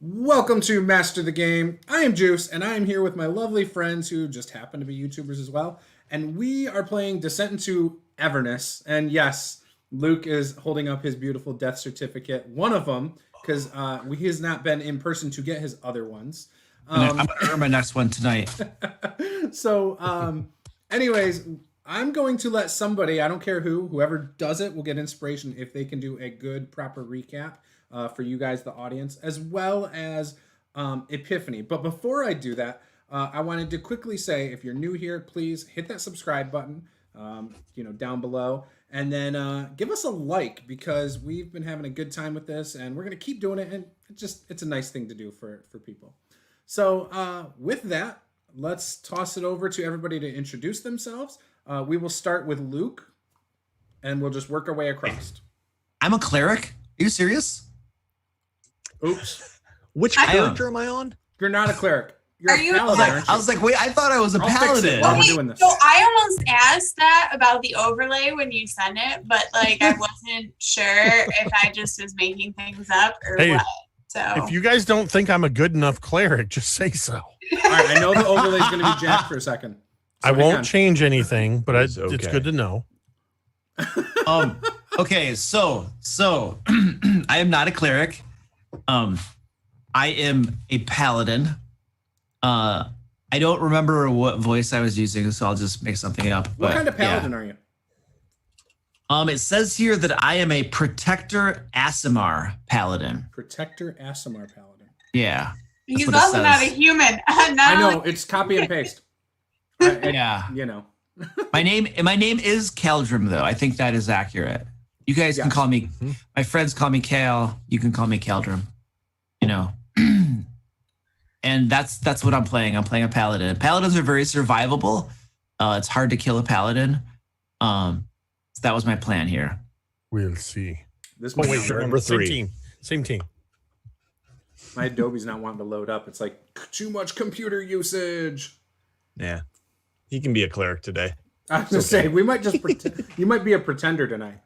Welcome to Master the Game. I am Juice, and I am here with my lovely friends who just happen to be YouTubers as well. And we are playing Descent Into Avernus. And yes, Luke is holding up his beautiful death certificate, one of them, because he has not been in person to get his other ones. I'm going to earn my next one tonight. Anyways, I'm going to let somebody, I don't care whoever does it will get inspiration if they can do a good, proper recap. For you guys, the audience, as well as Epiphany. But before I do that, I wanted to quickly say, if you're new here, please hit that subscribe button, down below, and then give us a like, because we've been having a good time with this, and we're going to keep doing it, and it's a nice thing to do for people. So with that, let's toss it over to everybody to introduce themselves. We will start with Luke, and we'll just work our way across. I'm a cleric. Are you serious? Oops. Which character am I on? You're not a cleric. You're a paladin, aren't you? I was like, wait, I thought I was a paladin. While we're doing this. So I almost asked that about the overlay when you sent it, but I wasn't sure if I just was making things up or what. So if you guys don't think I'm a good enough cleric, just say so. All right, I know the overlay is going to be Jack for a second. So I won't change anything, but it's good to know. Okay, so I am not a cleric. I am a paladin. I don't remember what voice I was using, so I'll just make something up. What kind of paladin are you? It says here that I am a Protector Aasimar paladin. Protector Aasimar paladin. Yeah. He's also not a human. I know, it's copy and paste. Yeah. My name is Caeldrim, though. I think that is accurate. You guys can call me, my friends call me Kale. You can call me Caeldrim, and that's what I'm playing. I'm playing a paladin. Paladins are very survivable. It's hard to kill a paladin. So that was my plan here. We'll see. This number 3. Same team. My Adobe's not wanting to load up. It's like too much computer usage. Yeah. He can be a cleric today. I was going to say, we might just pretend. You might be a pretender tonight.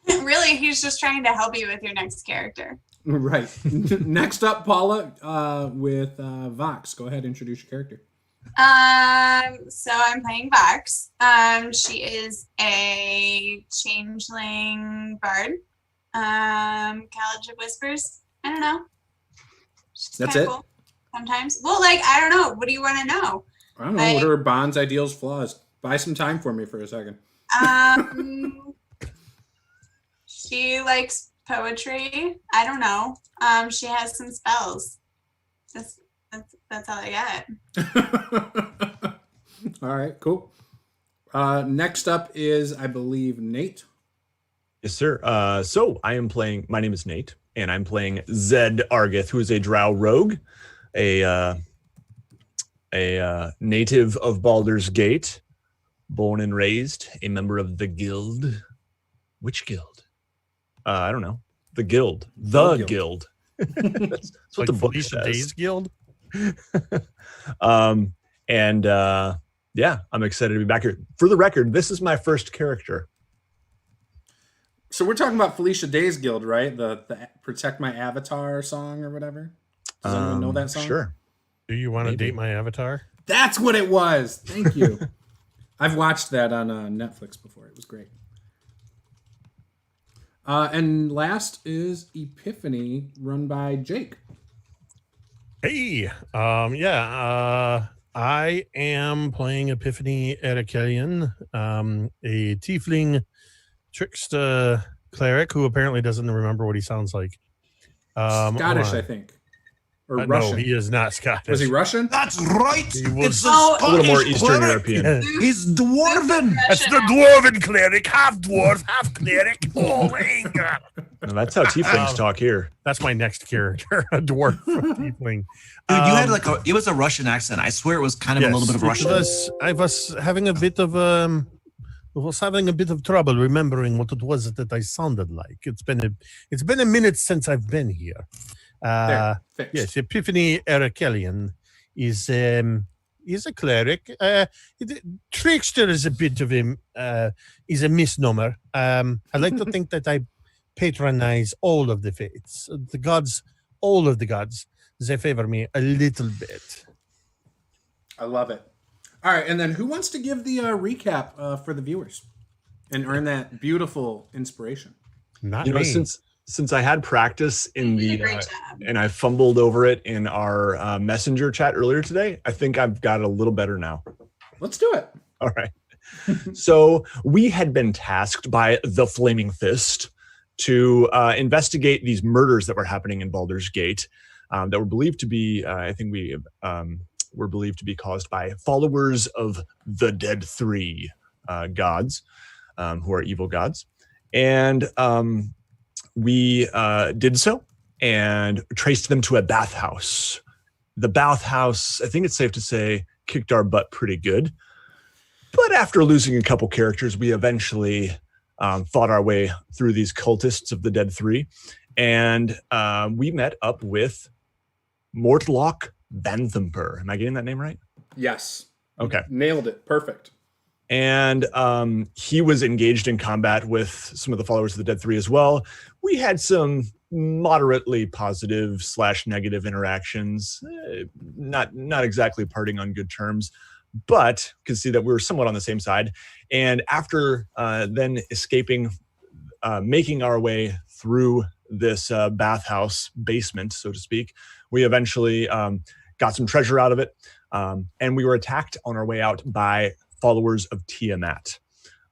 Really, he's just trying to help you with your next character. Right. Next up, Paula with Vox. Go ahead, introduce your character. So I'm playing Vox. She is a changeling bard. College of Whispers. I don't know. She's That's it. cool sometimes. Well, I don't know. What do you want to know? I don't know. What are her bonds, ideals, flaws? Buy some time for me for a second. She likes poetry. I don't know. She has some spells. That's all I got. All right, cool. Next up is, I believe, Nate. Yes, sir. So I am playing, my name is Nate, and I'm playing Zed Argith, who is a drow rogue, a native of Baldur's Gate, born and raised, a member of the guild. Which guild? I don't know. The guild. The guild. That's what the book says. Days Guild. I'm excited to be back here. For the record, this is my first character. So we're talking about Felicia Day's Guild, right? The Protect My Avatar song or whatever. Does anyone know that song? Sure. Do you want to date my avatar? That's what it was. Thank you. I've watched that on Netflix before. It was great. And last is Epiphany, run by Jake. Hey, I am playing Epiphany Ericelian, a tiefling trickster cleric who apparently doesn't remember what he sounds like. Scottish, I think. Or Russian. No, he is not Scottish. Was he Russian? That's right. It's a little more Eastern European. He's dwarven. That's the dwarven cleric, half dwarf, half cleric. Oh my god! No, that's how tieflings talk here. That's my next character, a dwarf tiefling. Dude, you had it was a Russian accent. I swear it was kind of a little bit of Russian. I was having a bit of trouble remembering what it was that I sounded like. It's been a minute since I've been here. Yes, Epiphany Ericelian is a cleric. Trickster is a bit of a misnomer. I like to think that I patronize all of the faiths. The gods, all of the gods, they favor me a little bit. I love it. All right, and then who wants to give the recap for the viewers and earn that beautiful inspiration? Not me. Since I had practice in You did the a great job. and I fumbled over it in our messenger chat earlier today, I think I've got it a little better now. Let's do it. All right. So we had been tasked by the Flaming Fist to investigate these murders that were happening in Baldur's Gate that were believed to be, were believed to be caused by followers of the Dead Three gods, who are evil gods. And we did so and traced them to a bathhouse. The bathhouse, I think it's safe to say, kicked our butt pretty good. But after losing a couple characters, we eventually fought our way through these cultists of the Dead Three. And we met up with Mortlock Vanthampur. Am I getting that name right? Yes. Okay. Nailed it. Perfect. And he was engaged in combat with some of the followers of the Dead Three as well. We had some moderately positive / negative interactions, not exactly parting on good terms, but could see that we were somewhat on the same side. And after then escaping, making our way through this bathhouse basement, so to speak, we eventually got some treasure out of it. And we were attacked on our way out by followers of Tiamat,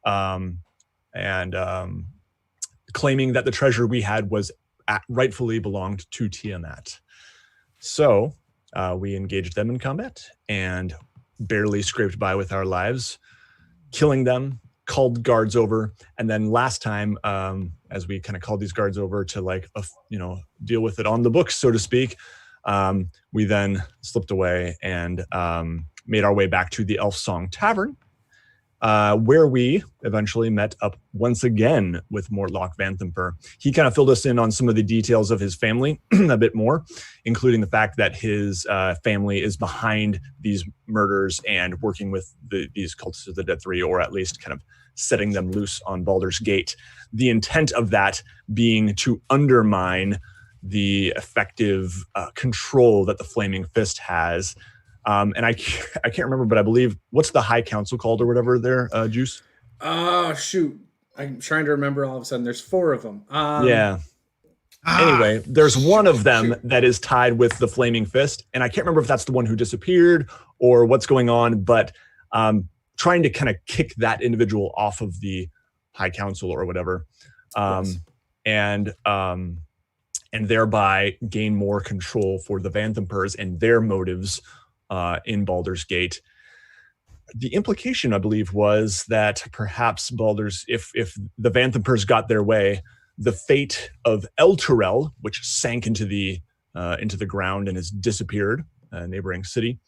and claiming that the treasure we had was rightfully belonged to Tiamat. So we engaged them in combat and barely scraped by with our lives, killing them, called guards over, and then last time, as we kind of called these guards over to deal with it on the books, so to speak, we then slipped away and made our way back to the Elf Song Tavern, where we eventually met up once again with Mortlock Vanthampur. He kind of filled us in on some of the details of his family a bit more, including the fact that his family is behind these murders and working with these cultists of the Dead Three, or at least kind of setting them loose on Baldur's Gate. The intent of that being to undermine the effective control that the Flaming Fist has. And I can't remember, but I believe, what's the High Council called or whatever there, Juce? Oh, shoot. I'm trying to remember all of a sudden. There's 4 of them. Yeah. Anyway, there's one of them that is tied with the Flaming Fist, and I can't remember if that's the one who disappeared or what's going on, but trying to kind of kick that individual off of the High Council or whatever. Yes. And thereby gain more control for the Vanthampurs and their motives in Baldur's Gate. The implication, I believe, was that perhaps if the Vanthampurs got their way, the fate of Elturel, which sank into the ground and has disappeared, a neighboring city,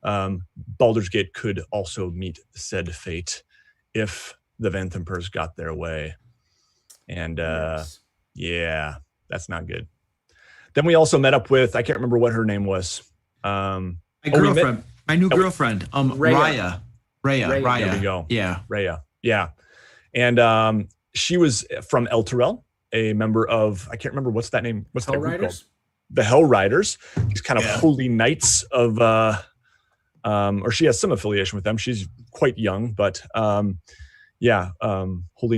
Baldur's Gate could also meet said fate if the Vanthampurs got their way. And Yes. yeah, that's not good. Then we also met up with, I can't remember what her name was. My girlfriend, my new girlfriend, Reya. Reya. There we go. Yeah. Reya. Yeah. And she was from Elturel, a member of, I can't remember what's that name. What's that Hell group called? Riders? The Hell Riders. These kind of holy knights of, or she has some affiliation with them. She's quite young, but holy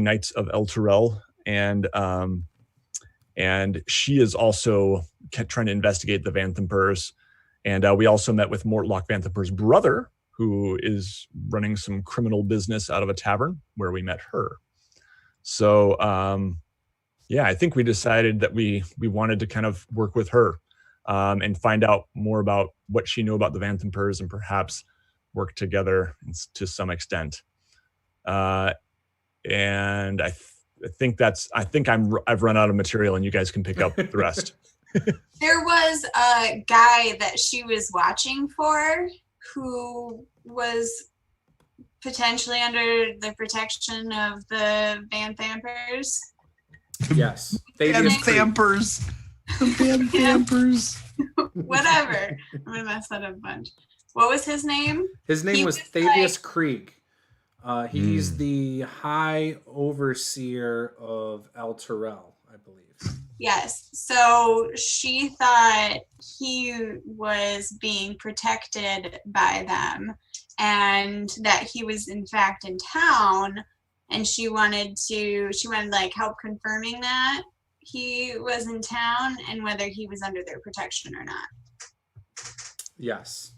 knights of Elturel. And she is also trying to investigate the Vanthampurs. And we also met with Mortlock Vanthampur's brother, who is running some criminal business out of a tavern where we met her. So, I think we decided that we wanted to kind of work with her and find out more about what she knew about the Vanthampurs and perhaps work together to some extent. And I think I've run out of material, and you guys can pick up the rest. There was a guy that she was watching for who was potentially under the protection of the Vanthampurs. Yes. Vanthampurs. The Vanthampurs. Whatever. I'm going to mess that up a bunch. What was his name? His name was was Thavius Krieg. He's the High Overseer of Elturel, I believe. Yes. So she thought he was being protected by them and that he was in fact in town, and she wanted like help confirming that he was in town and whether he was under their protection or not. Yes.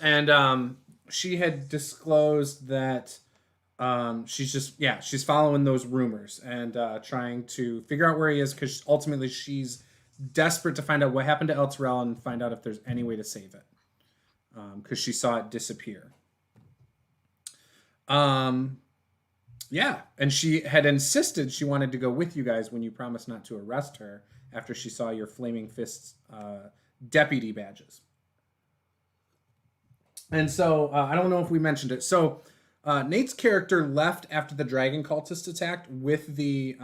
And she had disclosed that she's following those rumors and trying to figure out where he is, because ultimately she's desperate to find out what happened to Elturel and find out if there's any way to save it, because she saw it disappear. And she had insisted she wanted to go with you guys when you promised not to arrest her after she saw your Flaming Fists deputy badges. And so I don't know if we mentioned it. So Nate's character left after the dragon cultist attacked with the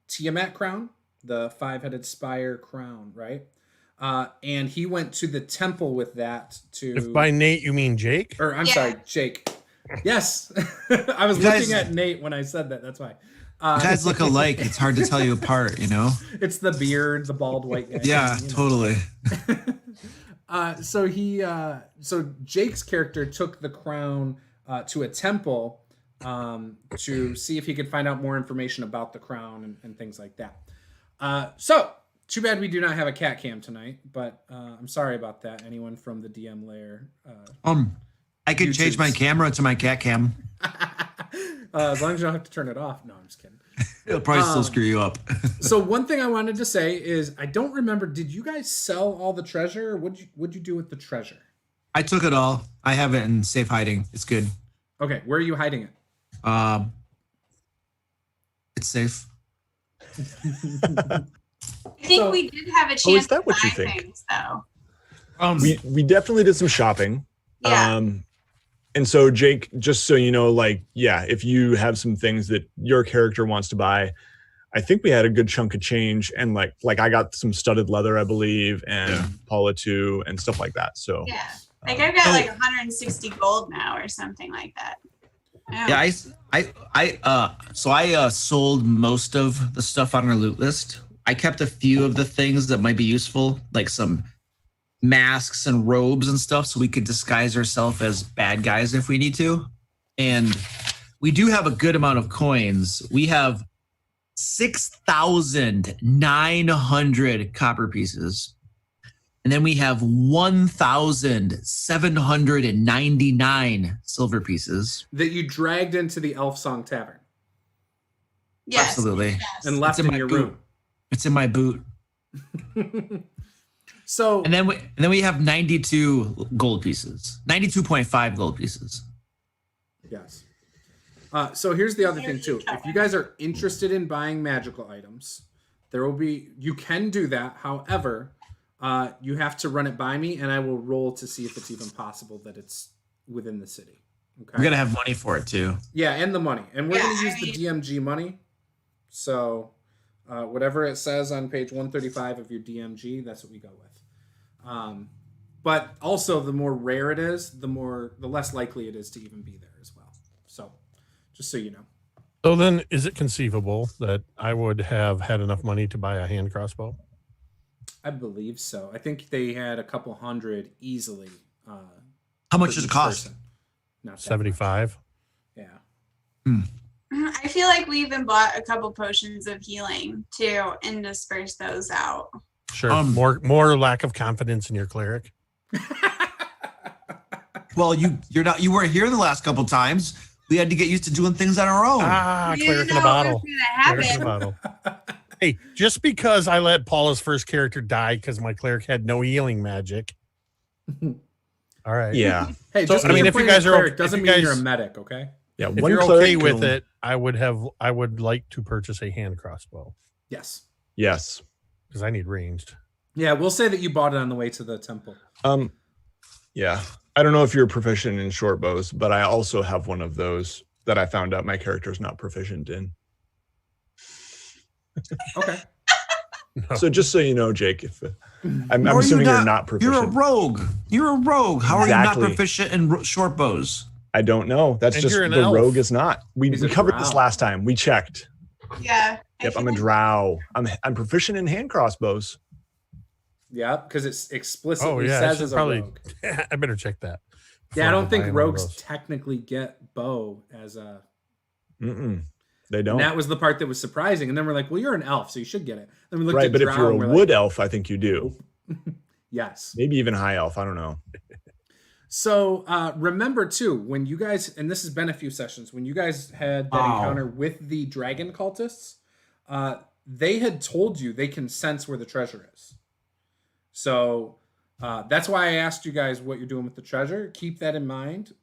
Tiamat crown, the 5-headed spire crown, right? And he went to the temple with that to... If by Nate you mean Jake? Or I'm sorry, Jake. Yes. I was looking at Nate when I said that. That's why. You guys look alike. It's hard to tell you apart, you know? It's the beard, the bald white guy. Yeah, totally. So Jake's character took the crown to a temple to see if he could find out more information about the crown and things like that. So too bad we do not have a cat cam tonight, but I'm sorry about that. Anyone from the DM Lair? I could change my camera to my cat cam. As long as you don't have to turn it off. No, I'm just kidding. It'll probably still screw you up. So one thing I wanted to say is I don't remember. Did you guys sell all the treasure? What'd you do with the treasure? I took it all. I have it in safe hiding. It's good. Okay, where are you hiding it? It's safe. I think we did have a chance that to what you buy think? things, though. We definitely did some shopping. Yeah. And so Jake, just so you know, like, yeah, if you have some things that your character wants to buy, I think we had a good chunk of change, and like I got some studded leather, I believe, and Paula too, and stuff like that. So Yeah. Like I've got like 160 gold now or something like that. Yeah, I sold most of the stuff on our loot list. I kept a few of the things that might be useful, like some masks and robes and stuff, so we could disguise ourselves as bad guys if we need to. And we do have a good amount of coins. We have 6,900 copper pieces. And then we have 1,799 silver pieces. That you dragged into the Elf Song Tavern. Yes. Absolutely. Yes. And left in your room. It's in my boot. So and then we have 92 gold pieces. 92.5 gold pieces. Yes. So here's the other thing too. If you guys are interested in buying magical items, you can do that. However, you have to run it by me, and I will roll to see if it's even possible that it's within the city. Okay. We're gonna have money for it too. Yeah, and the money, and we're gonna use the DMG money. So, whatever it says on page 135 of your DMG, that's what we go with. But also, the more rare it is, the less likely it is to even be there as well. So, just so you know. So then, is it conceivable that I would have had enough money to buy a hand crossbow? I believe so. I think they had a couple hundred easily. How much does it cost? Not 75. Yeah. I feel like we even bought a couple potions of healing too and dispersed those out. Sure. More lack of confidence in your cleric. Well, you weren't here the last couple times. We had to get used to doing things on our own. Cleric in a bottle. Cleric in a bottle. Hey, just because I let Paula's first character die because my cleric had no healing magic. All right. Yeah. Hey, So, just I mean, if you guys are okay, doesn't if you mean you're a guys- medic, okay? Yeah. If you're okay with it, I would like to purchase a hand crossbow Yes. Yes. because I need ranged. Yeah, we'll say that you bought it on the way to the temple. Yeah. I don't know if you're proficient in short bows, but I also have one of those that I found out my character's not proficient in. Okay. No. So just so you know, Jake, if I'm assuming you're not proficient. You're a rogue. You're a rogue. How are you Exactly. not proficient in short bows? I don't know. That's And just you're the an elf. rogue is not. We He's a covered this drow. last time. We checked. Yeah, Yep, I'm a drow. I'm proficient in hand crossbows. Yeah, because it's explicitly I says should as a probably. rogue. I better check that. Yeah, I don't think before buy one of rogues those. technically get bow as a. They don't. And that was the part that was surprising. And then we're like, well, you're an elf, so you should get it. Then we looked Right, at but if drow you're a and we're wood like, elf, I think you do. yes. Maybe even high elf. I don't know. So remember too, when you guys, and this has been a few sessions, when you guys had that encounter with the dragon cultists, they had told you they can sense where the treasure is. So that's why I asked you guys what you're doing with the treasure. Keep that in mind,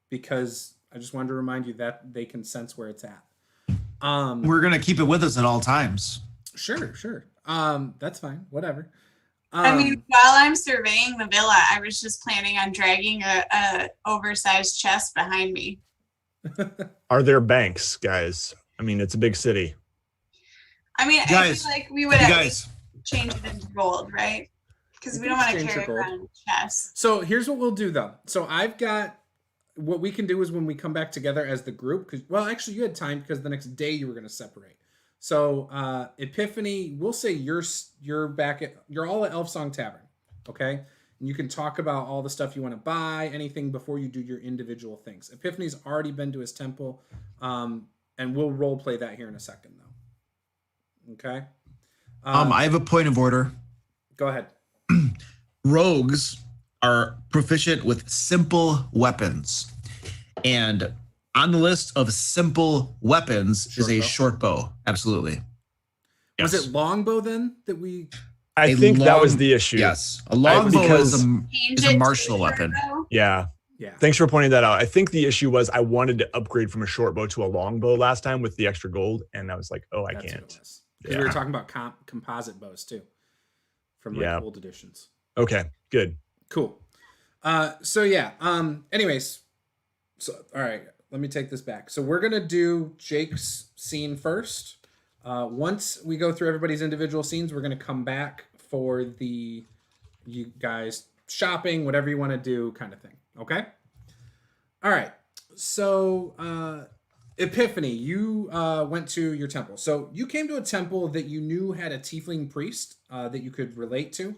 because I just wanted to remind you that they can sense where it's at. We're gonna keep it with us at all times. Sure. That's fine. Whatever. I mean, while I'm surveying the villa, I was just planning on dragging a oversized chest behind me. Are there banks, guys? I mean, it's a big city. I mean, Guys, I feel like we would at least change it into gold, right? Because we don't want to Change carry the gold. around chests. So here's what we'll do though. So I've got what we can do is when we come back together as the group, because well, actually you had time because the next day you were going to separate. So Epiphany, we'll say you're all at Elf Song Tavern, okay? And you can talk about all the stuff you want to buy, anything before you do your individual things. Epiphany's already been to his temple, and we'll role play that here in a second though. Okay. I have a point of order. Go ahead. Rogues are proficient with simple weapons, and on the list of simple weapons is a short bow. Absolutely. Was Yes. it longbow then that we? I think that was the issue. Yes, a longbow is a martial weapon. Yeah. Yeah. Thanks for pointing that out. I think the issue was I wanted to upgrade from a short bow to a long bow last time with the extra gold, and I was like, oh, I That's what can't. it was. Because we were talking about composite bows too, from like old editions. Okay, good. Cool. Anyways, so all right, let me take this back. So we're gonna do Jake's scene first. Once we go through everybody's individual scenes, we're gonna come back for you guys shopping, whatever you want to do, kind of thing. Okay. All right. So Epiphany, you went to your temple. So you came to a temple that you knew had a tiefling priest that you could relate to,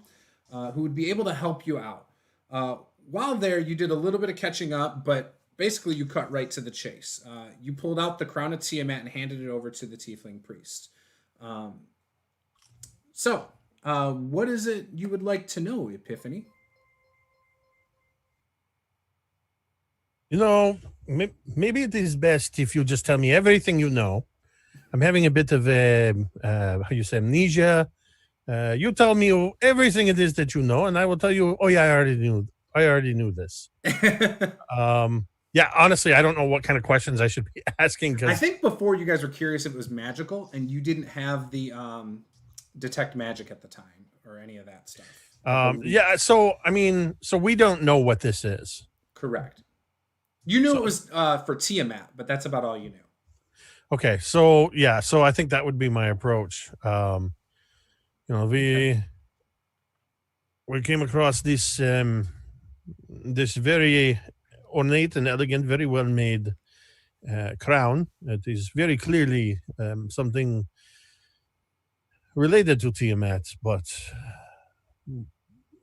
who would be able to help you out. While there, you did a little bit of catching up, but basically you cut right to the chase. You pulled out the crown of Tiamat and handed it over to the tiefling priest. What is it you would like to know, Epiphany? You know, maybe it is best if you just tell me everything you know. I'm having a bit of amnesia. You tell me everything it is that you know, and I will tell you, oh yeah, I already knew this. Yeah, honestly, I don't know what kind of questions I should be asking. I think before you guys were curious if it was magical, and you didn't have the detect magic at the time or any of that stuff. So we don't know what this is. Correct. You knew it was for Tiamat, but that's about all you knew. Okay, so I think that would be my approach. We came across this very ornate and elegant, very well made crown. It is very clearly something related to Tiamat, but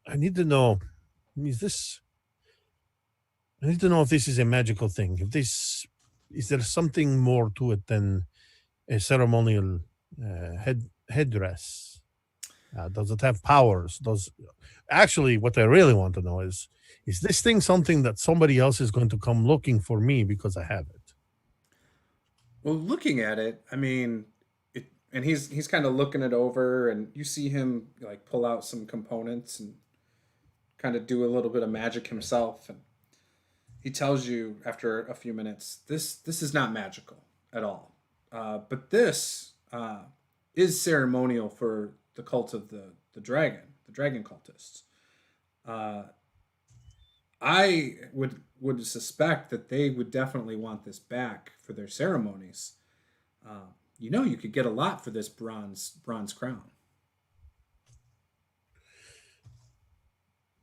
I need to know: if this is a magical thing. Is there something more to it than a ceremonial headdress? Does it have powers? Actually, what I really want to know is this thing something that somebody else is going to come looking for me because I have it? Well, looking at it, I mean, and he's kind of looking it over, and you see him like pull out some components and kind of do a little bit of magic himself, and he tells you after a few minutes, this is not magical at all, but this is ceremonial for the cult of the dragon cultists. I would suspect that they would definitely want this back for their ceremonies. You could get a lot for this bronze crown.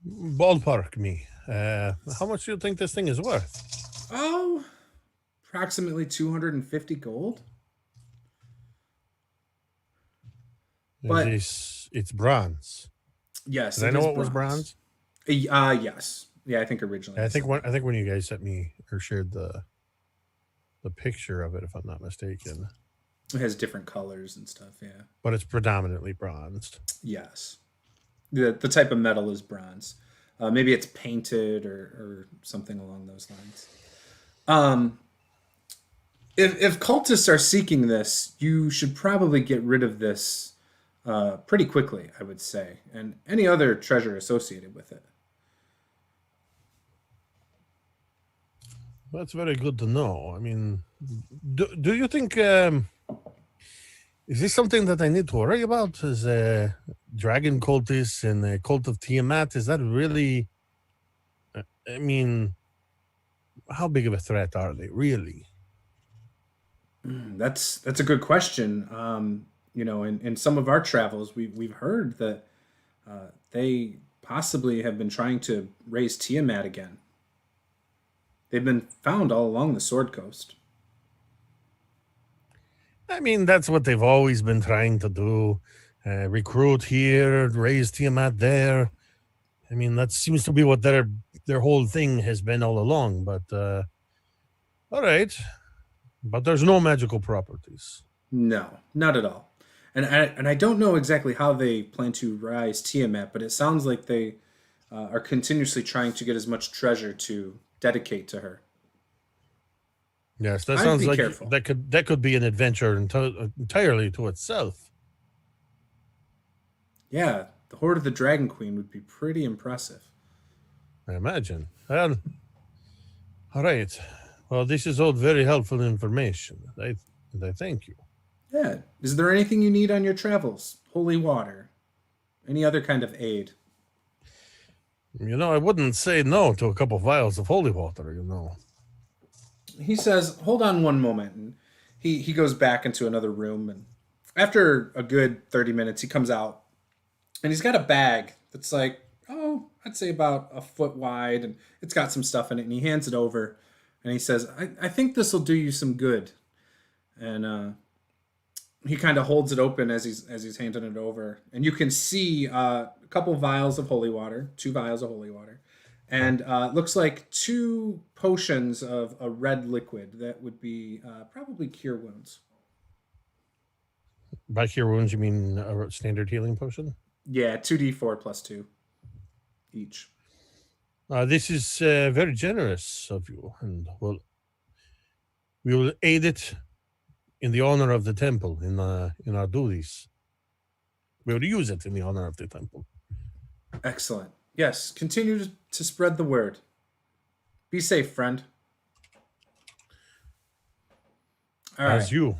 Ballpark me. How much do you think this thing is worth? Oh, approximately 250 gold. But it's bronze. yes, Did I know it was bronze? Yes. Yeah, I think originally. I think when you guys sent me or shared the picture of it, if I'm not mistaken. It has different colors and stuff, yeah. But it's predominantly bronzed. Yes. The type of metal is bronze. Maybe it's painted or something along those lines. If cultists are seeking this, you should probably get rid of this pretty quickly, I would say, and any other treasure associated with it. That's very good to know. I mean, do you think is this something that I need to worry about? Is dragon cultists and the cult of Tiamat, is that really? I mean, how big of a threat are they really? That's a good question. In some of our travels, we've heard that they possibly have been trying to raise Tiamat again. They've been found all along the Sword Coast. I mean, that's what they've always been trying to do. Recruit here, raise Tiamat there. I mean, that seems to be what their whole thing has been all along. But all right. But there's no magical properties. No, not at all. And I don't know exactly how they plan to rise Tiamat, but it sounds like they are continuously trying to get as much treasure to dedicate to her. Yes, that sounds like that could be an adventure entirely to itself. Yeah, the Horde of the Dragon Queen would be pretty impressive. I imagine. All right. Well, this is all very helpful information. I thank you. Yeah. Is there anything you need on your travels? Holy water? Any other kind of aid? I wouldn't say no to a couple vials of holy water, He says, hold on one moment. And he goes back into another room. And after a good 30 minutes, he comes out. And he's got a bag that's like, I'd say about a foot wide. And it's got some stuff in it. And he hands it over. And he says, I think this will do you some good. And he kind of holds it open as he's handing it over. And you can see a couple vials of holy water, 2 vials of holy water. And looks like 2 potions of a red liquid that would be probably cure wounds. By cure wounds, you mean a standard healing potion? Yeah, 2d4 plus 2 each. This is very generous of you, and we will aid it in the honor of the temple in our duties. We will use it in the honor of the temple. Excellent. Yes, continue to spread the word. Be safe, friend. As you.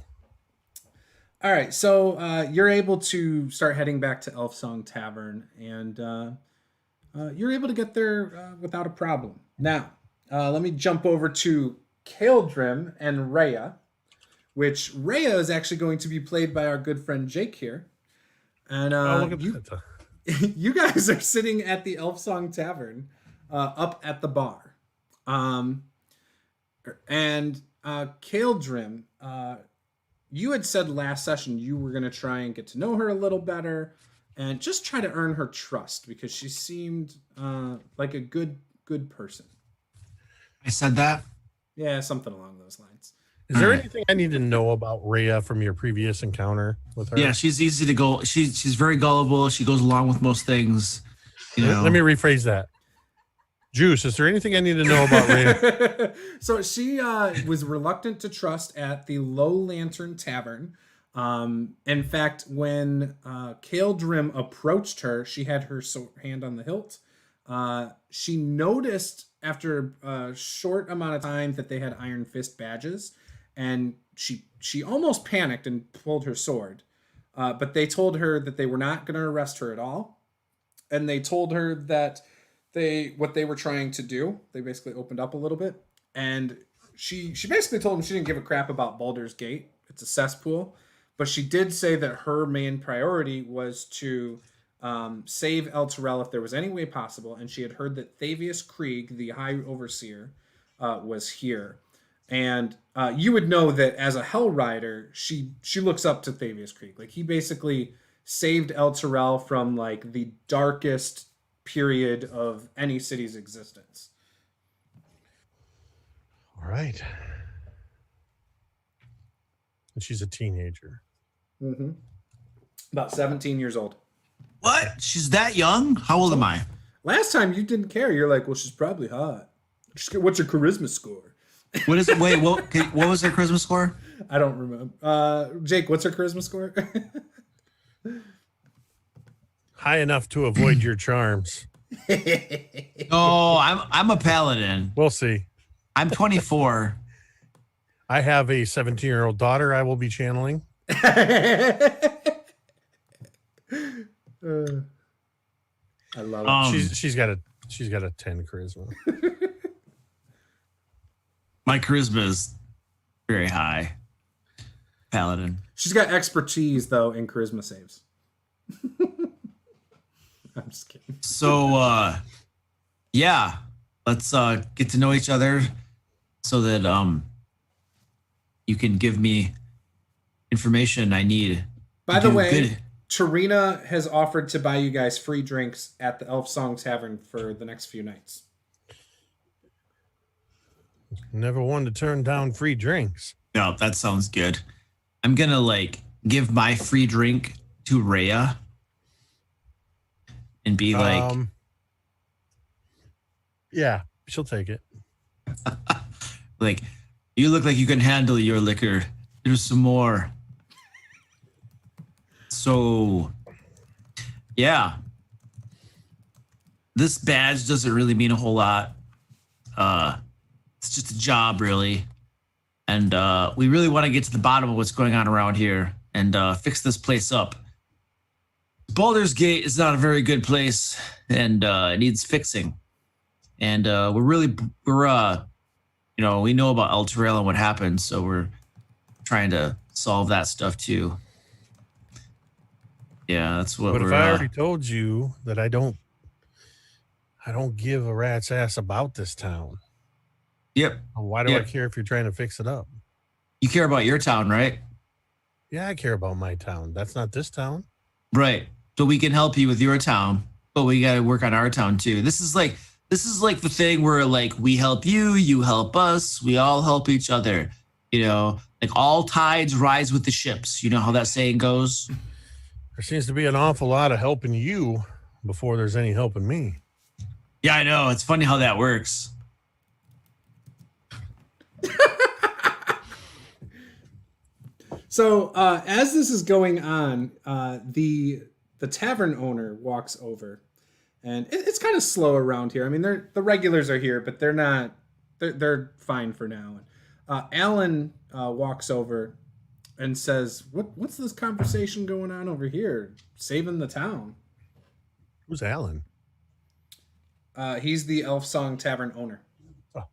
All right, so you're able to start heading back to Elfsong Tavern, and you're able to get there without a problem. Now, let me jump over to Caeldrim and Reya, which Reya is actually going to be played by our good friend Jake here. And look at that. You guys are sitting at the Elfsong Tavern up at the bar. And Caeldrim, you had said last session you were going to try and get to know her a little better and just try to earn her trust because she seemed like a good person. I said that? Yeah, something along those lines. Is there anything I need to know about Reya from your previous encounter with her? Yeah, she's easy to go. She's very gullible. She goes along with most things. Let me rephrase that. Juce, is there anything I need to know about Reya? So she was reluctant to trust at the Low Lantern Tavern. In fact, when Caeldrim approached her, she had her hand on the hilt. She noticed after a short amount of time that they had Iron Fist badges, and she almost panicked and pulled her sword. But they told her that they were not going to arrest her at all, and they told her that what they were trying to do, they basically opened up a little bit, and she basically told them she didn't give a crap about Baldur's Gate. It's a cesspool. But she did say that her main priority was to save El Terrell if there was any way possible. And she had heard that Thavius Krieg, the High Overseer, was here. And you would know that as a Hell Rider, she looks up to Thavius Krieg. Like, he basically saved El Terrell from like the darkest period of any city's existence. All right. And she's a teenager. Mm-hmm. About 17 years old. What? She's that young? How old am I? Last time you didn't care. You're like, well, she's probably hot. What's your charisma score? What is it? Wait, what was her charisma score? I don't remember. Jake, what's her charisma score? High enough to avoid your charms. Oh, I'm a paladin. We'll see. I'm 24. I have a 17-year-old daughter I will be channeling. I love it. She's got a 10 charisma. My charisma is very high. Paladin. She's got expertise though in charisma saves. I'm just kidding. So yeah, let's get to know each other so that you can give me information I need. By the way, Tarina has offered to buy you guys free drinks at the Elf Song Tavern for the next few nights. Never one to turn down free drinks. No, that sounds good. I'm gonna like give my free drink to Reya and be like, yeah, she'll take it. like, you look like you can handle your liquor. There's some more. So, yeah, this badge doesn't really mean a whole lot. It's just a job, really. And we really want to get to the bottom of what's going on around here and fix this place up. Baldur's Gate is not a very good place, and it needs fixing. And we know about El Terrell and what happened, so we're trying to solve that stuff too. Yeah, that's what. But if I already told you that I don't give a rat's ass about this town. Yep. Why do I care if you're trying to fix it up? You care about your town, right? Yeah, I care about my town. That's not this town. Right. So we can help you with your town, but we got to work on our town too. This is like the thing where like we help you, you help us, we all help each other. You know, like all tides rise with the ships. You know how that saying goes? There seems to be an awful lot of helping you before there's any helping me. Yeah, I know. It's funny how that works. So as this is going on, the tavern owner walks over, and it's kind of slow around here. I mean, the regulars are here, but they're not. They're fine for now. Alan walks over and says, "What's this conversation going on over here? Saving the town." Who's Alan? He's the Elf Song Tavern owner. Oh.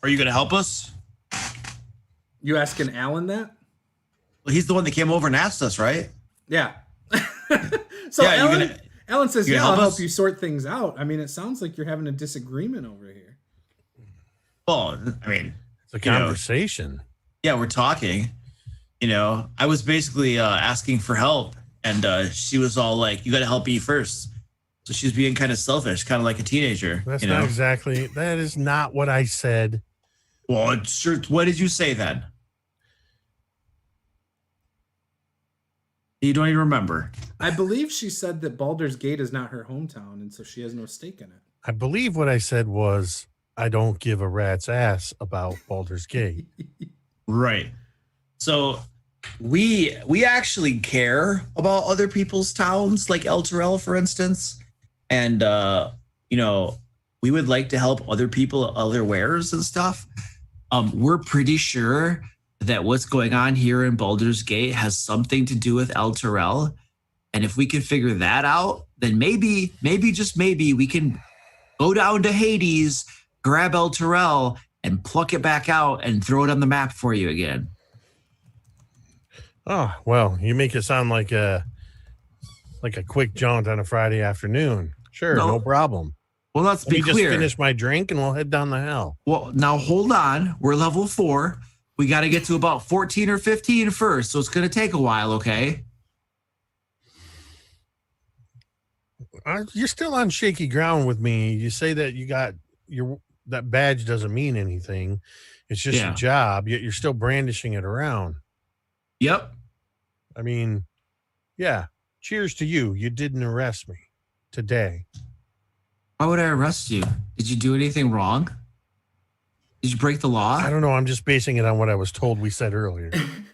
Are you going to help us? You asking Alan that? Well, he's the one that came over and asked us, right? Yeah. So yeah, Alan says, "Yeah, I'll us? help you sort things out." I mean, it sounds like you're having a disagreement over here. Well, I mean, it's a conversation. Yeah, we're talking. You know, I was basically asking for help, and she was all like, "You got to help me first." So she's being kind of selfish, kind of like a teenager. That's not exactly. That is not what I said. Well, sure. What did you say then? You don't even remember. I believe she said that Baldur's Gate is not her hometown, and so she has no stake in it. I believe what I said was, I don't give a rat's ass about Baldur's Gate. Right. So we actually care about other people's towns, like El Terrell, for instance. And, we would like to help other people, other wares and stuff. We're pretty sure that what's going on here in Baldur's Gate has something to do with El Terrell. And if we can figure that out, then maybe, just maybe, we can go down to Hades, grab El Terrell, and pluck it back out and throw it on the map for you again. Oh, well, you make it sound like a quick jaunt on a Friday afternoon. Sure, no problem. Well, let's be clear. Just finish my drink and we'll head down the hill. Well, now hold on. We're level 4. we got to get to about 14 or 15 first, so it's going to take a while, okay? You're still on shaky ground with me. You say that you got that badge doesn't mean anything. It's just a job, yet you're still brandishing it around. Yep. I mean, yeah. Cheers to you. You didn't arrest me today. Why would I arrest you? Did you do anything wrong? Did you break the law? I don't know. I'm just basing it on what I was told we said earlier.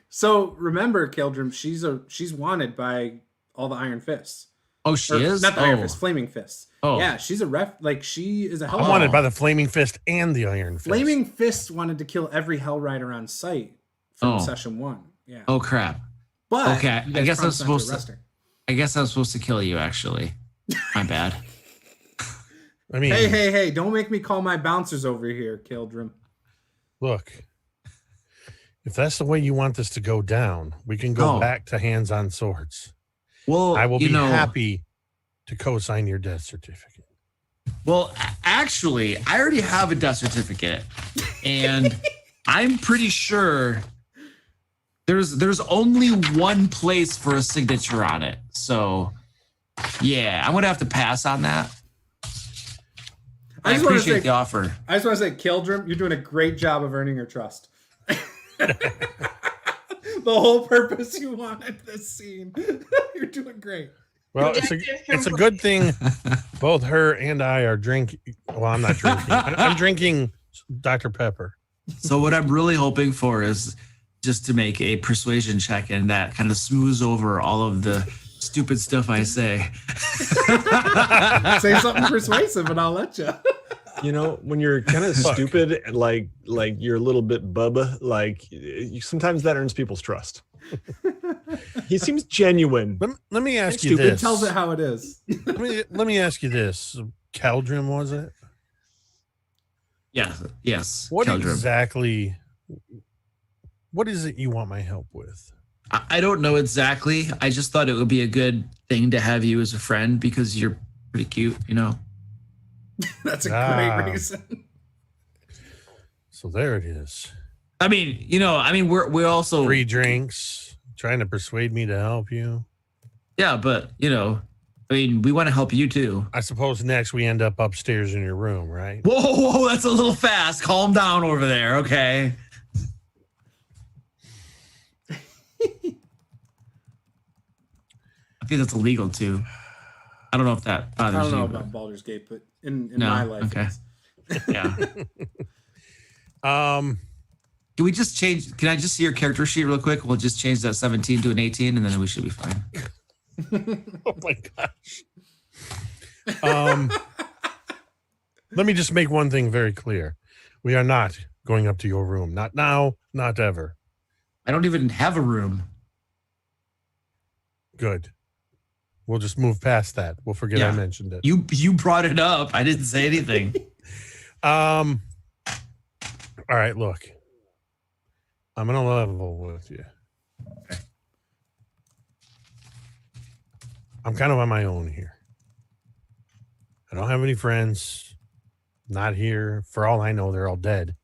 So remember, Caeldrim, she's wanted by all the Iron Fists. Oh, she is? Not the Iron Fists, Flaming Fists. Oh. Yeah, she's a ref. Like, she is a Hell I'm wanted by the Flaming Fist and the Iron Fist. Flaming Fists wanted to kill every Hell Rider on site from session 1. Yeah. Oh, crap. But okay, I guess I'm supposed to. I guess I was supposed to kill you, actually. My bad. I mean, hey! Don't make me call my bouncers over here, Caeldrim. Look, if that's the way you want this to go down, we can go back to hands on swords. Well, I will be happy to co-sign your death certificate. Well, actually, I already have a death certificate, and I'm pretty sure there's only one place for a signature on it. So, yeah, I'm gonna have to pass on that. I appreciate the offer. I just want to say, Caeldrim, you're doing a great job of earning her trust. The whole purpose you wanted this scene. You're doing great. Well, it's a good thing both her and I are drinking. Well, I'm not drinking. I'm drinking Dr. Pepper. So what I'm really hoping for is just to make a persuasion check, and that kind of smooths over all of the stupid stuff I say. Say something persuasive and I'll let you. You know, when you're kind of stupid, like you're a little bit bubba, like sometimes that earns people's trust. He seems genuine. Let me ask you this. It tells it how it is. let me ask you this. Caeldrim, was it? Yeah. Yes. What Caeldrim. exactly? What is it you want my help with? I don't know exactly. I just thought it would be a good thing to have you as a friend because you're pretty cute, you know. That's a great reason. So there it is. I mean, we're also free drinks, trying to persuade me to help you. Yeah, but we want to help you too. I suppose next we end up upstairs in your room, right? Whoa, that's a little fast. Calm down over there, okay? I think that's illegal too. I don't know if that bothers you. I don't know about Baldur's Gate, but in my life, okay. Yeah. Can we just change? Can I just see your character sheet real quick? We'll just change that 17 to an 18, and then we should be fine. Oh my gosh. Let me just make one thing very clear. We are not going up to your room. Not now, not ever. I don't even have a room. Good. We'll just move past that. We'll forget I mentioned it. You brought it up. I didn't say anything. All right, look. I'm going to level with you. Okay. I'm kind of on my own here. I don't have any friends. Not here. For all I know, they're all dead.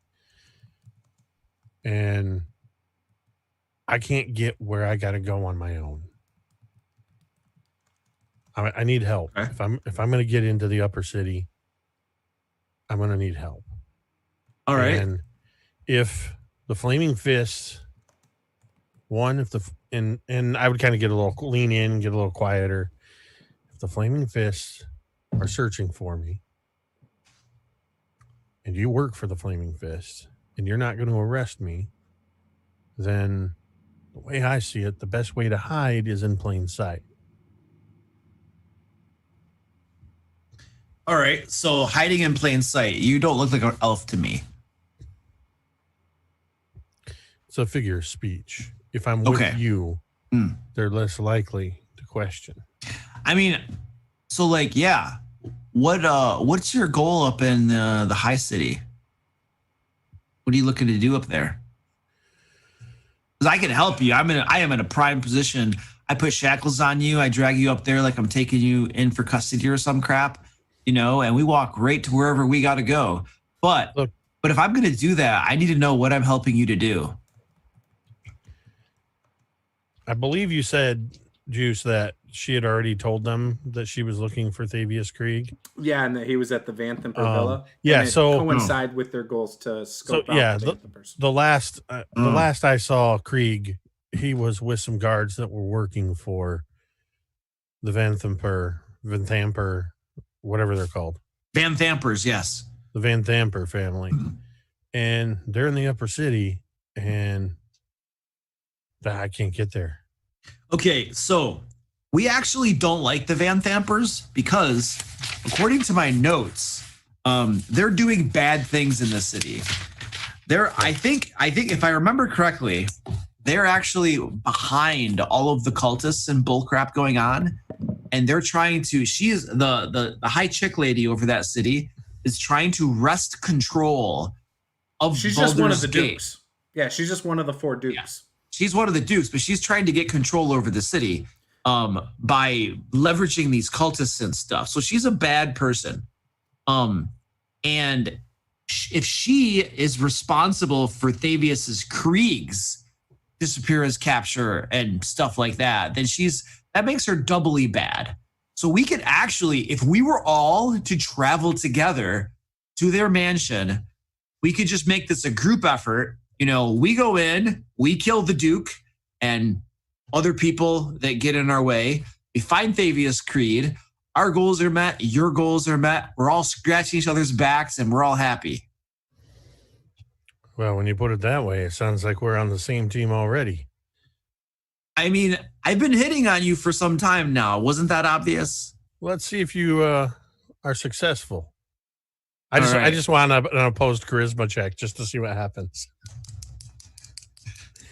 And I can't get where I got to go on my own. I need help. Okay. If I'm going to get into the upper city, I'm going to need help. All right. And if the Flaming Fists, and I would kind of get a little lean in, get a little quieter. If the Flaming Fists are searching for me, and you work for the Flaming Fist, and you're not going to arrest me, then the way I see it, the best way to hide is in plain sight. All right. So hiding in plain sight. You don't look like an elf to me. It's a figure of speech. If I'm with you, they're less likely to question. I mean, so what's your goal up in the high city? What are you looking to do up there? Because I can help you. I am in a prime position. I put shackles on you. I drag you up there like I'm taking you in for custody or some crap, and we walk right to wherever we got to go. But if I'm going to do that, I need to know what I'm helping you to do. I believe you said, Juice, that she had already told them that she was looking for Thavius Krieg. Yeah, and that he was at the Vanthampur Villa. Yeah, and it so coincide with their goals to scope out the Vanthampurs. The last I saw Krieg, he was with some guards that were working for the Vanthampur, whatever they're called. Vanthampurs, yes. The Vanthampur family. And they're in the upper city, and I can't get there. Okay, so we actually don't like the Vanthampurs because, according to my notes, they're doing bad things in the city. I think if I remember correctly, they're actually behind all of the cultists and bullcrap going on, and they're trying to. She is the high chick lady over that city is trying to wrest control of. She's Baldur's just one of the Gate. dukes. Yeah, she's just one of the 4 dukes. Yeah. She's one of the dukes, but she's trying to get control over the city by leveraging these cultists and stuff. So she's a bad person. And if she is responsible for Thavius's Krieg's disappearance, capture, and stuff like that, then that makes her doubly bad. So we could actually, if we were all to travel together to their mansion, we could just make this a group effort. You know, we go in, we kill the Duke and other people that get in our way. We find Thavius Krieg. Our goals are met. Your goals are met. We're all scratching each other's backs and we're all happy. Well, when you put it that way, it sounds like we're on the same team already. I mean, I've been hitting on you for some time now. Wasn't that obvious? Let's see if you are successful. I just want an opposed charisma check just to see what happens.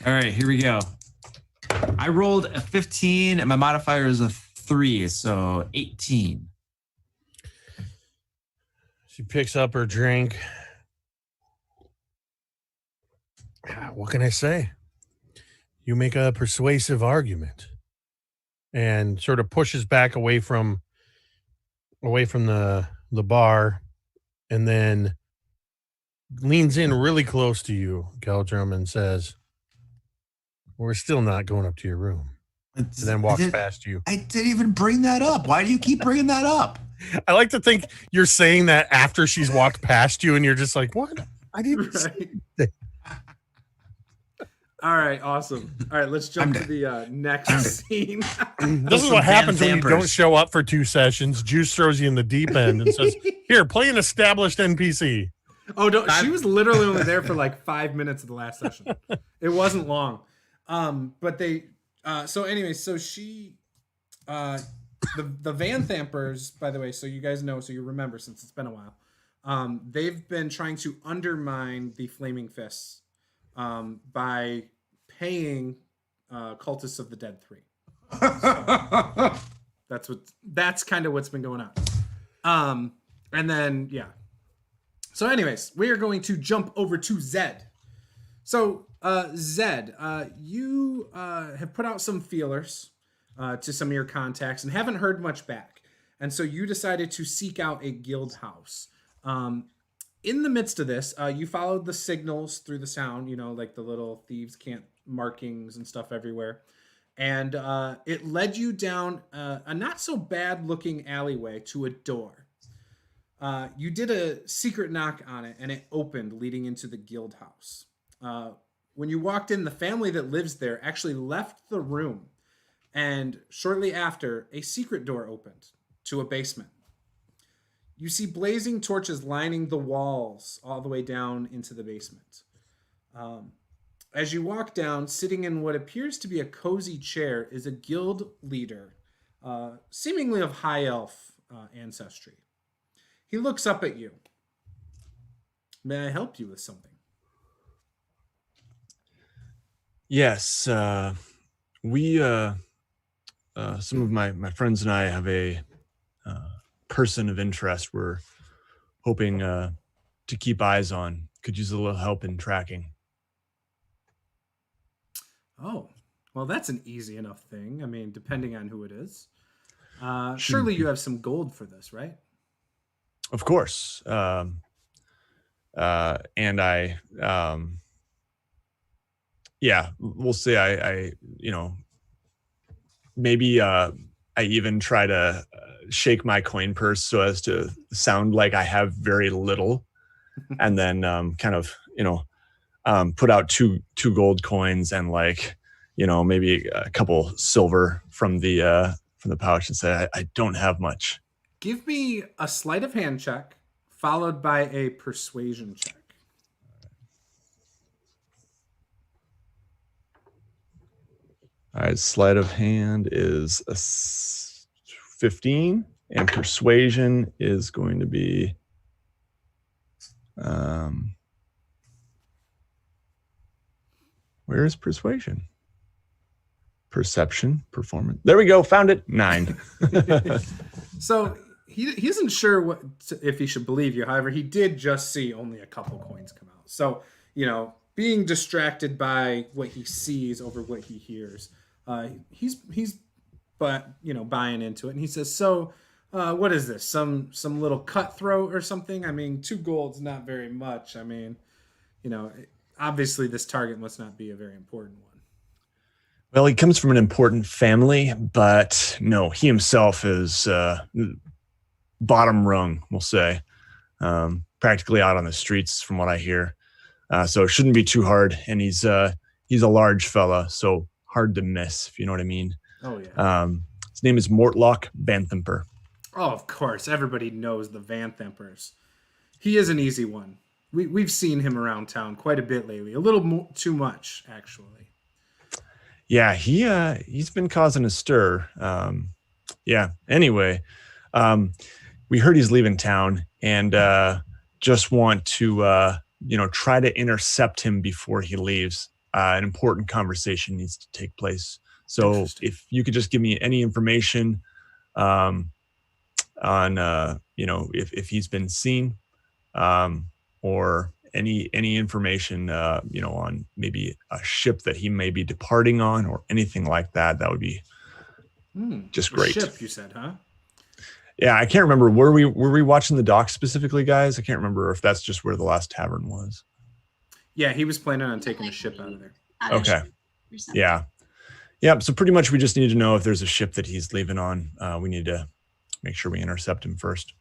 All right, here we go. I rolled a 15 and my modifier is a 3, so 18. She picks up her drink. What can I say? You make a persuasive argument and sort of pushes back away from the bar and then leans in really close to you, Caeldrim, and says, "We're still not going up to your room." And then walks past you. I didn't even bring that up. Why do you keep bringing that up? I like to think you're saying that after she's walked past you and you're just like, what? I didn't say that. All right, awesome. All right, let's jump to the next scene. This is what happens when you don't show up for 2 sessions. Juice throws you in the deep end and says, "Here, play an established NPC." Oh, no, she was literally only there for like 5 minutes of the last session. It wasn't long. But they, so she, the Vanthampurs, by the way, so you guys know, so you remember since it's been a while, they've been trying to undermine the Flaming Fists by paying Cultists of the Dead 3. So that's kind of what's been going on. And then, yeah. So anyways, we are going to jump over to Zed. So, Zed, you have put out some feelers to some of your contacts and haven't heard much back. And so you decided to seek out a guild house. In the midst of this, you followed the signals through the sound, you know, like the little thieves can't markings and stuff everywhere. And it led you down a not so bad looking alleyway to a door. You did a secret knock on it and it opened, leading into the guild house. When you walked in, the family that lives there actually left the room. And shortly after, a secret door opened to a basement. You see blazing torches lining the walls all the way down into the basement. As you walk down, sitting in what appears to be a cozy chair is a guild leader, seemingly of high elf ancestry. He looks up at you. May I help you with something? Yes, we some of my friends and I have a person of interest we're hoping to keep eyes on. Could use a little help in tracking. Oh, well, that's an easy enough thing. I mean, depending on who it is. Surely you have some gold for this, right? Of course. And I, yeah, we'll say I maybe I even try to shake my coin purse so as to sound like I have very little, and then kind of put out two gold coins and like maybe a couple silver from the pouch and say I don't have much. Give me a sleight of hand check followed by a persuasion check. All right, sleight of hand is a 15, and persuasion is going to be where is persuasion? Perception, performance. There we go. Found it. 9. So he isn't sure if he should believe you. However, he did just see only a couple coins come out. So, being distracted by what he sees over what he hears, he's buying into it. And he says, so what is this? Some little cutthroat or something? I mean, 2 gold's not very much. I mean, obviously this target must not be a very important one. Well, he comes from an important family, but no, he himself is bottom rung, we'll say, practically out on the streets from what I hear. So it shouldn't be too hard. And he's a large fella, so hard to miss, if you know what I mean. Oh, yeah. His name is Mortlock Vanthampur. Oh, of course. Everybody knows the Vanthampurs. He is an easy one. We've seen him around town quite a bit lately. A little too much, actually. Yeah, he's been causing a stir. Anyway, we heard he's leaving town and just want to try to intercept him before he leaves. An important conversation needs to take place. So if you could just give me any information on if he's been seen, or any information on maybe a ship that he may be departing on or anything like that, that would be just great. Ship, you said, huh? Yeah, I can't remember. Were we watching the dock specifically, guys? I can't remember if that's just where the last tavern was. Yeah, he was planning on taking a ship out of there. Okay. Yeah. So pretty much we just need to know if there's a ship that he's leaving on. We need to make sure we intercept him first.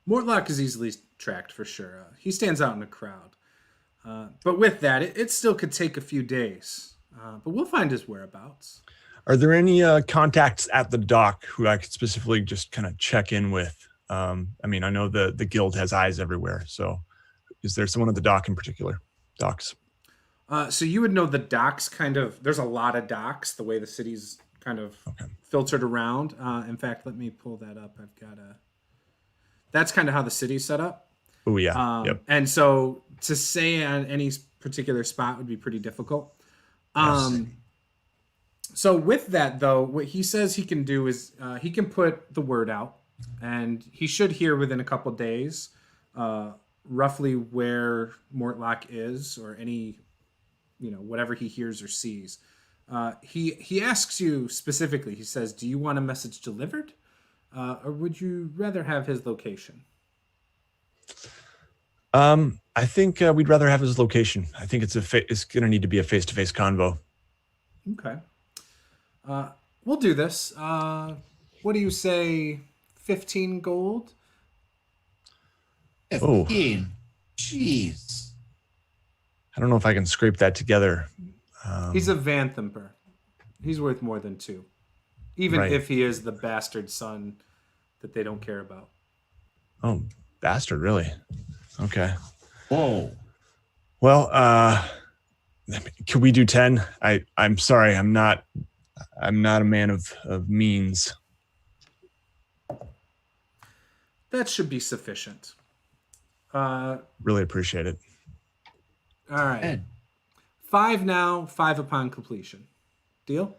Mortlock is easily tracked for sure. He stands out in a crowd. But with that, it still could take a few days. But we'll find his whereabouts. Are there any contacts at the dock who I could specifically just kind of check in with? I know the guild has eyes everywhere. So is there someone at the dock in particular? Docks. So you would know the docks there's a lot of docks, the way the city's kind of filtered around. In fact, let me pull that up. That's kind of how the city's set up. Oh, yeah. Yep. And so to say on any particular spot would be pretty difficult. So with that, though, what he says he can do is he can put the word out, and he should hear within a couple days roughly where Mortlock is, or any, whatever he hears or sees. He asks you specifically, he says, do you want a message delivered? Or would you rather have his location? I think we'd rather have his location. I think it's going to need to be a face-to-face convo. Okay. We'll do this. What do you say? 15 gold? 15. Jeez. I don't know if I can scrape that together. He's a Vanthampur. He's worth more than 2. Even if he is the bastard son that they don't care about. Oh, bastard, really? Okay. Whoa. Well, could we do 10? I'm sorry, I'm not a man of means. That should be sufficient. Really appreciate it. All right. Ed. 5 now, 5 upon completion. Deal?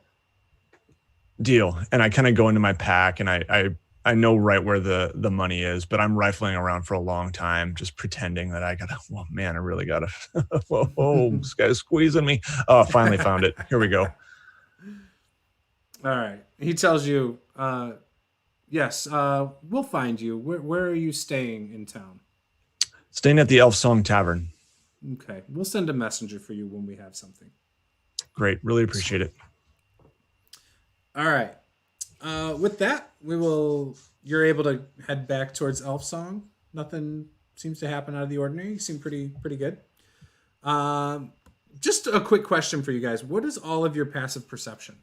Deal. And I kind of go into my pack, and I know right where the money is, but I'm rifling around for a long time, just pretending that I really gotta, whoa, this guy's squeezing me. Oh, finally found it. Here we go. All right. He tells you, yes, we'll find you. Where are you staying in town? Staying at the Elf Song Tavern. Okay. We'll send a messenger for you when we have something. Great. Really appreciate it. All right. With that, you're able to head back towards Elf Song. Nothing seems to happen out of the ordinary. You seem pretty good. Um, just a quick question for you guys. What is all of your passive perception?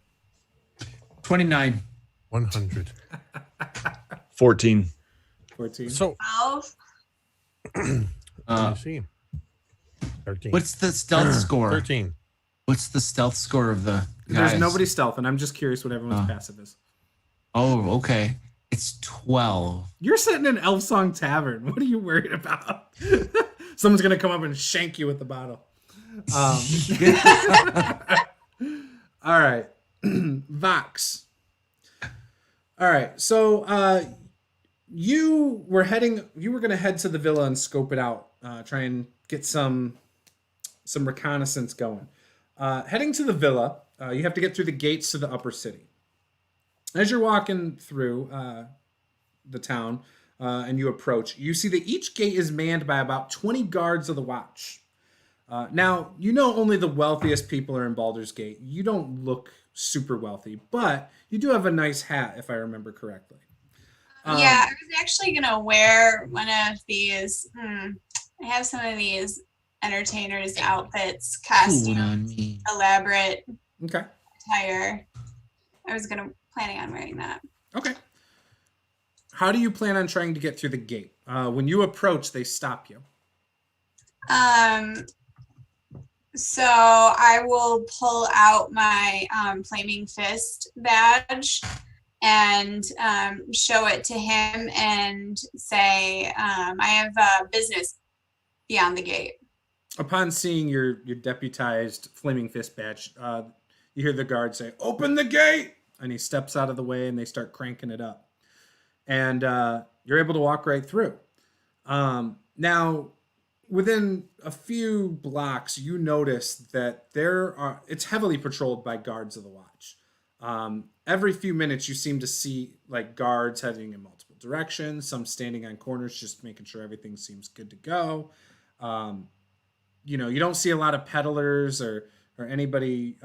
29. 100. 14. 14. So, 12. let me see. 13. What's the stealth score? 13. What's the stealth score of the guys? There's nobody stealth, and I'm just curious what everyone's passive is. Oh, okay. It's 12. You're sitting in Elf Song Tavern. What are you worried about? Someone's gonna come up and shank you with the bottle. All right, Vox. All right, so you were gonna head to the villa and scope it out, try and get some reconnaissance going. Heading to the villa, you have to get through the gates to the upper city. As you're walking through the town and you approach, you see that each gate is manned by about 20 guards of the watch. Now, you know only the wealthiest people are in Baldur's Gate. You don't look super wealthy, but you do have a nice hat, if I remember correctly. Yeah, I was actually going to wear one of these. I have some of these entertainers' outfits, costumes, elaborate attire. I was planning on wearing that. Okay. How do you plan on trying to get through the gate? When you approach, they stop you. So I will pull out my Flaming Fist badge and show it to him and say, I have business beyond the gate. Upon seeing your deputized Flaming Fist badge, you hear the guard say, "Open the gate!" And he steps out of the way and they start cranking it up. And you're able to walk right through. Now, within a few blocks, you notice that it's heavily patrolled by guards of the watch. Every few minutes, you seem to see like guards heading in multiple directions, some standing on corners, just making sure everything seems good to go. You don't see a lot of peddlers or anybody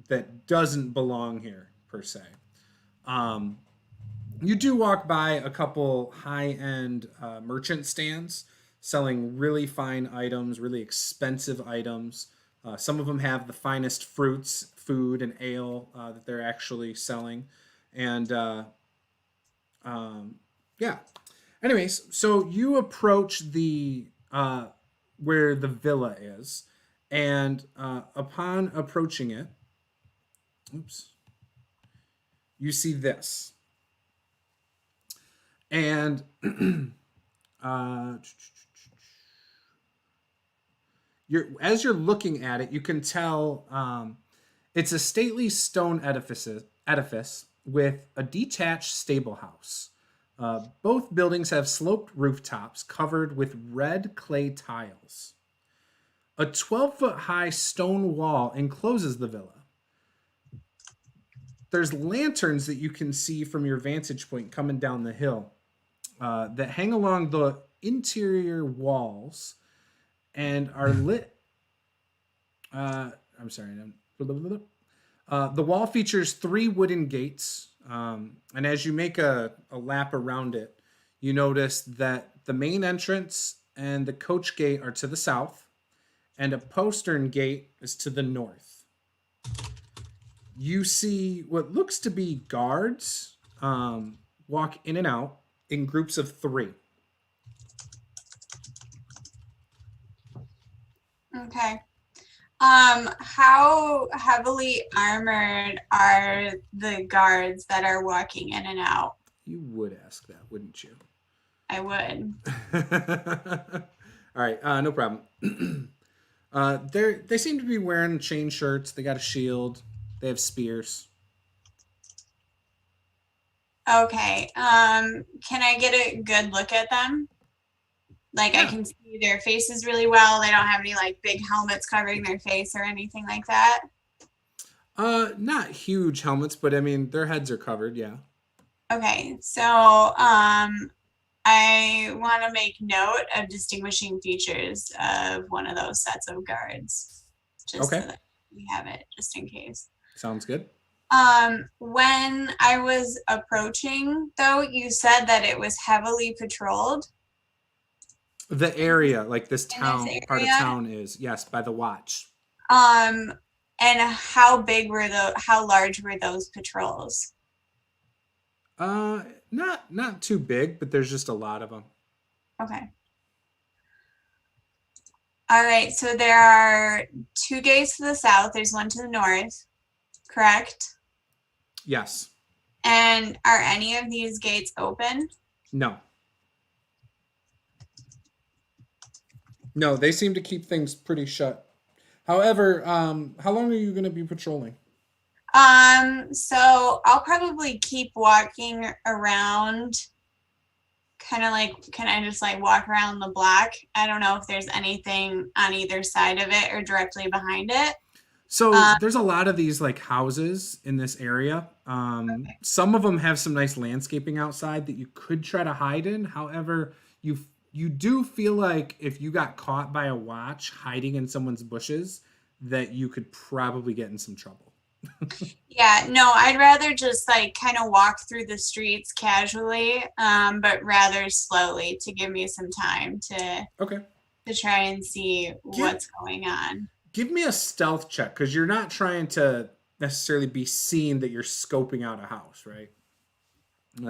that doesn't belong here per se. You do walk by a couple high-end merchant stands selling really fine items, really expensive items. Some of them have the finest fruits, food, and ale that they're actually selling. And yeah. Anyways, so you approach the where the villa is, and upon approaching it, you see this. And as you're looking at it, you can tell it's a stately stone edifice with a detached stable house. Both buildings have sloped rooftops covered with red clay tiles. A 12-foot-high stone wall encloses the villa. There's lanterns that you can see from your vantage point coming down the hill that hang along the interior walls and are lit. The wall features 3 wooden gates, and as you make a lap around it, you notice that the main entrance and the coach gate are to the south, and a postern gate is to the north. You see what looks to be guards walk in and out in groups of 3. Okay. How heavily armored are the guards that are walking in and out? You would ask that, wouldn't you? I would. All right, no problem. They seem to be wearing chain shirts. They got a shield. They have spears. Okay. Can I get a good look at them? Like, yeah. I can see their faces really well. They don't have any like big helmets covering their face or anything like that. Not huge helmets, but I mean their heads are covered, yeah. Okay, so I want to make note of distinguishing features of one of those sets of guards. Just so that we have it, just in case. Sounds good. When I was approaching, though, you said that it was heavily patrolled. The area, like this town, area? part of town is, yes, by the watch. And how large were those patrols? Not too big, but there's just a lot of them. Okay. All right, so there are 2 gates to the south. There's one to the north, correct? Yes. And are any of these gates open? No. No, they seem to keep things pretty shut. However, how long are you going to be patrolling? So I'll probably keep walking around, kind of like, can I just like walk around the block? I don't know if there's anything on either side of it or directly behind it. So there's a lot of these like houses in this area. Okay. Some of them have some nice landscaping outside that you could try to hide in. However, you do feel like if you got caught by a watch hiding in someone's bushes, that you could probably get in some trouble. Yeah, no, I'd rather just like kind of walk through the streets casually, but rather slowly to give me some time to try and see what's going on. Give me a stealth check, because you're not trying to necessarily be seen that you're scoping out a house, right?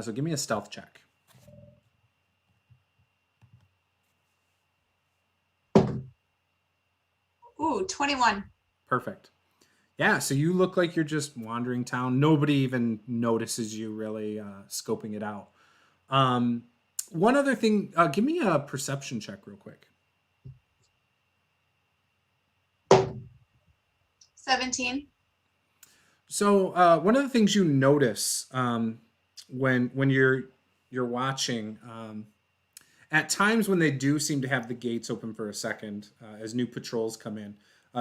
So give me a stealth check. Ooh, 21. Perfect. Yeah, so you look like you're just wandering town. Nobody even notices you really scoping it out. One other thing, give me a perception check real quick. 17. So one of the things you notice when you're watching, at times when they do seem to have the gates open for a second as new patrols come in,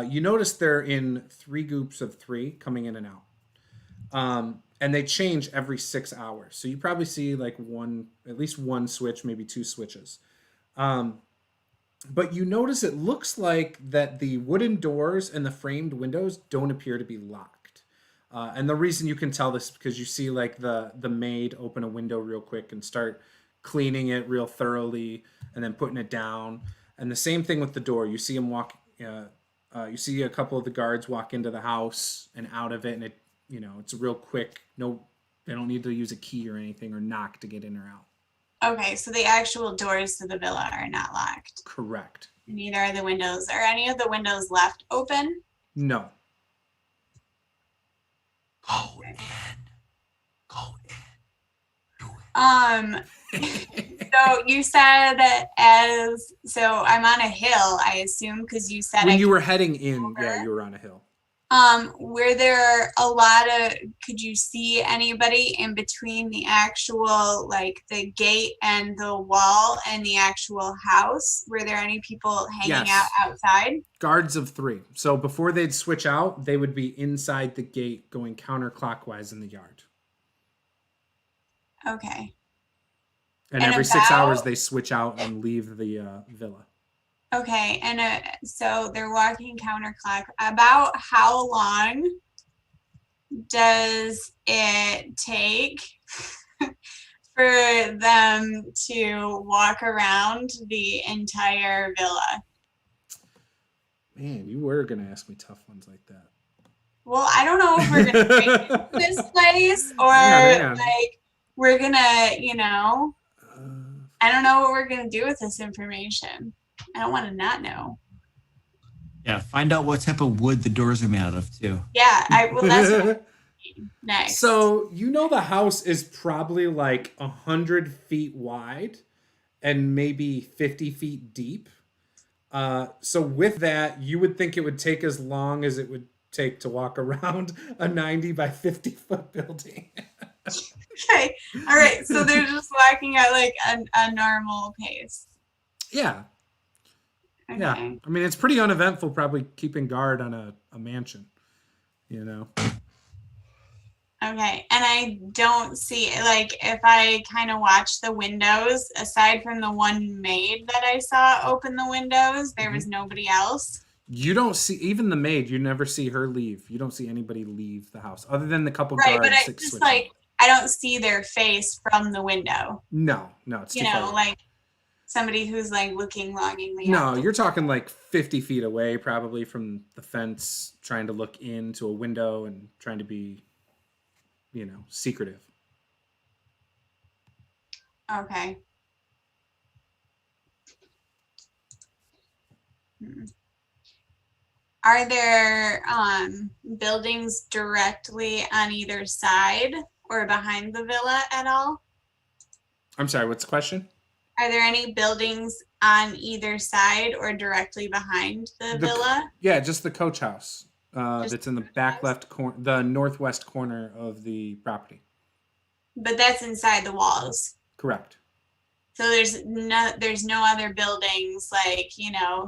you notice they're in 3 groups of 3 coming in and out. And they change every 6 hours. So you probably see like at least one switch, maybe 2 switches. But you notice it looks like that the wooden doors and the framed windows don't appear to be locked. And the reason you can tell this is because you see like the maid open a window real quick and start cleaning it real thoroughly and then putting it down. And the same thing with the door. You see him walk. You see a couple of the guards walk into the house and out of it, and it's real quick. No, they don't need to use a key or anything or knock to get in or out. Okay, so the actual doors to the villa are not locked. Correct. Neither are the windows. Are any of the windows left open? No. Go in. Do it. So you said that so I'm on a hill, I assume, because you said when you were heading in, yeah, you were on a hill. Were there could you see anybody in between the actual, like the gate and the wall and the actual house? Were there any people hanging out outside? Guards of 3. So before they'd switch out, they would be inside the gate going counterclockwise in the yard. Okay. And every 6 hours they switch out and leave the villa. Okay, and so they're walking counterclock. About how long does it take for them to walk around the entire villa? Man, you were going to ask me tough ones like that. Well, I don't know if we're going to break this place or like we're going to, I don't know what we're going to do with this information. I don't want to not know. Yeah, find out what type of wood the doors are made out of too. Yeah, that's what I'm next. So the house is probably like 100 feet wide and maybe 50 feet deep. So with that, you would think it would take as long as it would take to walk around a 90 by 50 foot building. Okay, all right. So they're just walking at like a normal pace. Yeah. Okay. Yeah, I mean, it's pretty uneventful probably keeping guard on a mansion, Okay, and I don't see, like, if I kind of watch the windows, aside from the one maid that I saw open the windows, there was nobody else. You don't see even the maid. You never see her leave. You don't see anybody leave the house other than the couple Right, guards. but I just like I don't see their face from the window. No, it's too far away. Like somebody who's like looking longingly. No, you're talking like 50 feet away, probably from the fence, trying to look into a window and trying to be, secretive. Okay. Are there buildings directly on either side or behind the villa at all? I'm sorry, what's the question? Are there any buildings on either side or directly behind the villa? Yeah, just the coach house that's in the back left corner, the northwest corner of the property. But that's inside the walls. Correct. So there's no other buildings like,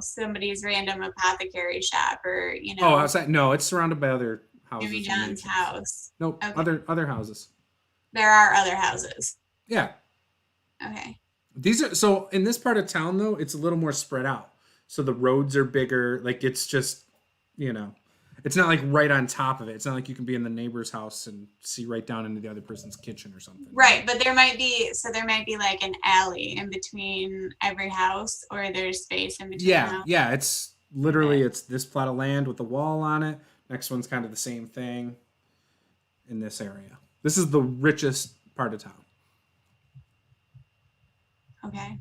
somebody's random apothecary shop or, Oh, outside? No, it's surrounded by other houses. Jimmy John's house. Nope, Okay. other houses. There are other houses. Yeah. Okay. So in this part of town though, it's a little more spread out. So the roads are bigger. Like it's just, it's not like right on top of it. It's not like you can be in the neighbor's house and see right down into the other person's kitchen or something. Right, but there might be like an alley in between every house, or there's space in between. Yeah. It's literally it's this plot of land with a wall on it. Next one's kind of the same thing in this area. This is the richest part of town. Okay.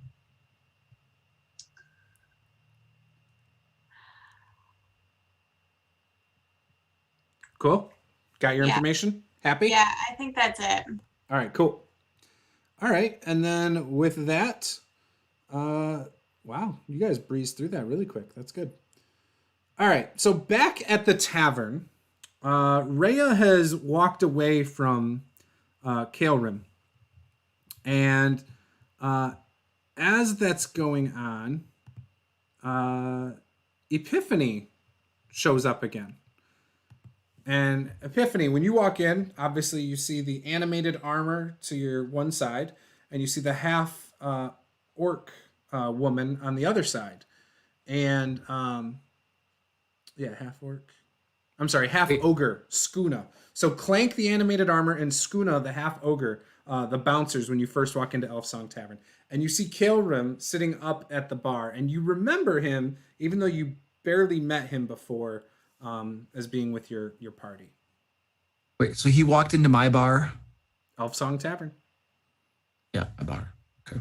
Cool. Got your information? Happy? Yeah, I think that's it. All right, cool. All right, and then with that, wow, you guys breezed through that really quick. That's good. All right, so back at the tavern, Reya has walked away from Caeldrim, and as that's going on, Ephiphany shows up again. And Ephiphany, when you walk in, obviously you see the animated armor to your one side, and you see the half orc woman on the other side. And half orc. I'm sorry, half ogre, Skuna. So Clank the animated armor and Skuna the half ogre, the bouncers when you first walk into Elf Song Tavern. And you see Caeldrim sitting up at the bar, and you remember him, even though you barely met him before. As being with your party. Wait, so he walked into my bar? Elf Song Tavern. Yeah, my bar. Okay.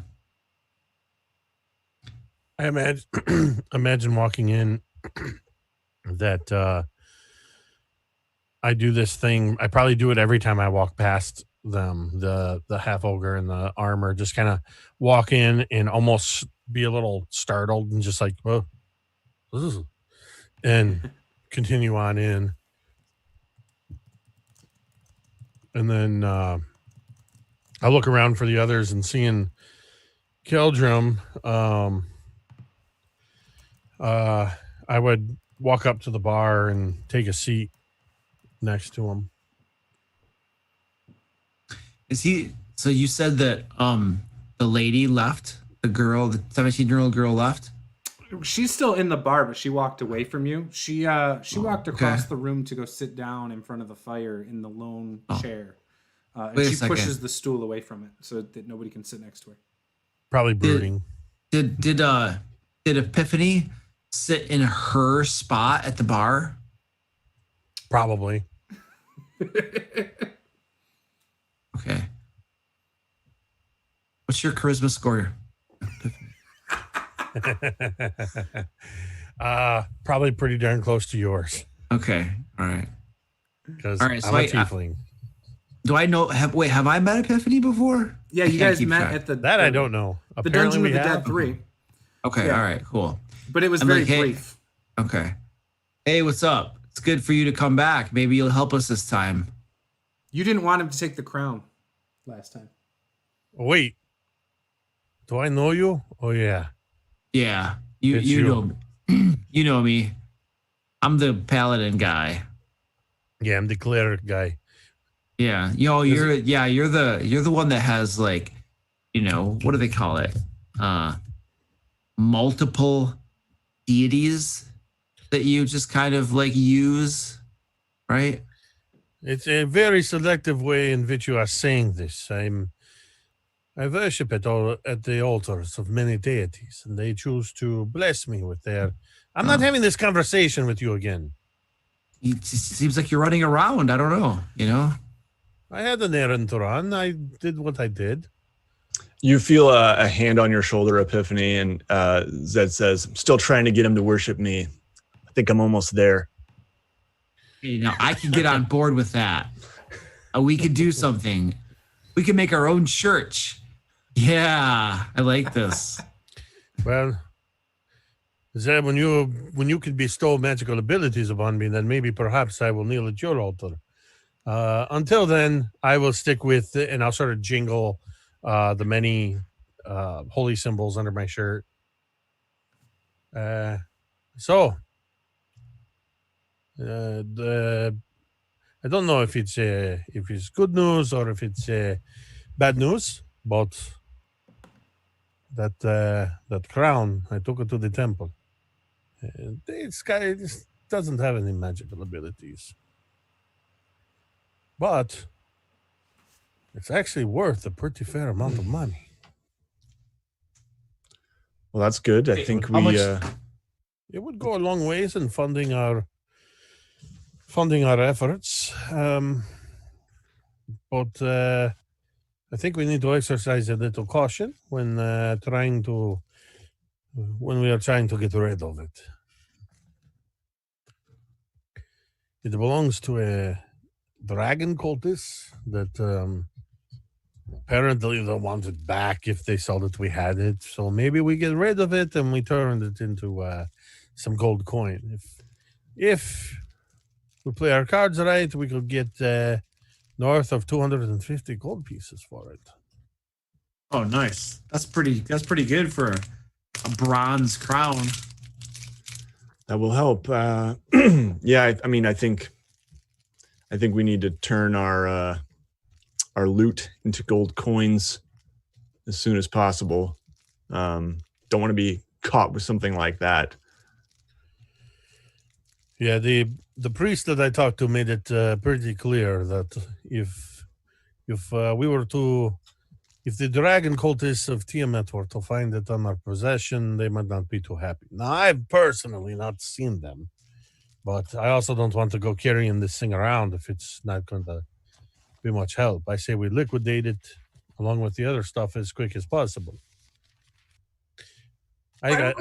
I imagine walking in that I do this thing. I probably do it every time I walk past them, the half ogre and the armor, just kind of walk in and almost be a little startled and just like, oh, and continue on in. And then I look around for the others and seeing Caeldrim, I would walk up to the bar and take a seat next to him. So you said that the lady left, the 17-year-old girl left? She's still in the bar, but she walked away from you. She walked across the room to go sit down in front of the fire in the lone chair. And she pushes the stool away from it so that nobody can sit next to her. Probably brooding. Did Ephiphany sit in her spot at the bar? Probably. Okay. What's your charisma score? Probably pretty darn close to yours. Okay. All right. Because I'm a tiefling. Do I know? Have I met Ephiphany before? Yeah, you guys met at the I don't know. The Dungeon of the Dead 3. Okay. Yeah. All right. Cool. But it was very brief. Okay. Hey, what's up? It's good for you to come back. Maybe you'll help us this time. You didn't want him to take the crown last time. Wait. Do I know you? Oh yeah. Yeah. You know you know me. I'm the paladin guy. Yeah, I'm the cleric guy. Yeah. You're the one that has like, what do they call it? Multiple deities. that you just kind of like use, right? It's a very selective way in which you are saying this. I worship at the altars of many deities, and they choose to bless me with their. I'm not having this conversation with you again. It just seems like you're running around. I don't know, you know? I had an errand to run. I did what I did. You feel a hand on your shoulder, Epiphany, and Zed says, I'm still trying to get him to worship me. I think I'm almost there. You know, I can get on board with that. We could do something. We can make our own church. Yeah, I like this. Well, Zed, when you can bestow magical abilities upon me, then maybe perhaps I will kneel at your altar. Until then, I will stick with it, and I'll sort of jingle the many holy symbols under my shirt. I don't know if it's good news or if it's bad news, but that crown, I took it to the temple. This guy doesn't have any magical abilities, but it's actually worth a pretty fair amount of money. Well, that's good. I think it would go a long ways in funding our efforts. But I think we need to exercise a little caution when we are trying to get rid of it. It belongs to a dragon cultist that apparently they want it back if they saw that we had it. So maybe we get rid of it and we turn it into some gold coin. If we play our cards right, we could get north of 250 gold pieces for it. Oh, nice. That's pretty good for a bronze crown. That will help. Yeah, I mean, I think we need to turn our loot into gold coins as soon as possible. Don't want to be caught with something like that. Yeah, the priest that I talked to made it pretty clear that if the dragon cultists of Tiamat were to find it on our possession, they might not be too happy. Now, I've personally not seen them, but I also don't want to go carrying this thing around if it's not going to be much help. I say we liquidate it along with the other stuff as quick as possible. What are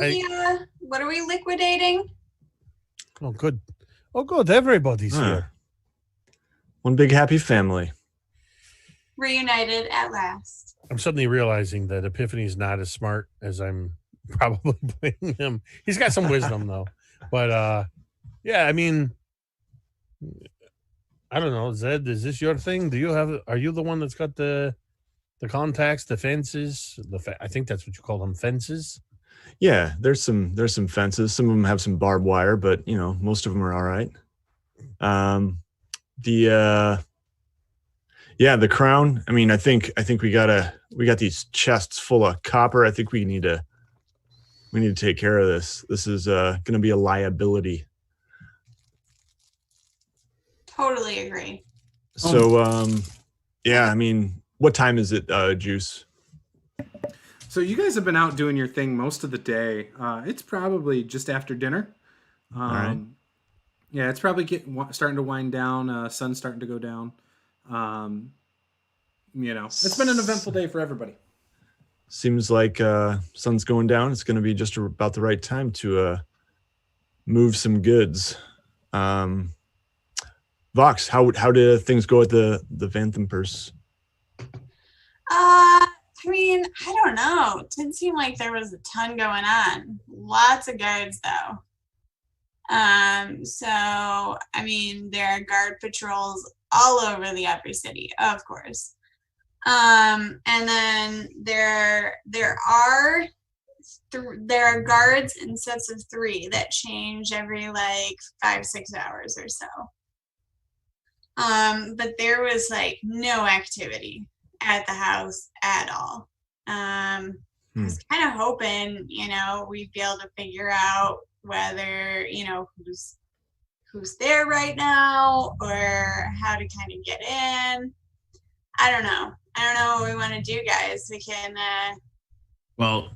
we liquidating? Oh, good. Everybody's here. One big happy family. Reunited at last. I'm suddenly realizing that Epiphany's not as smart as I'm probably playing him. He's got some wisdom though. But yeah, I mean, I don't know. Zed, is this your thing? Are you the one that's got the contacts, the fences? I think that's what you call them, fences. Yeah, there's some fences. Some of them have some barbed wire, but you know, most of them are all right. The crown. I mean, I think we got these chests full of copper. I think we need to take care of this. This is going to be a liability. Totally agree. So, yeah, I mean, what time is it, Juice? So you guys have been out doing your thing most of the day. It's probably just after dinner. All right. Yeah, it's probably starting to wind down. Sun's starting to go down. You know, it's been an eventful day for everybody. Seems like sun's going down. It's going to be just about the right time to move some goods. Vox, how did things go at the Vanthampurs? I mean, I don't know. It didn't seem like there was a ton going on. Lots of guards though. So I mean, there are guard patrols all over the upper city, of course. And then there are guards in sets of 3 that change every like 5-6 hours or so. But there was like no activity at the house at all. I was kind of hoping, you know, we'd be able to figure out whether, who's there right now or how to kind of get in. I don't know what we want to do, guys. We can Well,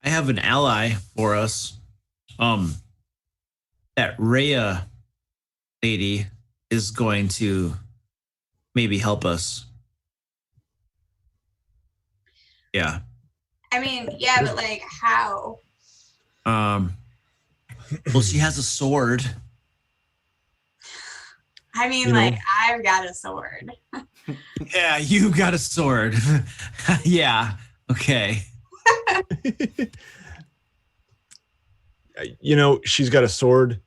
I have an ally for us. That Reya lady is going to maybe help us. Yeah. I mean, yeah, but like how? Well, she has a sword. I mean, I've got a sword. Yeah, you got a sword. Yeah. Okay. She's got a sword.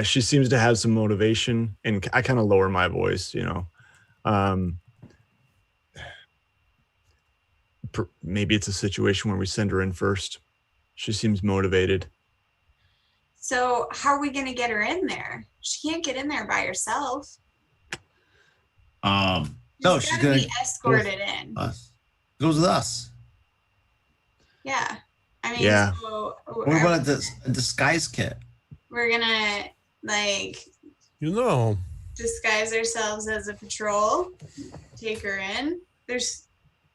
She seems to have some motivation, and I kind of lower my voice, maybe it's a situation where we send her in first. She seems motivated. So how are we going to get her in there? She can't get in there by herself. No, she's going to be escorted in. Goes with us. Yeah. I mean, yeah. So what about a disguise kit? We're going to disguise ourselves as a patrol, take her in. There's,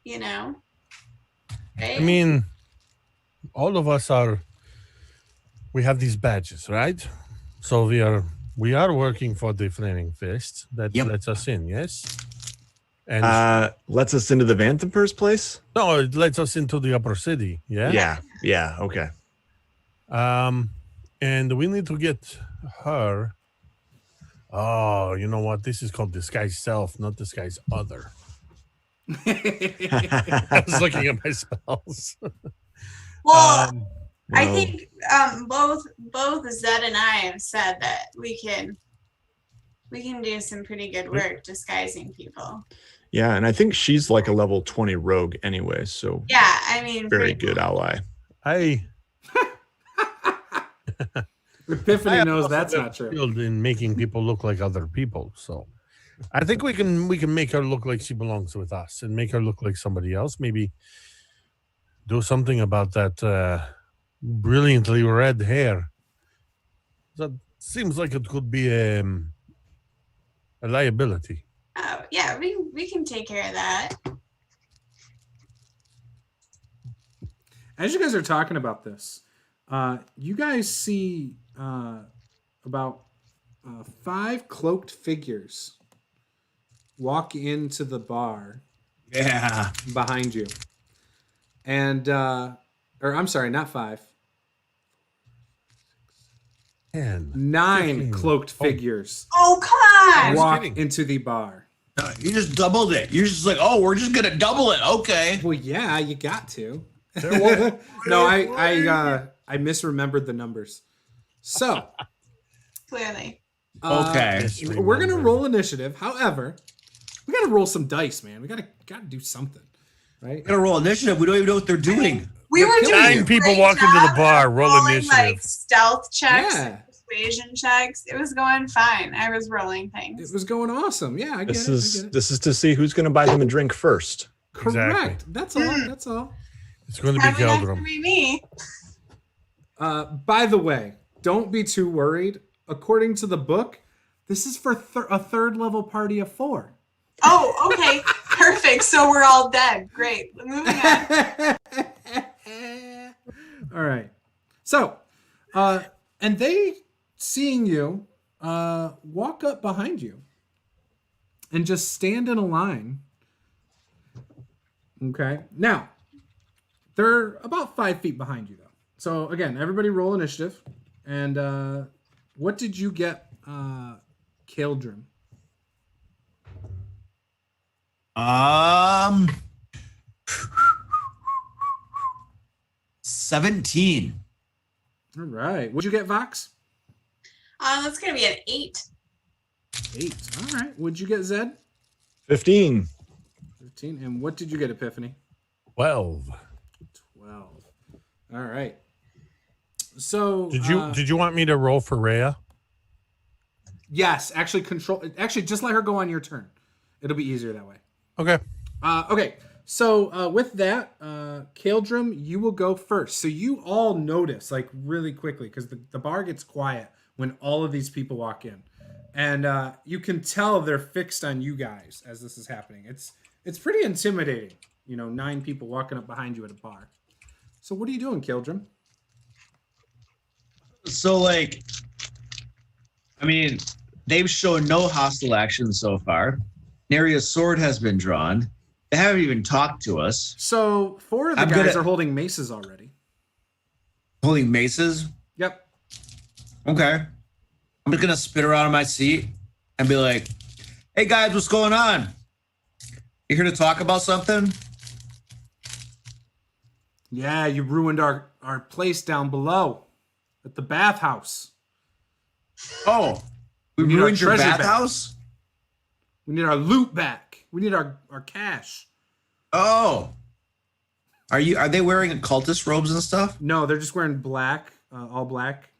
right? I mean, all of us we have these badges, right? So we are working for the Flaming Fist. That lets us in, yes? And lets us into the Vanthampur's place? No, it lets us into the upper city, yeah? Yeah, okay. And we need to get her. Oh, you know what? This is called disguise self, not disguise other. I was looking at my spells. Well, I think both Zed and I have said that we can do some pretty good work disguising people. Yeah, and I think she's like a level 20 rogue anyway, so yeah, I mean, very good ally. Epiphany knows that's not true. In making people look like other people, so I think we can make her look like she belongs with us and make her look like somebody else. Maybe do something about that brilliantly red hair. That seems like it could be a liability. Oh yeah, we can take care of that. As you guys are talking about this, you guys see about 5 cloaked figures walk into the bar. Yeah. Behind you. And, or I'm sorry, not 5. 9 15. cloaked figures. Oh, come on! Walk into the bar. You just doubled it. You're just like, oh, we're just gonna double it. Okay. Well, yeah, you got to. No, I misremembered the numbers. So clearly. Okay. We're gonna roll initiative. However, we gotta roll some dice, man. We gotta do something, right? We gotta roll initiative. We don't even know what they're doing. We were doing 9 people walk into the bar, roll initiative. Like stealth checks, persuasion checks. It was going fine. I was rolling things. It was going awesome. Yeah, I get it. This is to see who's going to buy them a drink first. Correct. Exactly. That's all. That's all. It's going to be Caeldrim. Me. By the way, don't be too worried. According to the book, this is for a 3rd level party of 4. Oh, okay. Perfect. So we're all dead. Great. Moving on. All right. So, and they, seeing you, walk up behind you and just stand in a line. Okay. Now, they're about 5 feet behind you, though. So, again, everybody roll initiative. And what did you get, Caeldrim? 17. All right. What'd you get, Vox? That's going to be an 8. 8. All right. What'd you get, Zed? 15. 15. And what did you get, Epiphany? 12. 12. All right. So did you want me to roll for Reya? Yes, actually just let her go on your turn. It'll be easier that way. Okay. Okay. So with that, Caeldrim, you will go first. So you all notice, like, really quickly, because the bar gets quiet when all of these people walk in. And you can tell they're fixed on you guys as this is happening. It's pretty intimidating, 9 people walking up behind you at a bar. So what are you doing, Caeldrim? So, like, I mean, they've shown no hostile action so far. Neria's sword has been drawn. They haven't even talked to us. So 4 of the guys are holding maces already. Holding maces? Yep. Okay. I'm just going to spit around in my seat and be like, hey, guys, what's going on? You here to talk about something? Yeah, you ruined our place down below at the bathhouse. Oh, we ruined your bathhouse? We need our loot back. We need our cash. Oh. Are they wearing cultist robes and stuff? No, they're just wearing black, all black.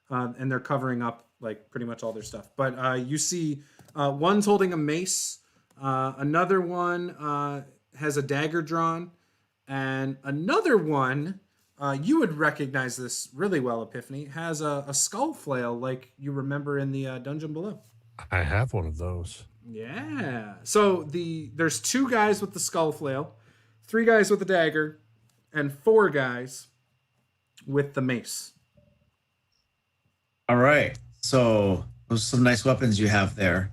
And they're covering up like pretty much all their stuff. But you see one's holding a mace. Another one has a dagger drawn. And another one, you would recognize this really well, Epiphany, has a skull flail like you remember in the dungeon below. I have one of those. Yeah. So there's 2 guys with the skull flail, 3 guys with the dagger, and 4 guys with the mace. All right. So those are some nice weapons you have there.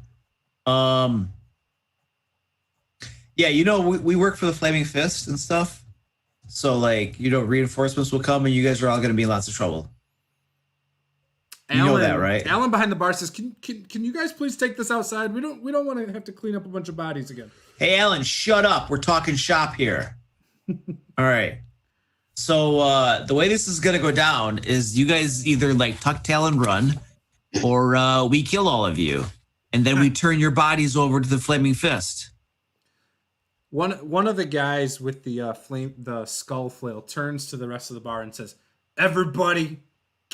Yeah, we work for the Flaming Fist and stuff. So, like, reinforcements will come and you guys are all going to be in lots of trouble. You know that, right? Alan behind the bar says, "Can you guys please take this outside? We don't want to have to clean up a bunch of bodies again." Hey, Alan, shut up. We're talking shop here. All right. So the way this is going to go down is you guys either like tuck tail and run, or we kill all of you, and then we turn your bodies over to the Flaming Fist. One of the guys with the skull flail turns to the rest of the bar and says, "Everybody,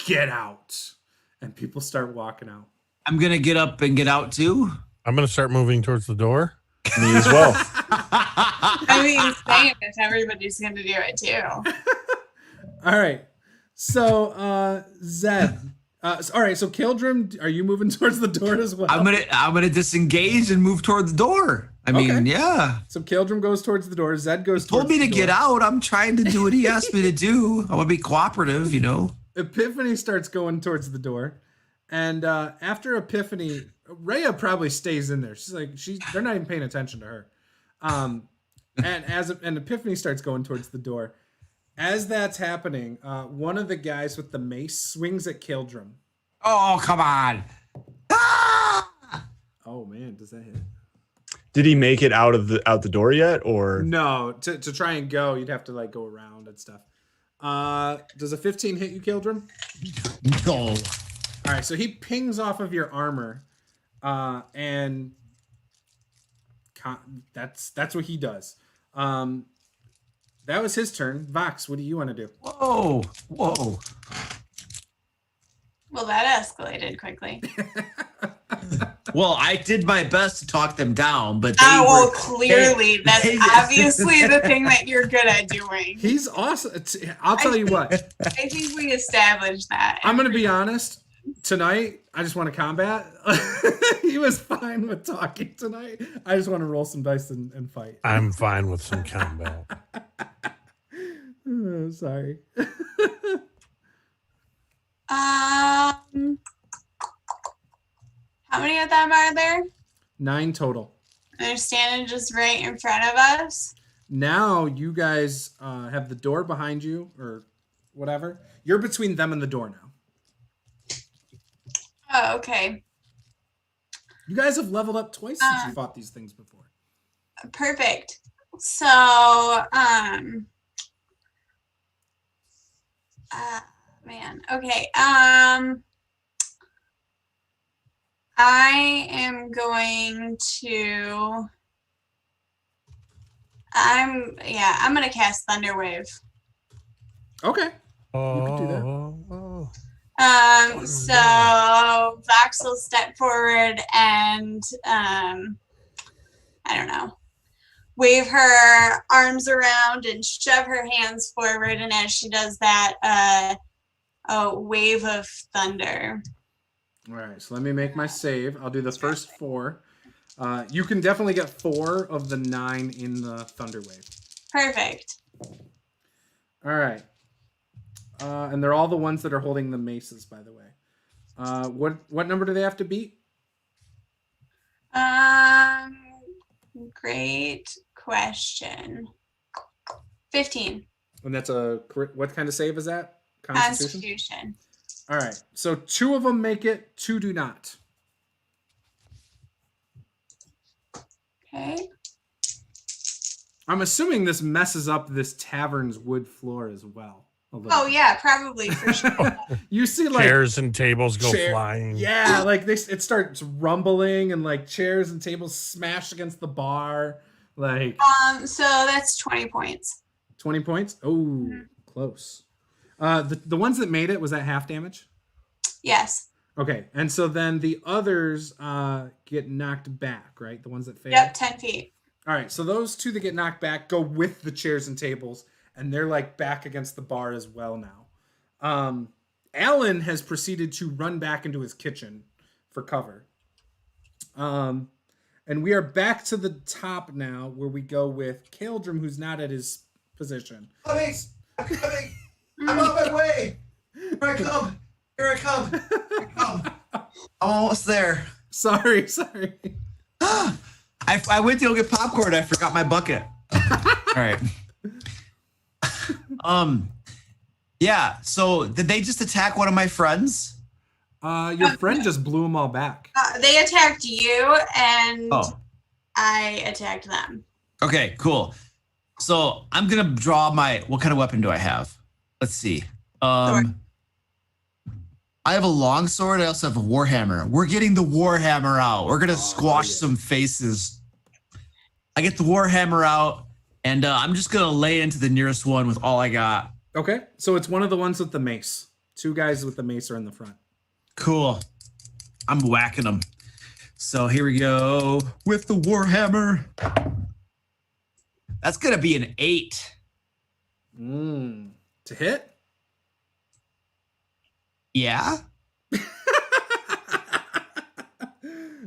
get out!" And people start walking out. I'm gonna get up and get out too. I'm gonna start moving towards the door. Me as well. I mean, same if everybody's going to do it too. All right. So, Zed. All right. So, Caeldrim, are you moving towards the door as well? I'm gonna disengage and move toward the door. I mean, yeah. So Caeldrim goes towards the door. Zed goes towards the door. Told me to get out. I'm trying to do what he asked me to do. I want to be cooperative, Epiphany starts going towards the door. And after Epiphany, Reya probably stays in there. She's like, they're not even paying attention to her. And Epiphany starts going towards the door. As that's happening, one of the guys with the mace swings at Caeldrim. Oh, come on. Ah! Oh man, does that hit? Did he make it out the door yet, or no? To try and go, you'd have to like go around and stuff. Does a 15 hit you, Caeldrim? No. All right, so he pings off of your armor, and that's what he does. That was his turn. Vox, what do you want to do? Whoa. Well, that escalated quickly. Well, I did my best to talk them down, but clearly, that's obviously the thing that you're good at doing. He's awesome. I'll tell you what. I think we established that. I'm going to be honest. Tonight, I just want to combat. He was fine with talking tonight. I just want to roll some dice and fight. I'm fine with some combat. Oh, sorry. How many of them are there? 9 total. They're standing just right in front of us. Now you guys have the door behind you or whatever. You're between them and the door now. Oh, okay. You guys have leveled up twice since you fought these things before. Perfect. So, man. Okay. I am going to. I'm gonna cast Thunderwave. Okay. You can do that. So Vox will step forward and I don't know. wave her arms around and shove her hands forward. And as she does that, a wave of thunder. All right, so let me make my save. I'll do the first 4. You can definitely get 4 of the 9 in the thunder wave. Perfect. All right. And they're all the ones that are holding the maces, by the way. What number do they have to beat? Great question. 15. And that's what kind of save is that? Constitution. All right. So 2 of them make it, 2 do not. Okay. I'm assuming this messes up this tavern's wood floor as well. Oh yeah, probably for sure. You see like chairs and tables go flying. Yeah, like it starts rumbling and like chairs and tables smash against the bar. Like so that's 20 points. 20 points? Oh, close. The ones that made it, was that half damage? Yes. Okay, and so then the others get knocked back, right? The ones that fail? Yep, 10 feet. All right, so those 2 that get knocked back go with the chairs and tables, and they're like back against the bar as well now. Alan has proceeded to run back into his kitchen for cover. And we are back to the top now, where we go with Caeldrim, who's not at his position. I'm coming! I'm on my way! Here I come! Here I come! Here I come! I'm almost there. Sorry. I went to go get popcorn. I forgot my bucket. All right. Yeah. So did they just attack one of my friends? Your friend just blew them all back. They attacked you, and I attacked them. Okay, cool. So I'm gonna draw my. What kind of weapon do I have? Let's see. Sword. I have a longsword. I also have a warhammer. We're getting the warhammer out. We're gonna squash some faces. I get the warhammer out, and I'm just gonna lay into the nearest one with all I got. Okay, so it's one of the ones with the mace. 2 guys with the mace are in the front. Cool. I'm whacking them. So here we go with the warhammer. That's gonna be an 8. To hit? Yeah.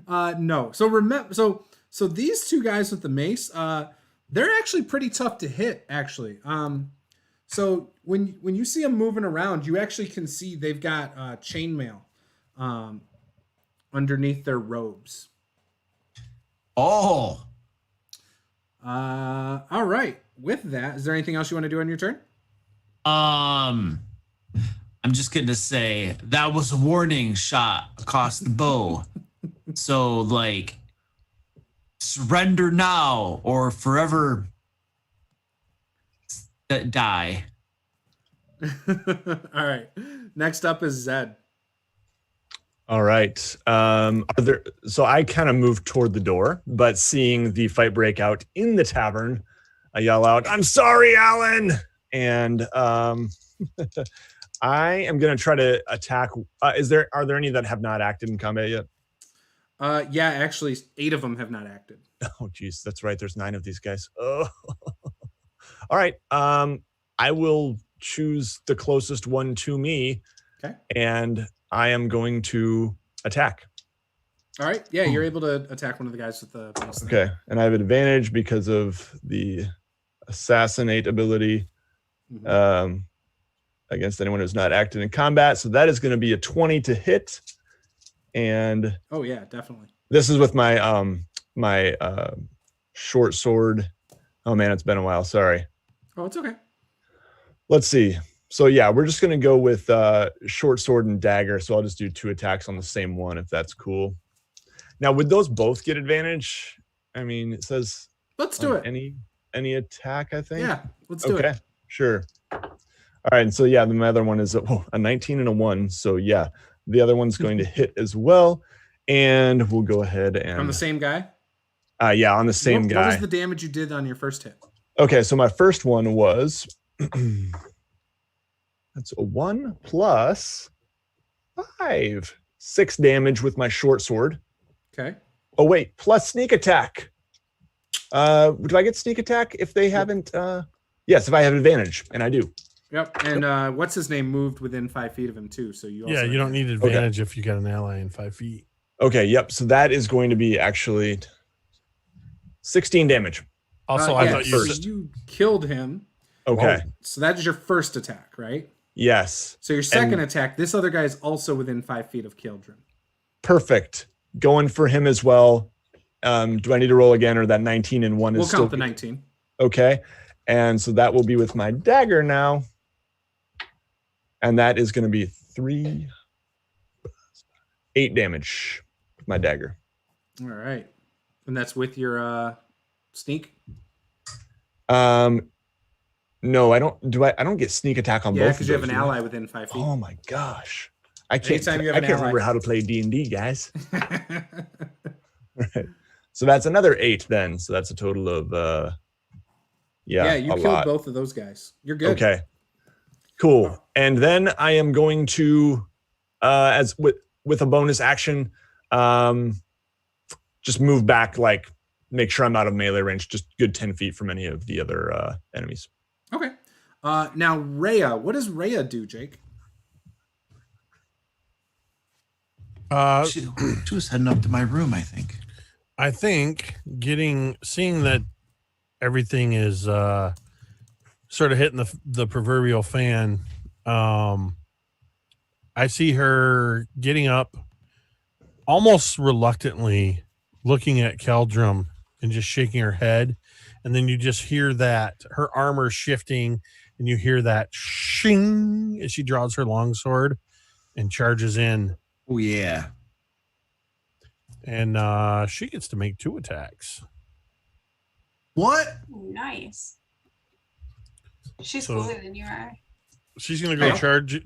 No. So remember, so these 2 guys with the mace, they're actually pretty tough to hit. Actually, so when you see them moving around, you actually can see they've got chainmail underneath their robes. Oh. All right. With that, is there anything else you want to do on your turn? I'm just going to say that was a warning shot across the bow. So, like, surrender now or forever die. All right. Next up is Zed. All right. So I kind of moved toward the door, but seeing the fight break out in the tavern, I yell out, "I'm sorry, Alan!" And I am going to try to attack. Are there any that have not acted in combat yet? Yeah, actually, 8 of them have not acted. Oh, geez, that's right. There's 9 of these guys. Oh. All right. I will choose the closest one to me. Okay. And I am going to attack. All right. Yeah, you're able to attack one of the guys with the mace. Okay. And I have advantage because of the assassinate ability against anyone who's not acted in combat. So that is going to be a 20 to hit. And oh yeah, definitely. This is with my my short sword. Oh man, it's been a while. Sorry. Oh, it's okay. Let's see. So yeah, we're just gonna go with short sword and dagger. So I'll just do 2 attacks on the same one if that's cool. Now, would those both get advantage? I mean, it says let's do it. Any attack, I think. Yeah, let's do it. Okay, sure. All right, and so yeah, my other one is a 19 and a 1. So yeah, the other one's going to hit as well, and we'll go ahead and on the same guy. Yeah, on the same guy. What was the damage you did on your first hit? Okay, so my first one was that's a 1 plus 5, 6 damage with my short sword. Okay. Oh wait, plus sneak attack. Do I get sneak attack if they haven't? Yes, if I have advantage, and I do. Yep. And what's his name moved within 5 feet of him too. So you also You don't need advantage if you got an ally in 5 feet. Okay. Yep. So that is going to be actually 16 damage. Also, I thought you killed him. Okay. So that is your first attack, right? Yes. So your second attack, this other guy is also within 5 feet of Caeldrim. Perfect. Going for him as well. Do I need to roll again, or that 19 and 1 is We'll still count the 19. Okay. And so that will be with my dagger now. And that is going to be 8 damage with my dagger. All right. And that's with your sneak? No, I don't. I don't get sneak attack on both. Yeah, because you have an ally within 5 feet. Oh my gosh. I can't Anytime remember how to play D&D, guys. Right. So that's another 8 then. So that's a total of yeah, you killed both of those guys. You're good. Okay. Cool. And then I am going to as with a bonus action just move back, like make sure I'm out of melee range, just good 10 feet from any of the other enemies. Okay. Now Reya, what does Reya do, Jake? She was heading up to my room, I think. I think seeing that everything is sort of hitting the proverbial fan. I see her getting up almost reluctantly, looking at Caeldrim and just shaking her head. And then you just hear that her armor shifting, and you hear that shing as she draws her longsword and charges in. Oh, yeah. And she gets to make 2 attacks. What? Nice. She's cooler than you are. She's going to go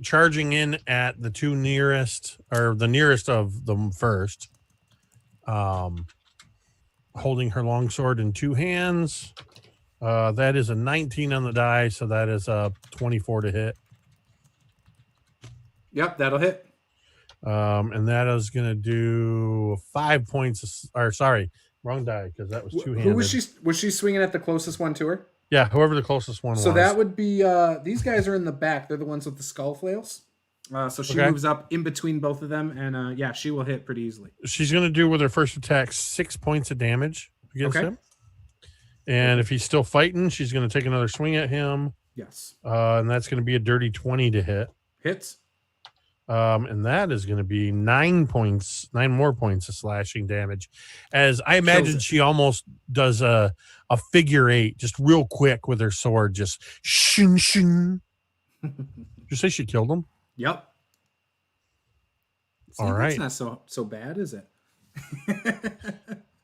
charging in at the 2 nearest, or the nearest of them first. Holding her longsword in 2 hands. That is a 19 on the die, so that is a 24 to hit. Yep, that'll hit. And that is going to do 5 points. Sorry, wrong die, because that was 2-handed. Who was she? Was she swinging at the closest one to her? Yeah, whoever the closest one was. So that would be, these guys are in the back. They're the ones with the skull flails. So she moves up in between both of them, and yeah, she will hit pretty easily. She's going to do with her first attack 6 points of damage against him. And if he's still fighting, she's going to take another swing at him. Yes. And that's going to be a dirty 20 to hit. Hits. And that is going to be 9 more points of slashing damage. As I imagine she almost does a figure 8, just real quick with her sword, just shing, shing. Did you say she killed him? Yep. See, all right. That's not so bad, is it?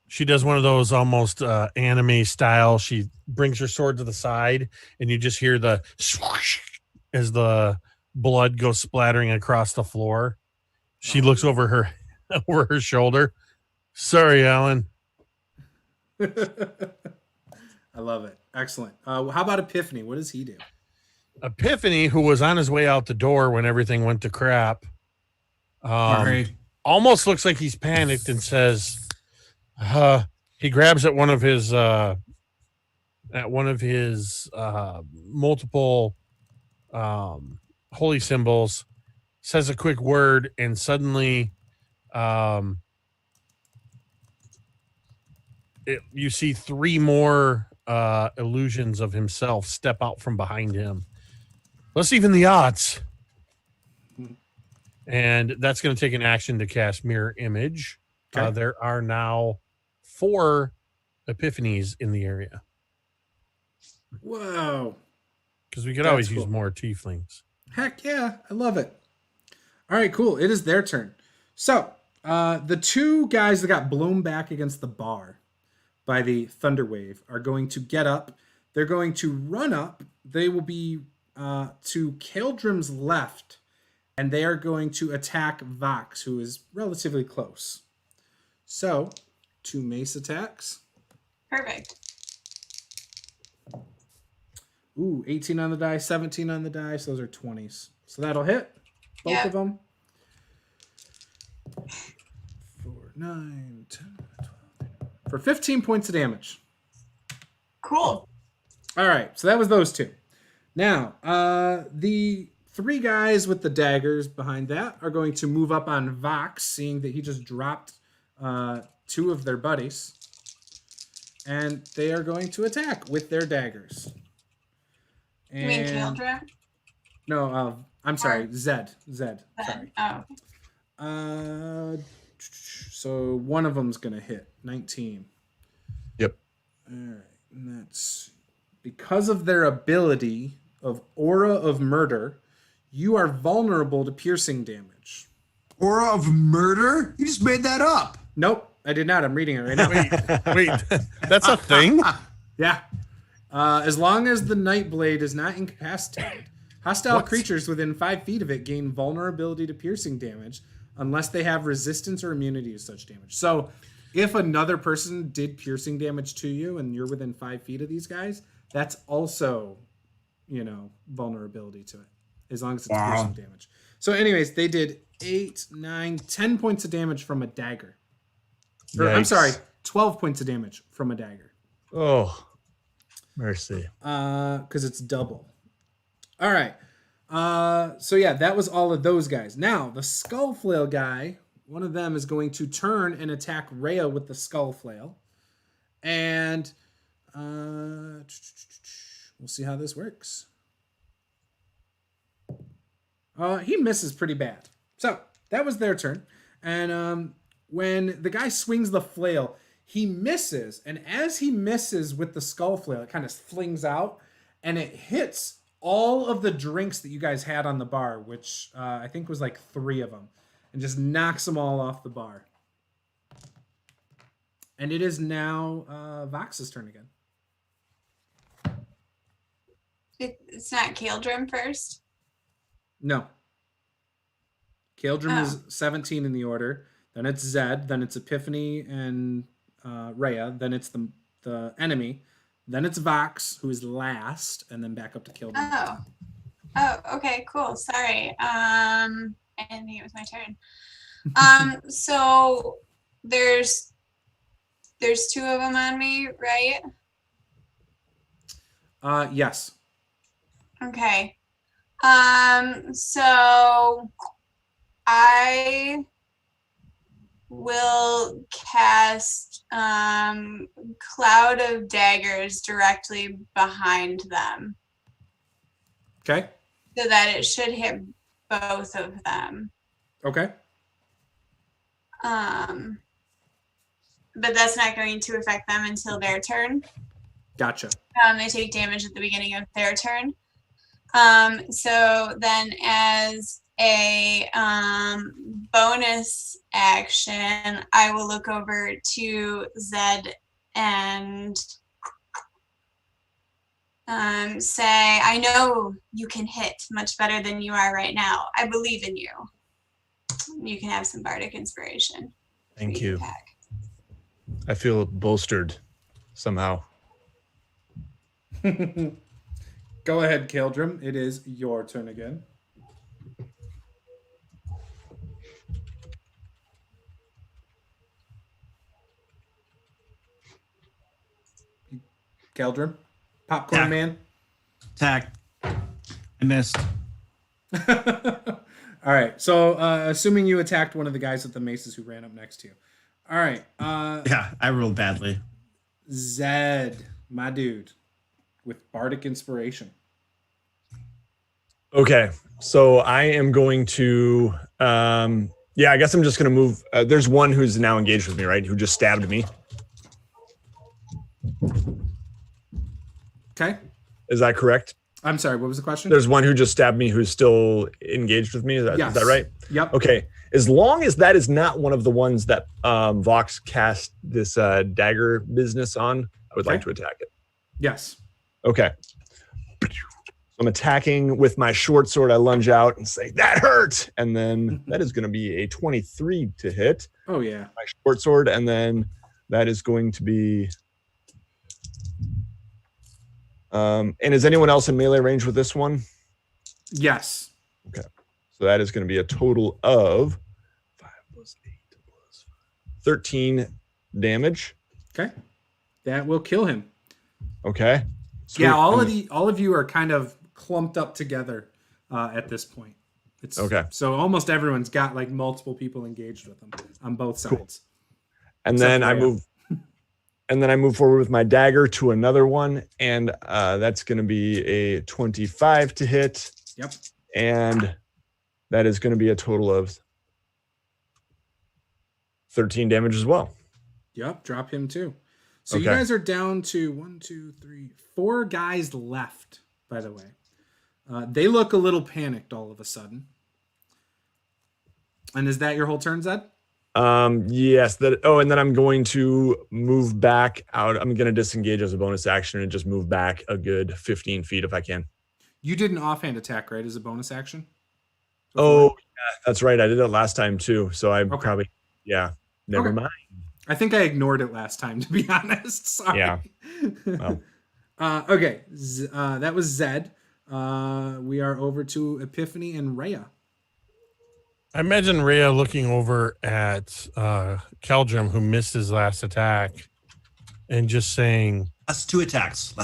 She does one of those almost anime style. She brings her sword to the side, and you just hear the swoosh as the blood goes splattering across the floor. She looks over her shoulder. Sorry, Alan. I love it. Excellent. How about Epiphany? What does he do? Epiphany, who was on his way out the door when everything went to crap, almost looks like he's panicked and says, he grabs at one of his multiple holy symbols, says a quick word, and suddenly you see 3 more illusions of himself step out from behind him. Let's even the odds. And that's going to take an action to cast Mirror Image. Okay. There are now 4 Epiphanies in the area. Whoa. Because we could always use more tieflings. Heck yeah. I love it. All right, cool. It is their turn. So the 2 guys that got blown back against the bar by the thunder wave are going to get up. They're going to run up. They will be to Caeldrim's left, and they are going to attack Vox, who is relatively close. So 2 mace attacks. Perfect. Ooh, 18 on the die, 17 on the die. So those are 20s. So that'll hit both of them. 4, 9, 10, 12, 13. For 15 points of damage. Cool. All right, so that was those two. Now, the three guys with the daggers behind that are going to move up on Vox, seeing that he just dropped two of their buddies. And they are going to attack with their daggers. You mean Caeldrim? No, I'm sorry, Zed. Sorry. Oh. So one of them's going to hit 19. Yep. All right, and that's because of their ability of Aura of Murder, you are vulnerable to piercing damage. Aura of Murder? You just made that up. Nope, I did not. I'm reading it right now. Wait, that's a thing? Yeah. As long as the Nightblade is not incapacitated, hostile creatures within 5 feet of it gain vulnerability to piercing damage unless they have resistance or immunity to such damage. So if another person did piercing damage to you and you're within 5 feet of these guys, that's also, vulnerability to it, as long as it's piercing damage. So anyways, they did 8, 9, 10 points of damage from a dagger. Or, I'm sorry, 12 points of damage from a dagger. Oh, mercy. Because it's double. All right. So yeah, that was all of those guys. Now, the skull flail guy, one of them is going to turn and attack Reya with the skull flail. And we'll see how this works. He misses pretty bad. So that was their turn. And when the guy swings the flail, he misses. And as he misses with the skull flail, it kind of flings out and it hits all of the drinks that you guys had on the bar, which I think was like 3 of them, and just knocks them all off the bar. And it is now Vox's turn again. It's not Caeldrim first? No. Caeldrim is 17 in the order. Then it's Zed. Then it's Epiphany and Reya. Then it's the enemy. Then it's Vox, who is last, and then back up to Caeldrim. Oh, okay, cool. Sorry. I didn't think it was my turn. So there's 2 of them on me, right? Yes. Okay. So I will cast Cloud of Daggers directly behind them. Okay. So that it should hit both of them. Okay. But that's not going to affect them until their turn. Gotcha. They take damage at the beginning of their turn. So then as a bonus action, I will look over to Zed and say, I know you can hit much better than you are right now. I believe in you. You can have some bardic inspiration. Thank you. I feel bolstered somehow. Go ahead, Caeldrim. It is your turn again. Caeldrim? Popcorn Attack. Man? Attack. I missed. All right. So, assuming you attacked one of the guys with the maces who ran up next to you. All right. Yeah, I rolled badly. Zed, my dude, with bardic inspiration. Okay, so I am going to, I guess I'm just going to move. There's one who's now engaged with me, right? Who just stabbed me. Okay. Is that correct? I'm sorry, what was the question? There's one who just stabbed me who's still engaged with me. Is that right? Yep. Okay. As long as that is not one of the ones that Vox cast this dagger business on, I would like to attack it. Yes. Okay. I'm attacking with my short sword. I lunge out and say, that hurt. And then that is going to be a 23 to hit. Oh, yeah. My short sword. And then that is going to be... and is anyone else in melee range with this one? Yes. Okay. So that is going to be a total of 5 plus 8 plus 13 damage. Okay. That will kill him. Okay. Sweet. Yeah, all of you are kind of clumped up together at this point. It's Okay. So almost everyone's got like multiple people engaged with them on both sides. Cool. And then I move forward with my dagger to another one, and that's going to be a 25 to hit. Yep. And that is going to be a total of 13 damage as well. Yep, drop him too. So Okay. you guys are down to 1, 2, 3, 4 guys left, by the way. They look a little panicked all of a sudden. And is that your whole turn, Zed? Yes. And then I'm going to move back out. I'm going to disengage as a bonus action and just move back a good 15 feet if I can. You did an offhand attack, right, as a bonus action? Oh, yeah, that's right. I did it last time too. So I probably, never mind. I think I ignored it last time, to be honest. Sorry. Yeah. Well. Okay. That was Zed. We are over to Epiphany and Reya. I imagine Reya looking over at Caeldrim, who missed his last attack, and just saying, That's two attacks.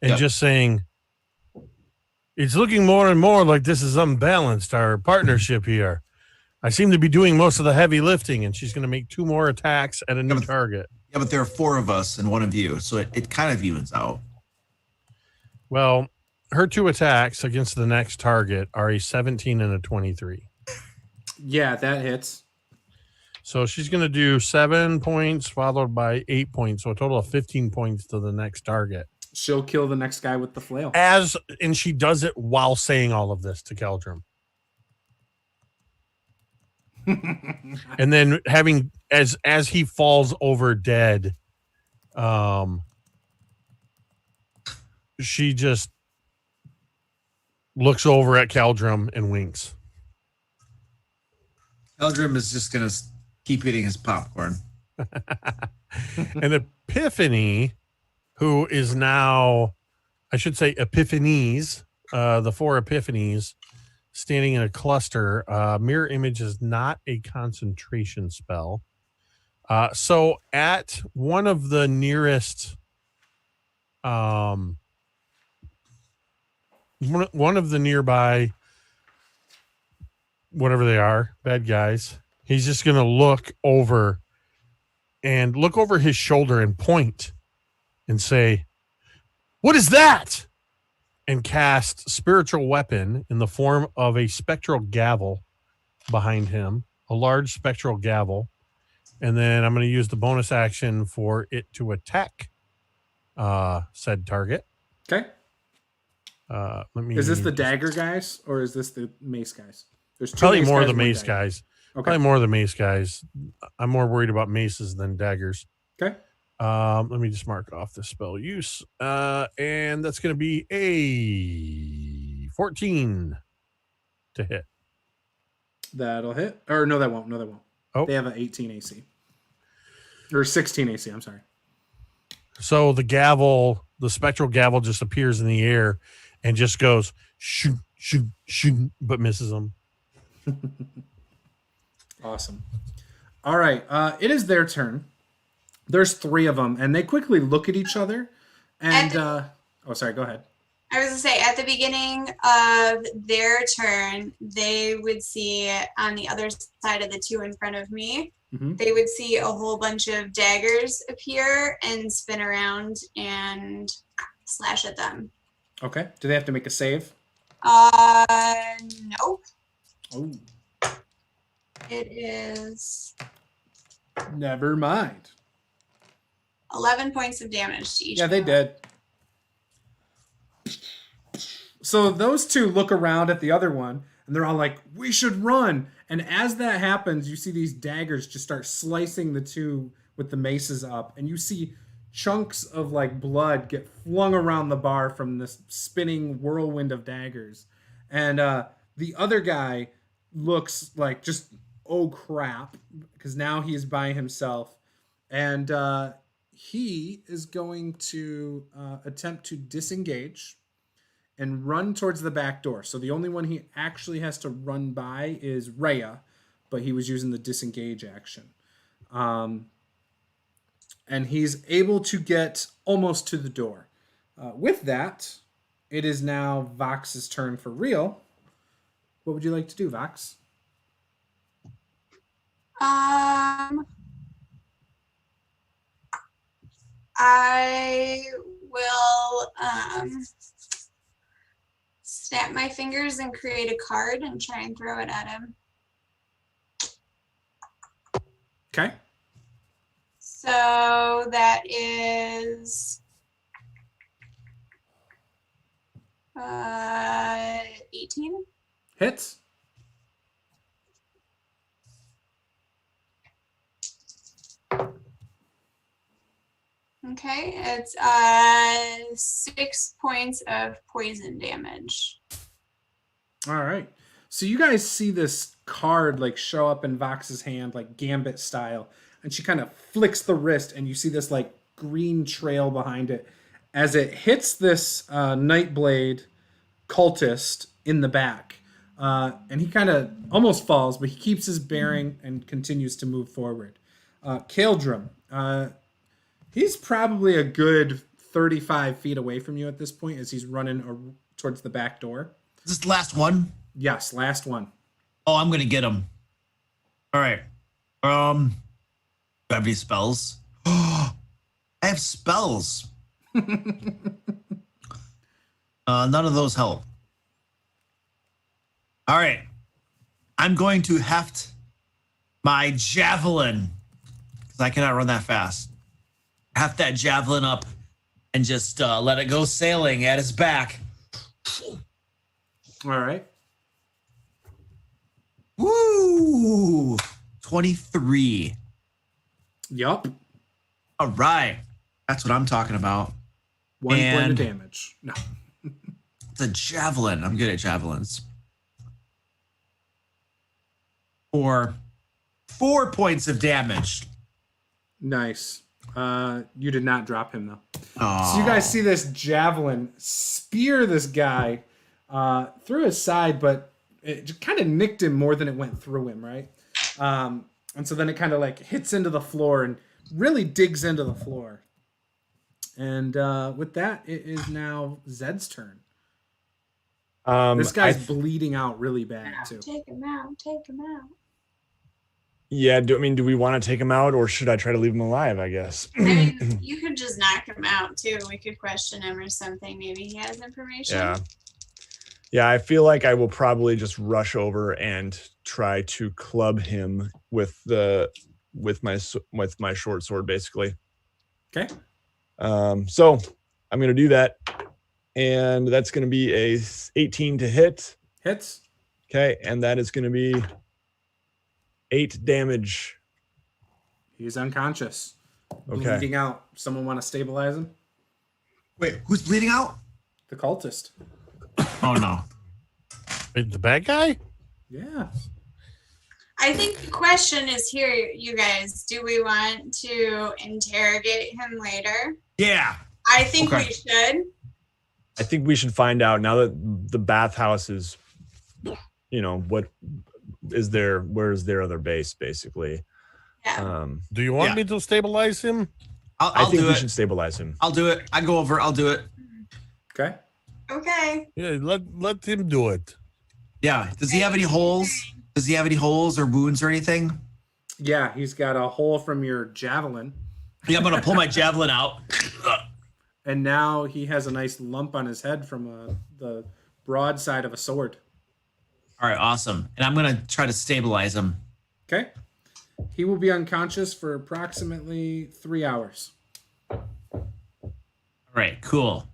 And Yep. just saying, it's looking more and more like this is unbalanced, our partnership here. I seem to be doing most of the heavy lifting, and she's going to make 2 more attacks at a new target. Yeah, but there are 4 of us and 1 of you, so it kind of evens out. Well, her 2 attacks against the next target are a 17 and a 23. Yeah, that hits. So she's going to do 7 points followed by 8 points. So a total of 15 points to the next target. She'll kill the next guy with the flail. And she does it while saying all of this to Caeldrim. And then having, as he falls over dead, she just looks over at Caeldrim and winks. Caeldrim is just going to keep eating his popcorn. And Epiphany, who is now, I should say Epiphanies, the 4 Epiphanies, standing in a cluster. Mirror image is not a concentration spell. So at one of the nearest, one of the nearby, whatever they are, bad guys, he's just going to look over his shoulder and point and say, "What is that?" And cast spiritual weapon in the form of a spectral gavel behind him, a large spectral gavel. And then I'm going to use the bonus action for it to attack said target. Okay. Is this the dagger guys or is this the mace guys? There's 2 probably mace more guys, of the one mace dagger. guys. Okay. Probably more of the mace guys. I'm more worried about maces than daggers. Okay. Let me just mark off the spell use. And that's going to be a 14 to hit. That'll hit. Or no, that won't. Oh. They have an 18 AC. Or 16 AC, I'm sorry. So the gavel, the spectral gavel just appears in the air and just goes shoot, shoot, shoot, but misses him. Awesome. All right. It is their turn. There's 3 of them, and they quickly look at each other. And sorry, go ahead. I was going to say, at the beginning of their turn, they would see on the other side of the 2 in front of me, they would see a whole bunch of daggers appear and spin around and slash at them. Okay. Do they have to make a save? Nope. Oh. It is Never mind. 11 points of damage to each. Yeah, they did. So those 2 look around at the other one, and they're all like, "We should run." And as that happens, you see these daggers just start slicing the 2 with the maces up, and you see chunks of like blood get flung around the bar from this spinning whirlwind of daggers. And the other guy looks like just, oh crap, because now he is by himself. And he is going to attempt to disengage and run towards the back door. So the only one he actually has to run by is Reya, but he was using the disengage action. and he's able to get almost to the door. With that, it is now Vox's turn for real. What would you like to do, Vox? I will snap my fingers and create a card and try and throw it at him. Okay. So that is 18. Hits. Okay, it's 6 points of poison damage. All right. So you guys see this card like show up in Vox's hand, like Gambit style, and she kind of flicks the wrist, and you see this like green trail behind it as it hits this Nightblade cultist in the back. And he kind of almost falls, but he keeps his bearing and continues to move forward. Caeldrim, he's probably a good 35 feet away from you at this point as he's running towards the back door. Is this the last one? Yes, last one. Oh, I'm going to get him. All right. Do I have any spells? I have spells. None of those help. All right. I'm going to heft my javelin because I cannot run that fast. Heft that javelin up and just let it go sailing at his back. All right. Woo! 23. Yup. All right. That's what I'm talking about. 1 point And- of damage. No. It's a javelin. I'm good at javelins. For 4 points of damage. Nice. You did not drop him, though. Oh. So you guys see this javelin spear this guy through his side, but it just kind of nicked him more than it went through him, right? And so then it kind of like hits into the floor and really digs into the floor. And with that, it is now Zed's turn. This guy's bleeding out really bad, too. Take him out. Take him out. Yeah, do we want to take him out, or should I try to leave him alive, I guess? I mean, you could just knock him out too. We could question him or something. Maybe he has information. Yeah, I feel like I will probably just rush over and try to club him with my short sword, basically. Okay. So I'm gonna do that, and that's gonna be a 18 to hit. Hits. Okay, and that is gonna be 8 damage. He's unconscious. Okay. Bleeding out. Someone want to stabilize him? Wait, who's bleeding out? The cultist. Oh, no. Wait, the bad guy? Yeah. I think the question is here, you guys. Do we want to interrogate him later? Yeah. I think Okay. we should. I think we should find out now that the bathhouse is, what is there? Where's their other base, basically? Yeah. Do you want me to stabilize him? I'll I think do we it. should stabilize him. I'll do it. I go over. I'll do it. Okay. Okay. Yeah, let him do it. Yeah. Does he have any holes? Does he have any holes or wounds or anything? Yeah, he's got a hole from your javelin. Yeah, I'm going to pull my javelin out. And now he has a nice lump on his head from the broadside of a sword. All right, awesome. And I'm going to try to stabilize him. Okay. He will be unconscious for approximately 3 hours. All right, cool.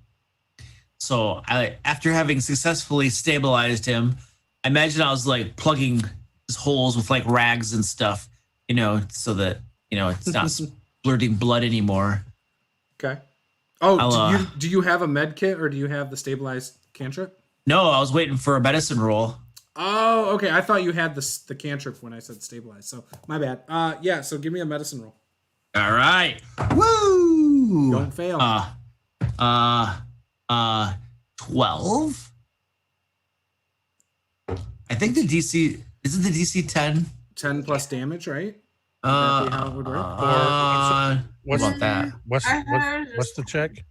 So after having successfully stabilized him, I imagine I was like plugging his holes with like rags and stuff, so that, it's not splurting blood anymore. Okay. Oh, do you have a med kit or do you have the stabilized cantrip? No, I was waiting for a medicine roll. Oh, okay. I thought you had the cantrip when I said stabilized. So my bad. Yeah. So give me a medicine roll. All right. Woo! Don't fail. 12. I think the DC isn't the DC 10. 10 plus damage, right? that be how it would work? What What's about that? What's the check?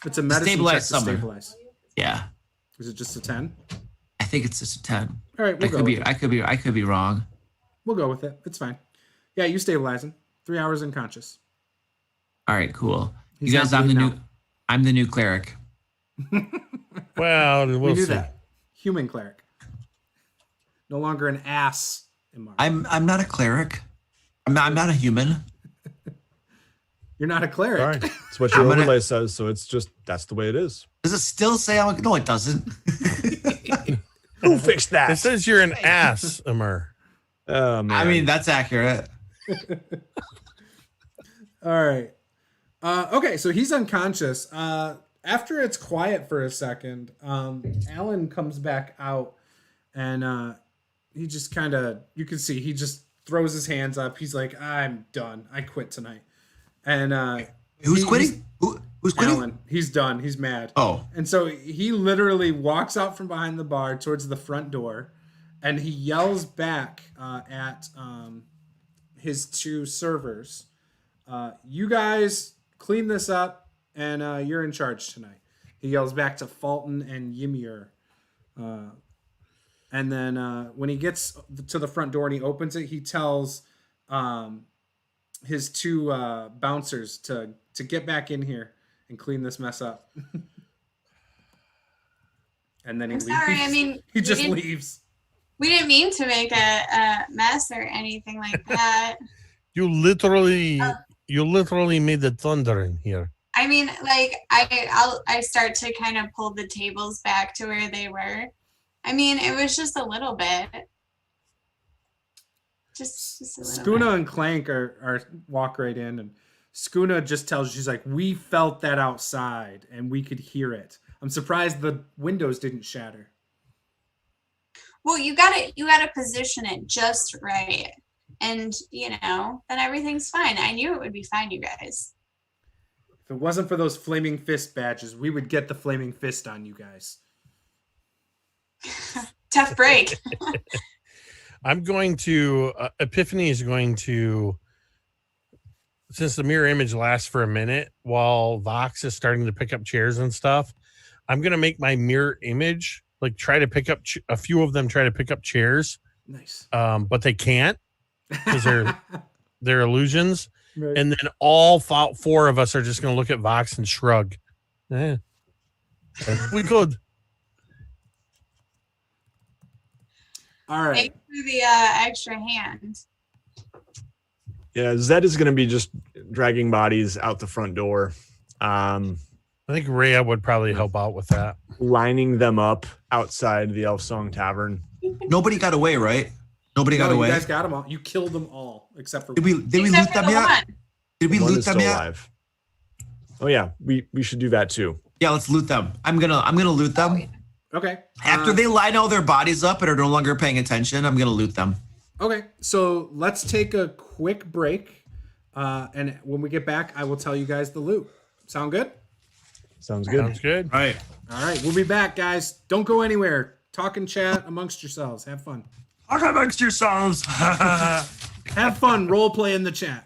It's a medicine stabilize check to summon. stabilize. Yeah, Is it just a 10? I think it's just a 10. All right, we'll go with it. I could be wrong. We'll go with it. It's fine. Yeah, you stabilize him. 3 hours unconscious. All right, cool. He's You guys, not bleeding out. I'm the new cleric. Well, We we'll knew see. that. Human cleric. No longer an ass. I'm not a cleric. I'm not a human. You're not a cleric. All right. It's what your overlay says, so it's just that's the way it is. Does it still say I'm? No, it doesn't. Who fixed that? It says you're an ass, Amur. Oh man. I mean, that's accurate. All right. Okay, so he's unconscious. After it's quiet for a second, Alan comes back out, and he just kind of, you can see, he just throws his hands up. He's like, I'm done. I quit tonight. And Who's quitting? Who's quitting? Alan. He's done. He's mad. Oh, And so he literally walks out from behind the bar towards the front door, and he yells back at his 2 servers, you guys clean this up, and you're in charge tonight. He yells back to Fulton and Ymir. And then when he gets to the front door and he opens it, he tells his 2 bouncers to get back in here and clean this mess up. And then he I'm leaves. sorry, I mean, he we just didn't- leaves. We didn't mean to make a mess or anything like that. You literally made the thunder in here. I mean, like I start to kind of pull the tables back to where they were. I mean, it was just a little bit. Just a little Skuna bit. and Clank are walk right in, and Skuna just tells, she's like, we felt that outside and we could hear it. I'm surprised the windows didn't shatter. Well, you gotta position it just right. And then everything's fine. I knew it would be fine, you guys. If it wasn't for those flaming fist badges, we would get the flaming fist on you guys. Tough break. I'm going to Epiphany is going to, since the mirror image lasts for a minute while Vox is starting to pick up chairs and stuff, I'm going to make my mirror image like try to pick up a few of them try to pick up chairs. Nice. But they can't because they're illusions. Right. And then all 4 of us are just going to look at Vox and shrug. We could. All right. Thanks for the extra hand. Yeah, Zed is going to be just dragging bodies out the front door, I think Reya would probably help out with that. lining them up outside the Elf Song Tavern. nobody got away, right? Nobody got No, away. you guys got them all. You killed them all except for Did we loot Except for them the yet? one. Did we One loot is them still yet? alive. Oh yeah, we should do that too. Yeah, let's loot them. I'm gonna loot them. Oh, yeah. Okay. After they line all their bodies up and are no longer paying attention, I'm gonna loot them. Okay, so let's take a quick break, and when we get back, I will tell you guys the loot. Sound good? Sounds good. Sounds good. All right. All right, we'll be back, guys. Don't go anywhere. Talk and chat amongst yourselves. Have fun. Talk amongst yourselves. Have fun. Role play in the chat.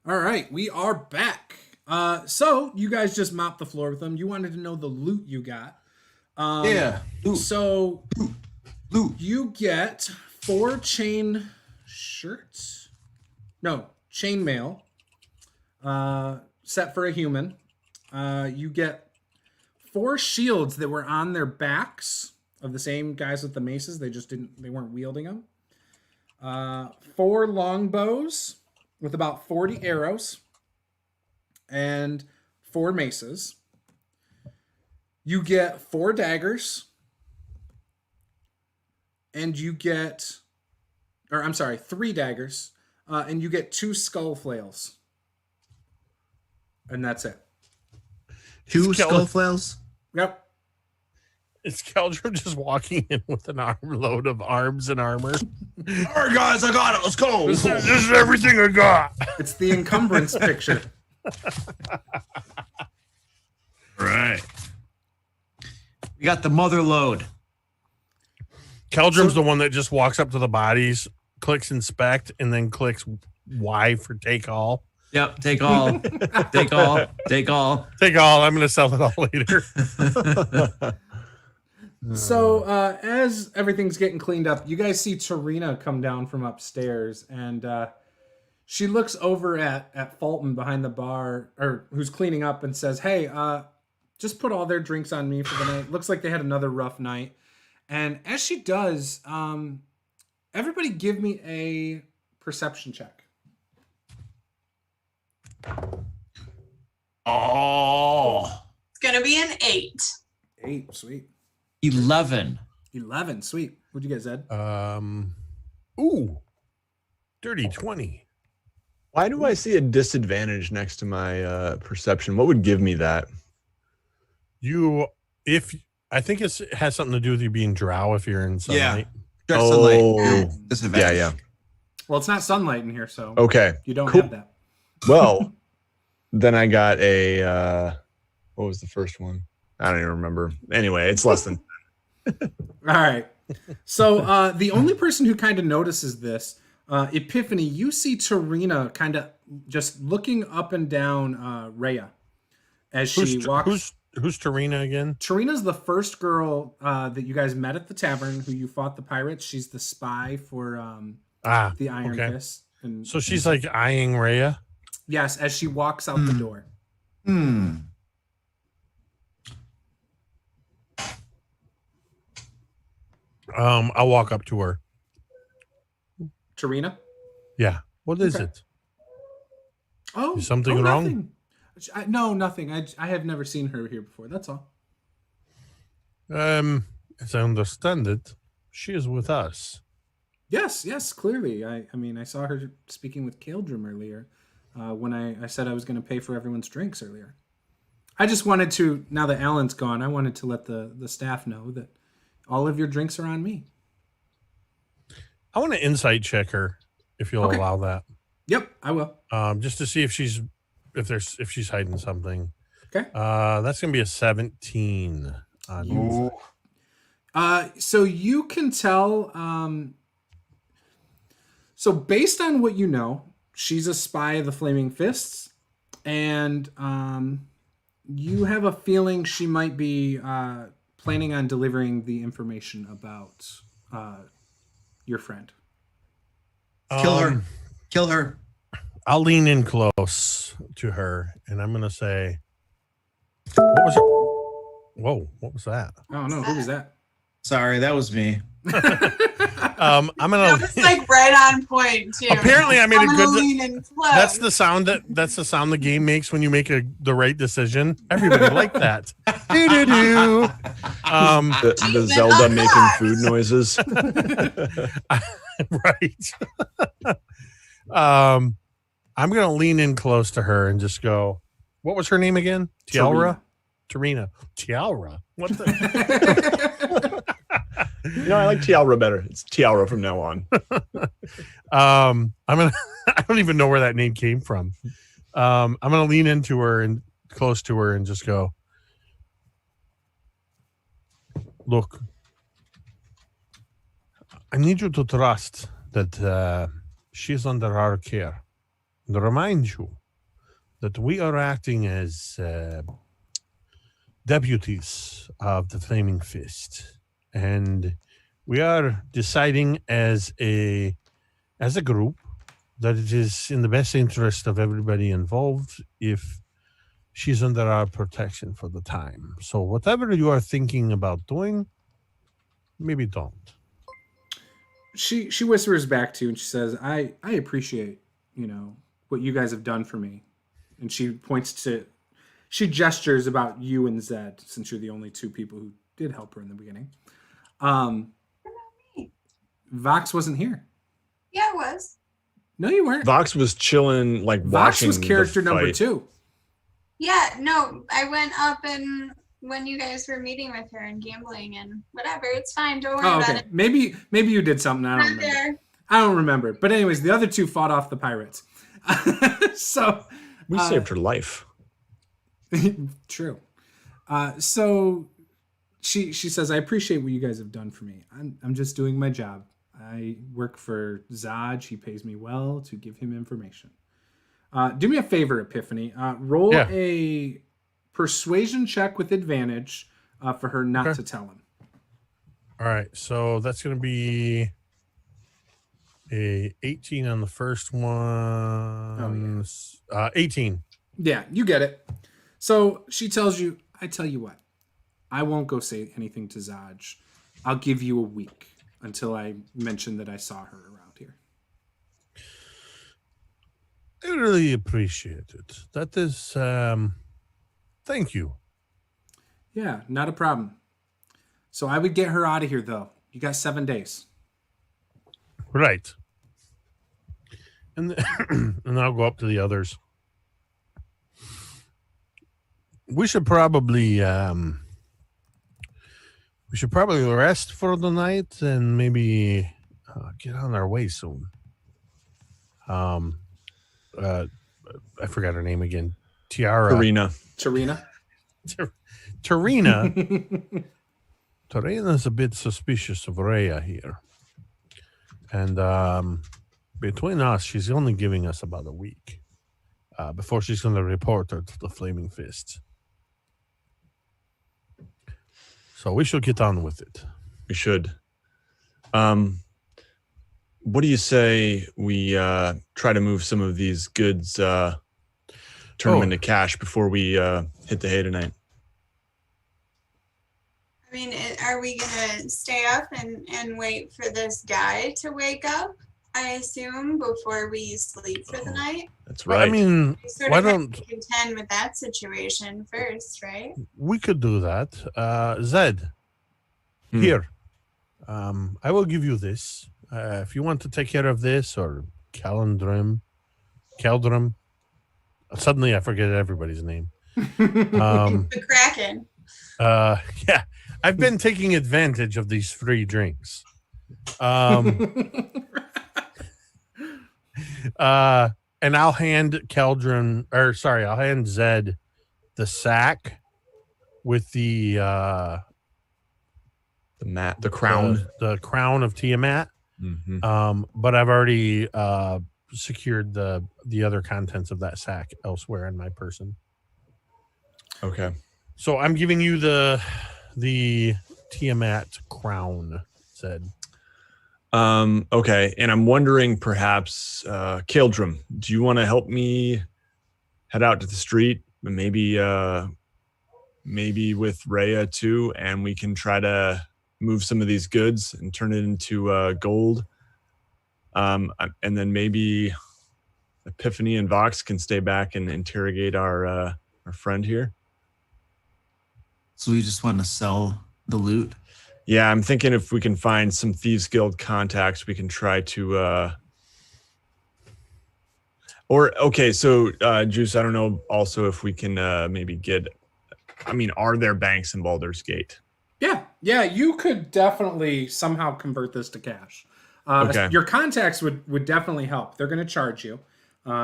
All right, we are back. So you guys just mopped the floor with them. You wanted to know the loot you got. Yeah. Loot. So Loot. you get 4 chain shirts. No, chainmail. Set for a human. You get 4 shields that were on their backs of the same guys with the maces. They weren't wielding them. 4 longbows with about 40 arrows and 4 maces. You get 4 daggers, and you get, 3 daggers, and you get 2 skull flails. And that's it. 2 skull flails? Yep. Is Caeldrim just walking in with an armload of arms and armor? All right, guys, I got it. Let's go. This is everything I got. It's the encumbrance picture. Right. We got the mother load. Caeldrim's the one that just walks up to the bodies, clicks inspect, and then clicks Y for take all. Yep, take all. Take all. Take all. Take all. I'm going to sell it all later. So as everything's getting cleaned up, you guys see Tarina come down from upstairs, and she looks over at Fulton behind the bar, or who's cleaning up, and says, "Hey, just put all their drinks on me for the night. Looks like they had another rough night." And as she does, everybody give me a perception check. Oh. It's gonna be an 8. 8, sweet. 11. 11, sweet. What'd you get, Zed? Ooh, dirty 20. Why do I see a disadvantage next to my perception? What would give me that? I think it has something to do with you being drow if you're in sunlight. Direct sunlight. Yeah, Disadvantage. yeah. Well, it's not sunlight in here, so Okay. you don't Cool. have that. Well, then I got a what was the first one? I don't even remember. Anyway, it's less than. All right. So the only person who kind of notices this, Epiphany, you see Tarina kind of just looking up and down Reya as she walks. Who's Tarina again? Tarina's the first girl that you guys met at the tavern who you fought the pirates. She's the spy for the Iron Fist. And, so she's like eyeing Reya? Yes, as she walks out the door. I'll walk up to her. Tarina? Yeah. What is it? Oh, is something wrong? Nothing. No, nothing. I have never seen her here before. That's all. As I understand it, she is with us. Yes, clearly. I mean, I saw her speaking with Caeldrim earlier when I said I was going to pay for everyone's drinks earlier. I just wanted to, now that Alan's gone, I wanted to let the staff know that all of your drinks are on me. I want to insight check her, if you'll allow that. Yep, I will. Just to see if she's hiding something. Okay. That's gonna be a 17 on you. So you can tell. So based on what you know, she's a spy of the Flaming Fists, and you have a feeling she might be planning on delivering the information about your friend. Kill her. Kill her. I'll lean in close to her, and I'm gonna say, "What was it? Whoa! What was that?" Oh no! Who was that? Sorry, that was me. I'm gonna. That was like right on point too. Apparently, I made a good. Lean in close. That's the sound the game makes when you make the right decision. Everybody like that. Do do do. The Zelda making food noises. Right. I'm gonna lean in close to her and just go, what was her name again? Tialra? Tarina. Tialra. What the I like Tialra better. It's Tialra from now on. I don't even know where that name came from. I'm gonna lean into her and close to her and just go, look, I need you to trust that she's under our care. and remind you that we are acting as deputies of the Flaming Fist, and we are deciding as a group that it is in the best interest of everybody involved if she's under our protection for the time. So whatever you are thinking about doing, maybe don't. She whispers back to you and she says, I appreciate, what you guys have done for me. And she gestures about you and Zed, since you're the only two people who did help her in the beginning. Vox wasn't here. Yeah, it was. No, you weren't. Vox was chilling, like Vox watching was character the number fight. 2. Yeah, no, I went up and when you guys were meeting with her and gambling and whatever, it's fine. Don't worry about it. Maybe you did something. I don't remember. There. I don't remember. But anyways, the other two fought off the pirates. So We saved her life. true. So she says, I appreciate what you guys have done for me. I'm just doing my job. I work for Zaj. He pays me well to give him information. Do me a favor, Epiphany. Roll a persuasion check with advantage for her not to tell him. All right, so that's going to be a 18 on the first one. 18. Yeah, you get it. So she tells you, I tell you what, I won't go say anything to Zaj. I'll give you a week until I mention that I saw her around here. I really appreciate it. That is, thank you. Yeah, not a problem. So I would get her out of here, though. You got 7 days. Right. And and I'll go up to the others. We should probably rest for the night and maybe get on our way soon. I forgot her name again. Karina. Tarina? Tarina. Tarina's a bit suspicious of Reya here. And between us, she's only giving us about a week before she's going to report her to the Flaming Fist. So we should get on with it. We should. What do you say we try to move some of these goods, turn them into cash before we hit the hay tonight? I mean, are we gonna stay up and wait for this guy to wake up? I assume before we sleep for the night. That's Well, right. I mean, We sort why of have don't to contend with that situation first, right? we could do that? Zed, here. I will give you this. If you want to take care of this or Caeldrim. Suddenly I forget everybody's name. The Kraken. Yeah, I've been taking advantage of these free drinks. And I'll hand I'll hand Zed the sack with the crown. the crown of Tiamat. Mm-hmm. But I've already secured the other contents of that sack elsewhere in my person. Okay. So I'm giving you the Tiamat crown, Zed. Okay, and I'm wondering perhaps, Caeldrim, do you want to help me head out to the street? Maybe with Reya too, and we can try to move some of these goods and turn it into gold. And then maybe Epiphany and Vox can stay back and interrogate our friend here. So we just want to sell the loot. Yeah, I'm thinking if we can find some Thieves Guild contacts, we can try to so Juice, I don't know also if we can maybe are there banks in Baldur's Gate? Yeah, you could definitely somehow convert this to cash. Okay. Your contacts would definitely help. They're going to charge you.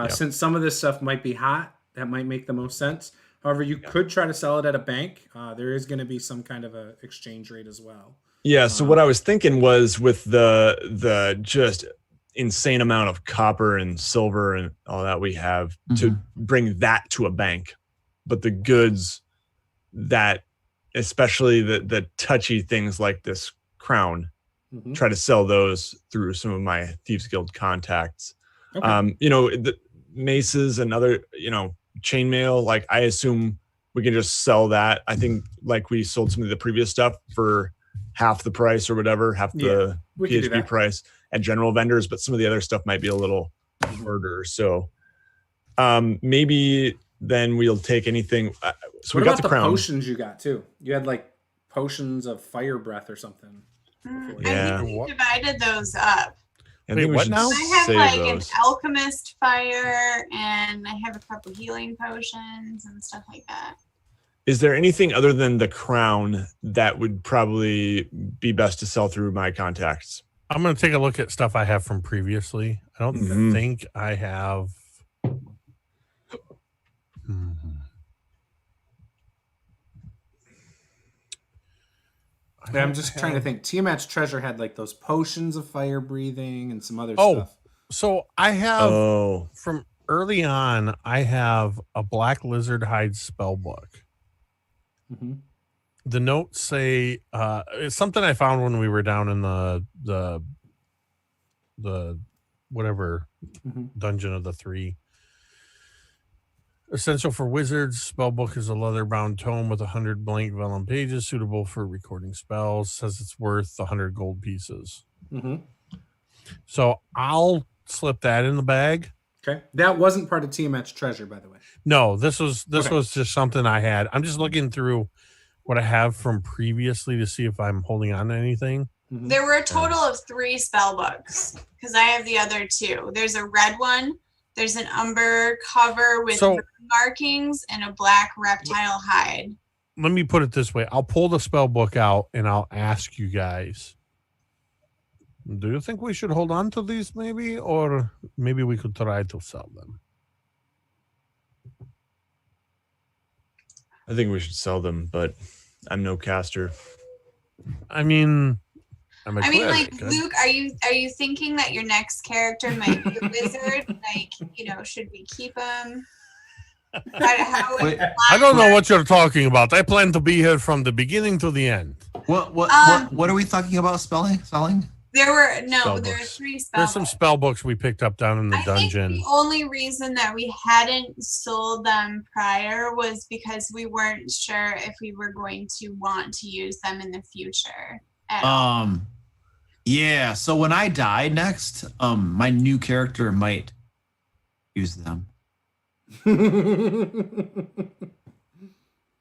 Since some of this stuff might be hot, that might make the most sense. However, you could try to sell it at a bank. There is going to be some kind of a exchange rate as well. Yeah, so what I was thinking was with the just insane amount of copper and silver and all that we have to bring that to a bank. But the goods that, especially the touchy things like this crown, try to sell those through some of my Thieves Guild contacts. Okay. The maces and other, chainmail, like I assume we can just sell that. I think like we sold some of the previous stuff for half the price or whatever, half the PHP price at general vendors, but some of the other stuff might be a little harder. So maybe then we'll take anything. So what we got about the crown. Potions you got too? You had like potions of fire breath or something. Yeah. I think we divided those up. I Wait, think we what should now? I have save like those. an alchemist fire, and I have a couple healing potions and stuff like that. Is there anything other than the crown that would probably be best to sell through my contacts? I'm going to take a look at stuff I have from previously. I don't think I have. Yeah, I'm just trying to think. Tiamat's treasure had like those potions of fire breathing and some other stuff. So I have from early on, I have a black lizard hide spell book. The notes say it's something I found when we were down in the whatever dungeon of the three. Essential for wizards. Spellbook is a leather-bound tome with 100 blank vellum pages, suitable for recording spells. Says it's worth 100 gold pieces. So I'll slip that in the bag. Okay, that wasn't part of Tiamat's treasure, by the way. No, this was just something I had. I'm just looking through what I have from previously to see if I'm holding on to anything. There were a total of 3 spell books because I have the other 2. There's a red one. There's an umber cover with markings and a black reptile hide. Let me put it this way. I'll pull the spell book out and I'll ask you guys, do you think we should hold on to these maybe? Or maybe we could try to sell them? I think we should sell them, but I'm no caster. I mean, like Luke, are you thinking that your next character might be a wizard? Like, should we keep him? I don't know what you're talking about. I plan to be here from the beginning to the end. What are we talking about? Selling? There were 3 spell There's some spell books we picked up down in the dungeon. Think the only reason that we hadn't sold them prior was because we weren't sure if we were going to want to use them in the future. Yeah, so when I die next, my new character might use them.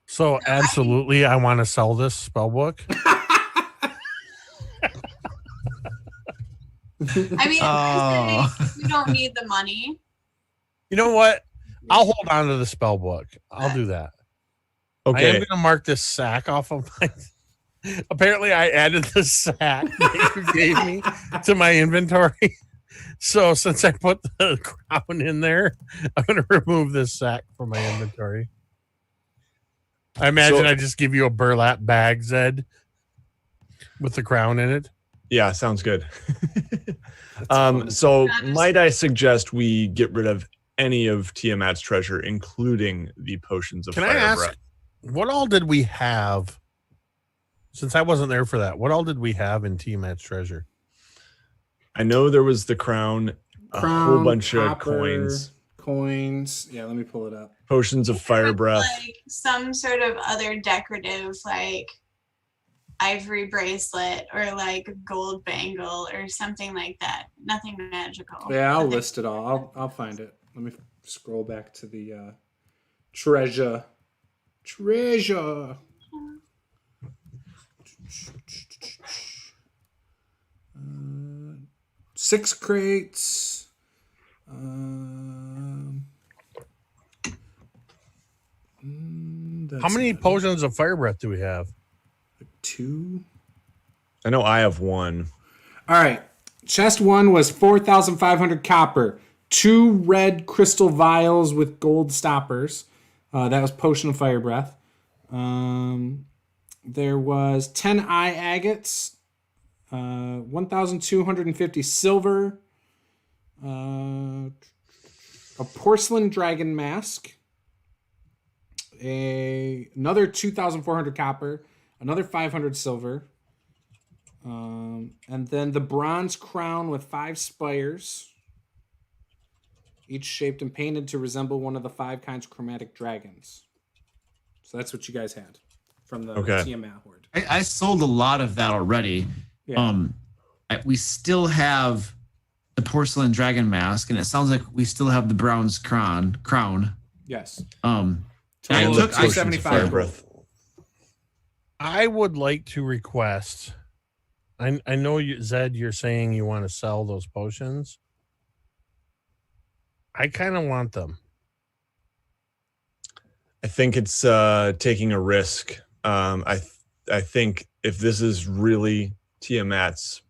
So absolutely, I want to sell this spell book. I mean, we don't need the money. You know what? I'll hold on to the spell book. I'll do that. Okay. I am going to mark this sack off of my... Apparently, I added the sack that you gave me to my inventory. So since I put the crown in there, I'm going to remove this sack from my inventory. I imagine I just give you a burlap bag, Zed, with the crown in it. Yeah, sounds good. So might I suggest we get rid of any of Tiamat's treasure, including the potions of fire breath? Can I ask, what all did we have? Since I wasn't there for that, what all did we have in Tiamat's treasure? I know there was the crown, a whole bunch of coins. Yeah, let me pull it up. Potions of fire breath. Like some sort of other decorative, like ivory bracelet or like a gold bangle or something like that. Nothing magical. Yeah, I'll list it all. I'll find it. Let me scroll back to the treasure. 6 crates. How many potions of fire breath do we have? 2. I know I have 1. All right. Chest 1 was 4,500 copper. 2 red crystal vials with gold stoppers. That was potion of fire breath. There was 10 eye agates. 1,250 silver. A porcelain dragon mask. Another 2,400 copper. Another 500 silver. And then the bronze crown with 5 spires. Each shaped and painted to resemble one of the 5 kinds of chromatic dragons. So that's what you guys had from the Tiamat horde. I sold a lot of that already. Yeah. We still have the porcelain dragon mask, and it sounds like we still have the bronze crown. Yes. I Total took of 275 breath. I would like to request. I know you, Zed, you're saying you want to sell those potions. I kind of want them. I think it's taking a risk. I think if this is really Tiamat's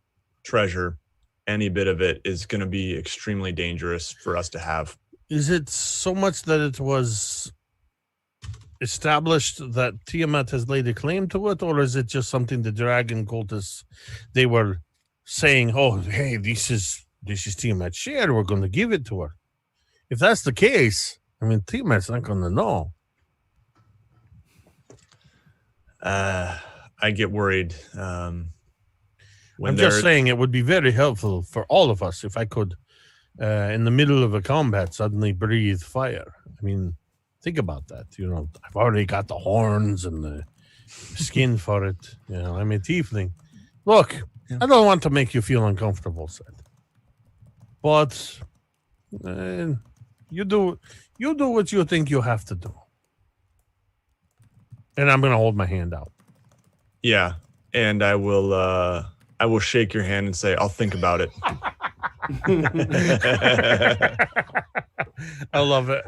treasure, any bit of it is going to be extremely dangerous for us to have. Is it so much that it was established that Tiamat has laid a claim to it, or is it just something the dragon cultists, they were saying, oh, hey, this is Tiamat's share, we're going to give it to her? If that's the case, I mean, Tiamat's not going to know. I get worried. I'm just saying it would be very helpful for all of us if I could, in the middle of a combat, suddenly breathe fire. I mean, think about that. You know, I've already got the horns and the skin for it. You know, I'm a tiefling. Look, I don't want to make you feel uncomfortable, Seth. But you do what you think you have to do. And I'm going to hold my hand out. Yeah, and I will shake your hand and say, I'll think about it. I love it.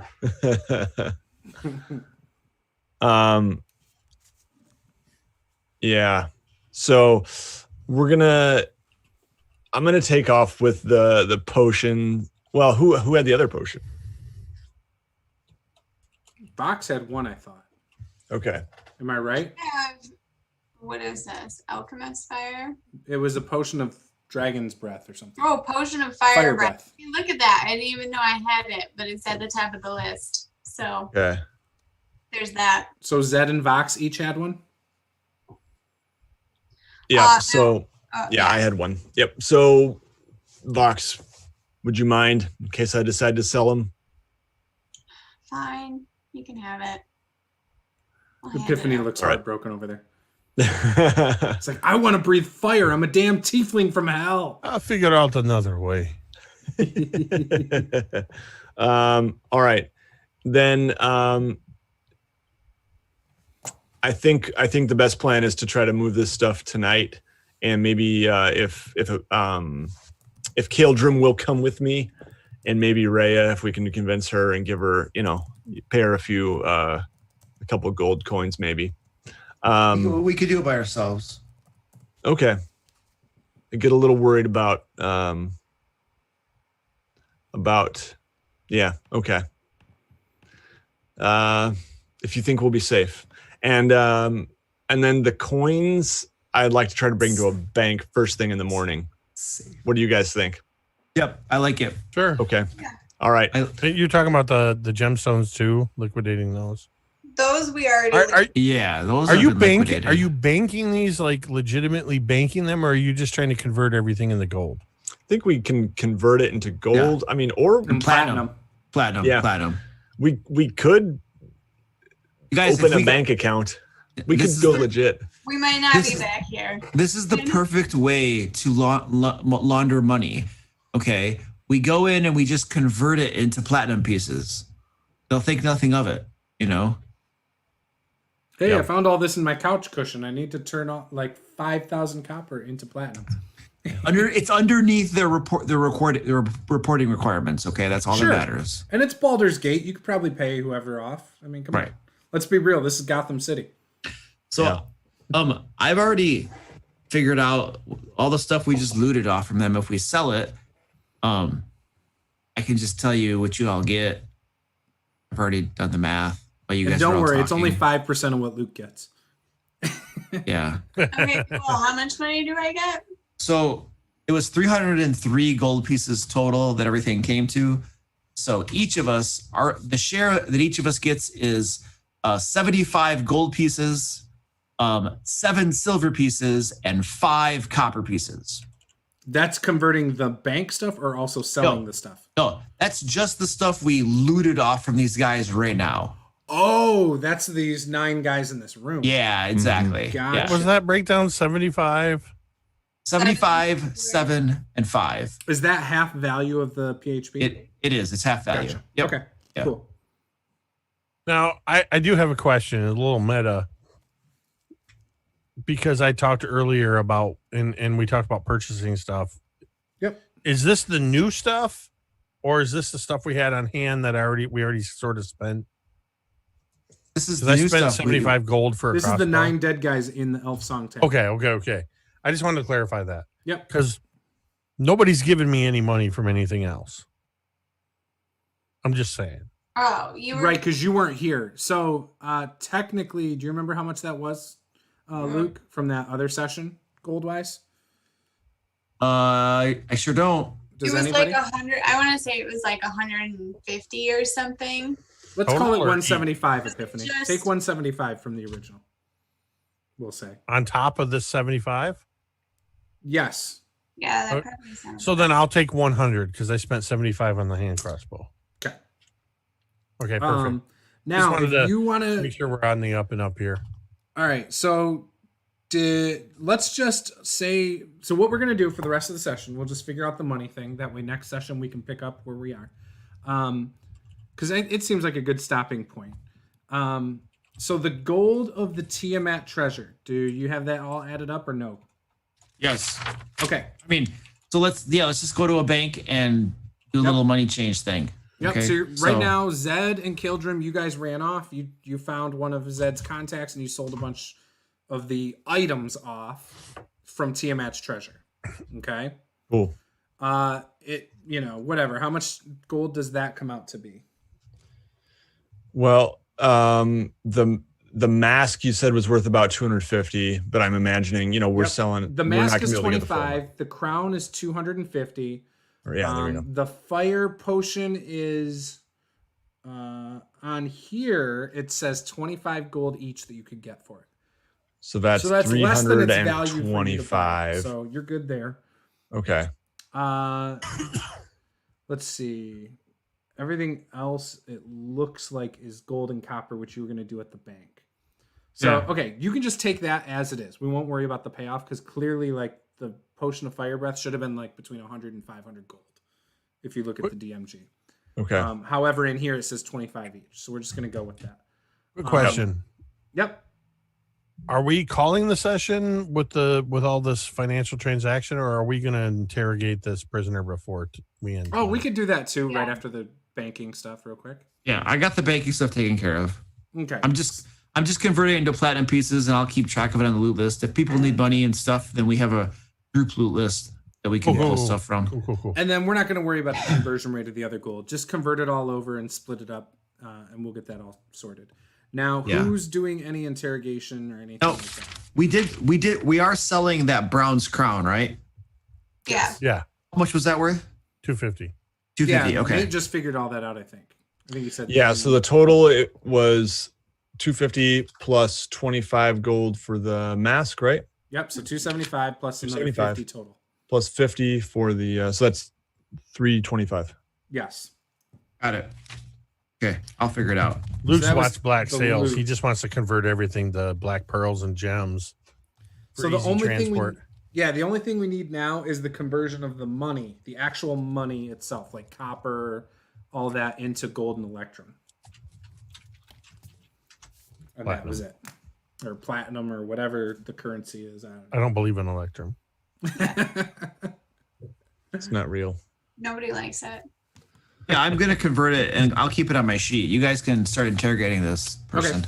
Yeah. So I'm gonna take off with the potion. Well, who had the other potion? Box had one, I thought. Okay. Am I right? What is this? Alchemist fire? It was a potion of dragon's breath or something. Oh, potion of fire breath. breath. Look at that. I didn't even know I had it, but it's at the top of the list. So Okay. there's that. So Zed and Vox each had one? Yeah. Yeah, I had one. Yep. So, Vox, would you mind in case I decide to sell them? Fine. You can have it. I'll hand Epiphany it out. looks All right. heartbroken over there. It's like, I want to breathe fire. I'm a damn tiefling from hell. I'll figure out another way. All right. Then I think the best plan is to try to move this stuff tonight, and maybe if Caeldrim will come with me, and maybe Reya, if we can convince her and give her, pay her a couple of gold coins, maybe. We could do it by ourselves. Okay. I get a little worried about yeah, okay. If you think we'll be safe. And then the coins I'd like to try to bring to a bank first thing in the morning. What do you guys think? Yep, I like it. Sure. Okay. All right. You're talking about the gemstones too, liquidating those. Those we already. Yeah, those Are have you been banking? liquidated. Are you banking these, like legitimately banking them, or are you just trying to convert everything into gold? I think we can convert it into gold. I mean, or And platinum. Yeah. Platinum. we could You guys, open a bank account. We could go legit. We might not be back here. This is the perfect way to launder money. Okay, we go in and we just convert it into platinum pieces. They'll think nothing of it, Hey, Yeah. I found all this in my couch cushion. I need to turn off like 5,000 copper into platinum. It's underneath their reporting requirements. Okay, that's all Sure. that matters. And it's Baldur's Gate. You could probably pay whoever off. I mean, come Right. on. Let's be real. This is Gotham City. So, I've already figured out all the stuff we just looted off from them. If we sell it, I can just tell you what you all get. I've already done the math. While you And guys don't are all worry, it's only talking. 5% of what Luke gets. Yeah. Okay, cool. How much money do I get? So It was 303 gold pieces total that everything came to. So each of us, the share that each of us gets is 75 gold pieces, 7 silver pieces, and 5 copper pieces. That's converting the bank stuff or also selling the stuff? No, that's just the stuff we looted off from these guys right now. Oh, that's these 9 guys in this room. Yeah, exactly. Gotcha. Yeah. Was that breakdown 75? 75, 7, and 5. Is that half value of the PHP? It is. It's half value. Gotcha. Yep. Okay, Yep. cool. Now, I do have a question, a little meta, because I talked earlier about, and we talked about purchasing stuff. Yep. Is this the new stuff, or is this the stuff we had on hand that we already sort of spent? This is the I new spent stuff. 75 gold for a This is crossbow. the 9 dead guys in the elf song tag. Okay. I just wanted to clarify that. Yep. Because nobody's given me any money from anything else. I'm just saying. Oh, you were Right, because you weren't here. So technically, do you remember how much that was, Luke, from that other session, gold-wise? I sure don't. Does it was anybody? like 100. I want to say it was like 150 or something. Let's Total call it or 175, each? Epiphany. Just- Take 175 from the original. We'll say. On top of this 75? Yes. Yeah, that Okay. probably sounds. So then I'll take 100 because I spent 75 on the hand crossbow. Okay. Okay, perfect. Now, wanted if to you want to... Make sure we're on the up and up here. All right, so let's just say... So what we're going to do for the rest of the session, we'll just figure out the money thing. That way next session we can pick up where we are. Because it seems like a good stopping point. So the gold of the Tiamat treasure, do you have that all added up or no? Yes. Okay. I mean, so let's just go to a bank and do a little money change thing. Yep. Okay? So right now, Zed and Caeldrim, you guys ran off. You found one of Zed's contacts and you sold a bunch of the items off from Tiamat's treasure. Okay. Cool. Whatever. How much gold does that come out to be? Well, the mask you said was worth about 250, but I'm imagining, we're selling. The we're not mask gonna is be able to get the full 25. The crown is 250. amount. Yeah, there we go. The fire potion is on here. It says 25 gold each that you could get for it. So that's less than its value for you to buy. 325. So you're good there. Okay. Let's see. Everything else it looks like is gold and copper, which you were going to do at the bank. So okay, you can just take that as it is. We won't worry about the payoff because clearly, like the potion of fire breath should have been like between 100 and 500 gold. If you look at the DMG. Okay. However, in here it says 25 each, so we're just going to go with that. Good question. Yep. Are we calling the session with all this financial transaction, or are we going to interrogate this prisoner before we end? Oh, we could do that too, right Yeah. after the banking stuff, real quick. Yeah, I got the banking stuff taken care of. Okay. I'm just converting it into platinum pieces, and I'll keep track of it on the loot list. If people need money and stuff, then we have a group loot list that we can pull stuff from. Cool. And then we're not going to worry about the conversion rate of the other gold. Just convert it all over and split it up, and we'll get that all sorted. Now, who's doing any interrogation or anything No, like that? we are selling that bronze crown, right? Yeah. Yeah, How much was that worth? 250. 250. Yeah, Okay. Nate just figured all that out, I think. I think he said... Yeah. So the total it was 250 plus 25 gold for the mask, right? Yep, so 275 plus another 275. 50 total. Plus 50 for the so that's 325. Yes. Got it. Okay, I'll figure it out. Luke's that was watched Black the Sales. loot. He just wants to convert everything to black pearls and gems. So the easy only transport. the only thing we need now is the conversion of the money, the actual money itself, like copper, all that, into gold and electrum. And that was it. Or platinum or whatever the currency is. I don't believe in electrum. It's not real. Nobody likes it. Yeah, I'm gonna convert it, and I'll keep it on my sheet. You guys can start interrogating this person.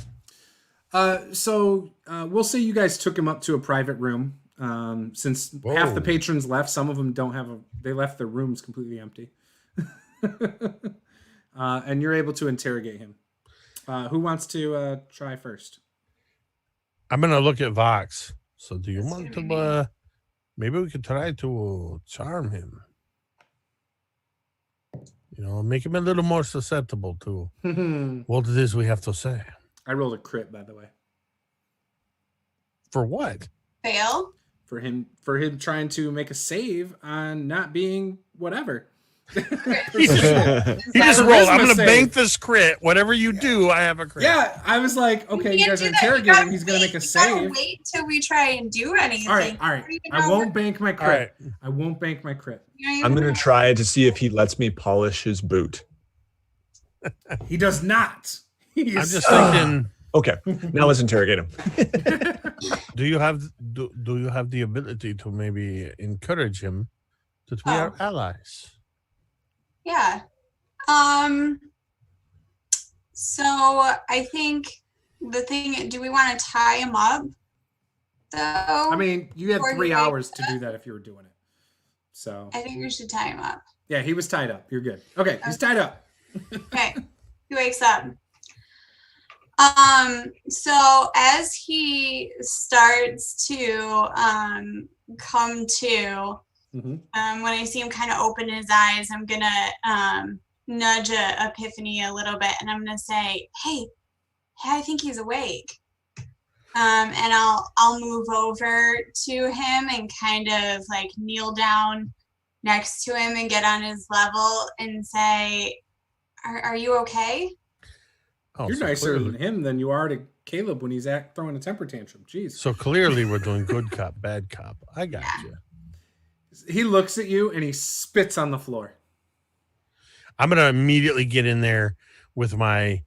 So we'll say you guys took him up to a private room. Since half the patrons left, some of them they left their rooms completely empty. And you're able to interrogate him. Who wants to try first? I'm going to look at Vox. So do you That's want gonna to... Maybe we could try to charm him. Make him a little more susceptible to what it is we have to say. I rolled a crit, by the way. For what? Fail. For him trying to make a save on not being whatever. He just rolled. I'm going to bank this crit. Whatever you do, I have a crit. Yeah, I was like, okay, you guys are interrogating. He's going to make a save. Wait till we try and do anything. All right. I won't bank my crit. Right. I won't bank my crit. I'm going to try to see if he lets me polish his boot. He does not. I'm just thinking. Okay, now let's interrogate him. Do you have the ability to maybe encourage him that we are allies? Yeah. So I think the thing. Do we want to tie him up? Though. I mean, you had 3 hours to do that if you were doing it. So I think we should tie him up. Yeah, he was tied up. You're good. Okay, he's tied up. Okay, he wakes up. So as he starts to come to, when I see him kind of open his eyes, I'm gonna nudge Epiphany a little bit, and I'm gonna say, "Hey, I think he's awake." And I'll move over to him and kind of like kneel down next to him and get on his level and say, "Are you okay?" Oh, you're nicer to him than you are to Caleb when he's throwing a temper tantrum. Jeez. So clearly we're doing good cop, bad cop. I got you. He looks at you and he spits on the floor. I'm going to immediately get in there with my,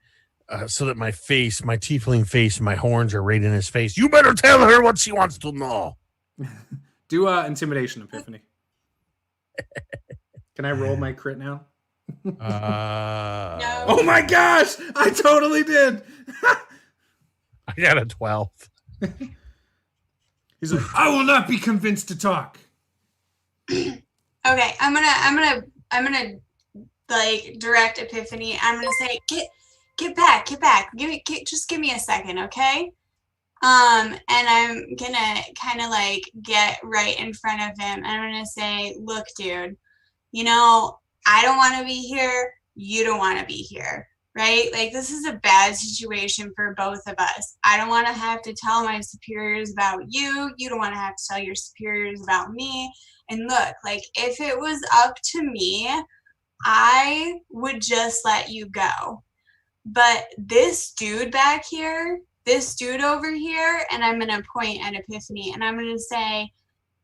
so that my face, my tiefling face, and my horns are right in his face. You better tell her what she wants to know. Do intimidation, Epiphany. Can I roll my crit now? No. Oh my gosh! I totally did. I got a 12. He's like, I will not be convinced to talk. Okay, I'm gonna like direct Epiphany. I'm gonna say, get back. Just give me a second, okay? And I'm gonna kind of like get right in front of him. I'm gonna say, look, dude, I don't want to be here. You don't want to be here, right? Like, this is a bad situation for both of us. I don't want to have to tell my superiors about you. You don't want to have to tell your superiors about me. And look, like, if it was up to me, I would just let you go. But this dude back here, this dude over here, and I'm going to point at Epiphany, and I'm going to say,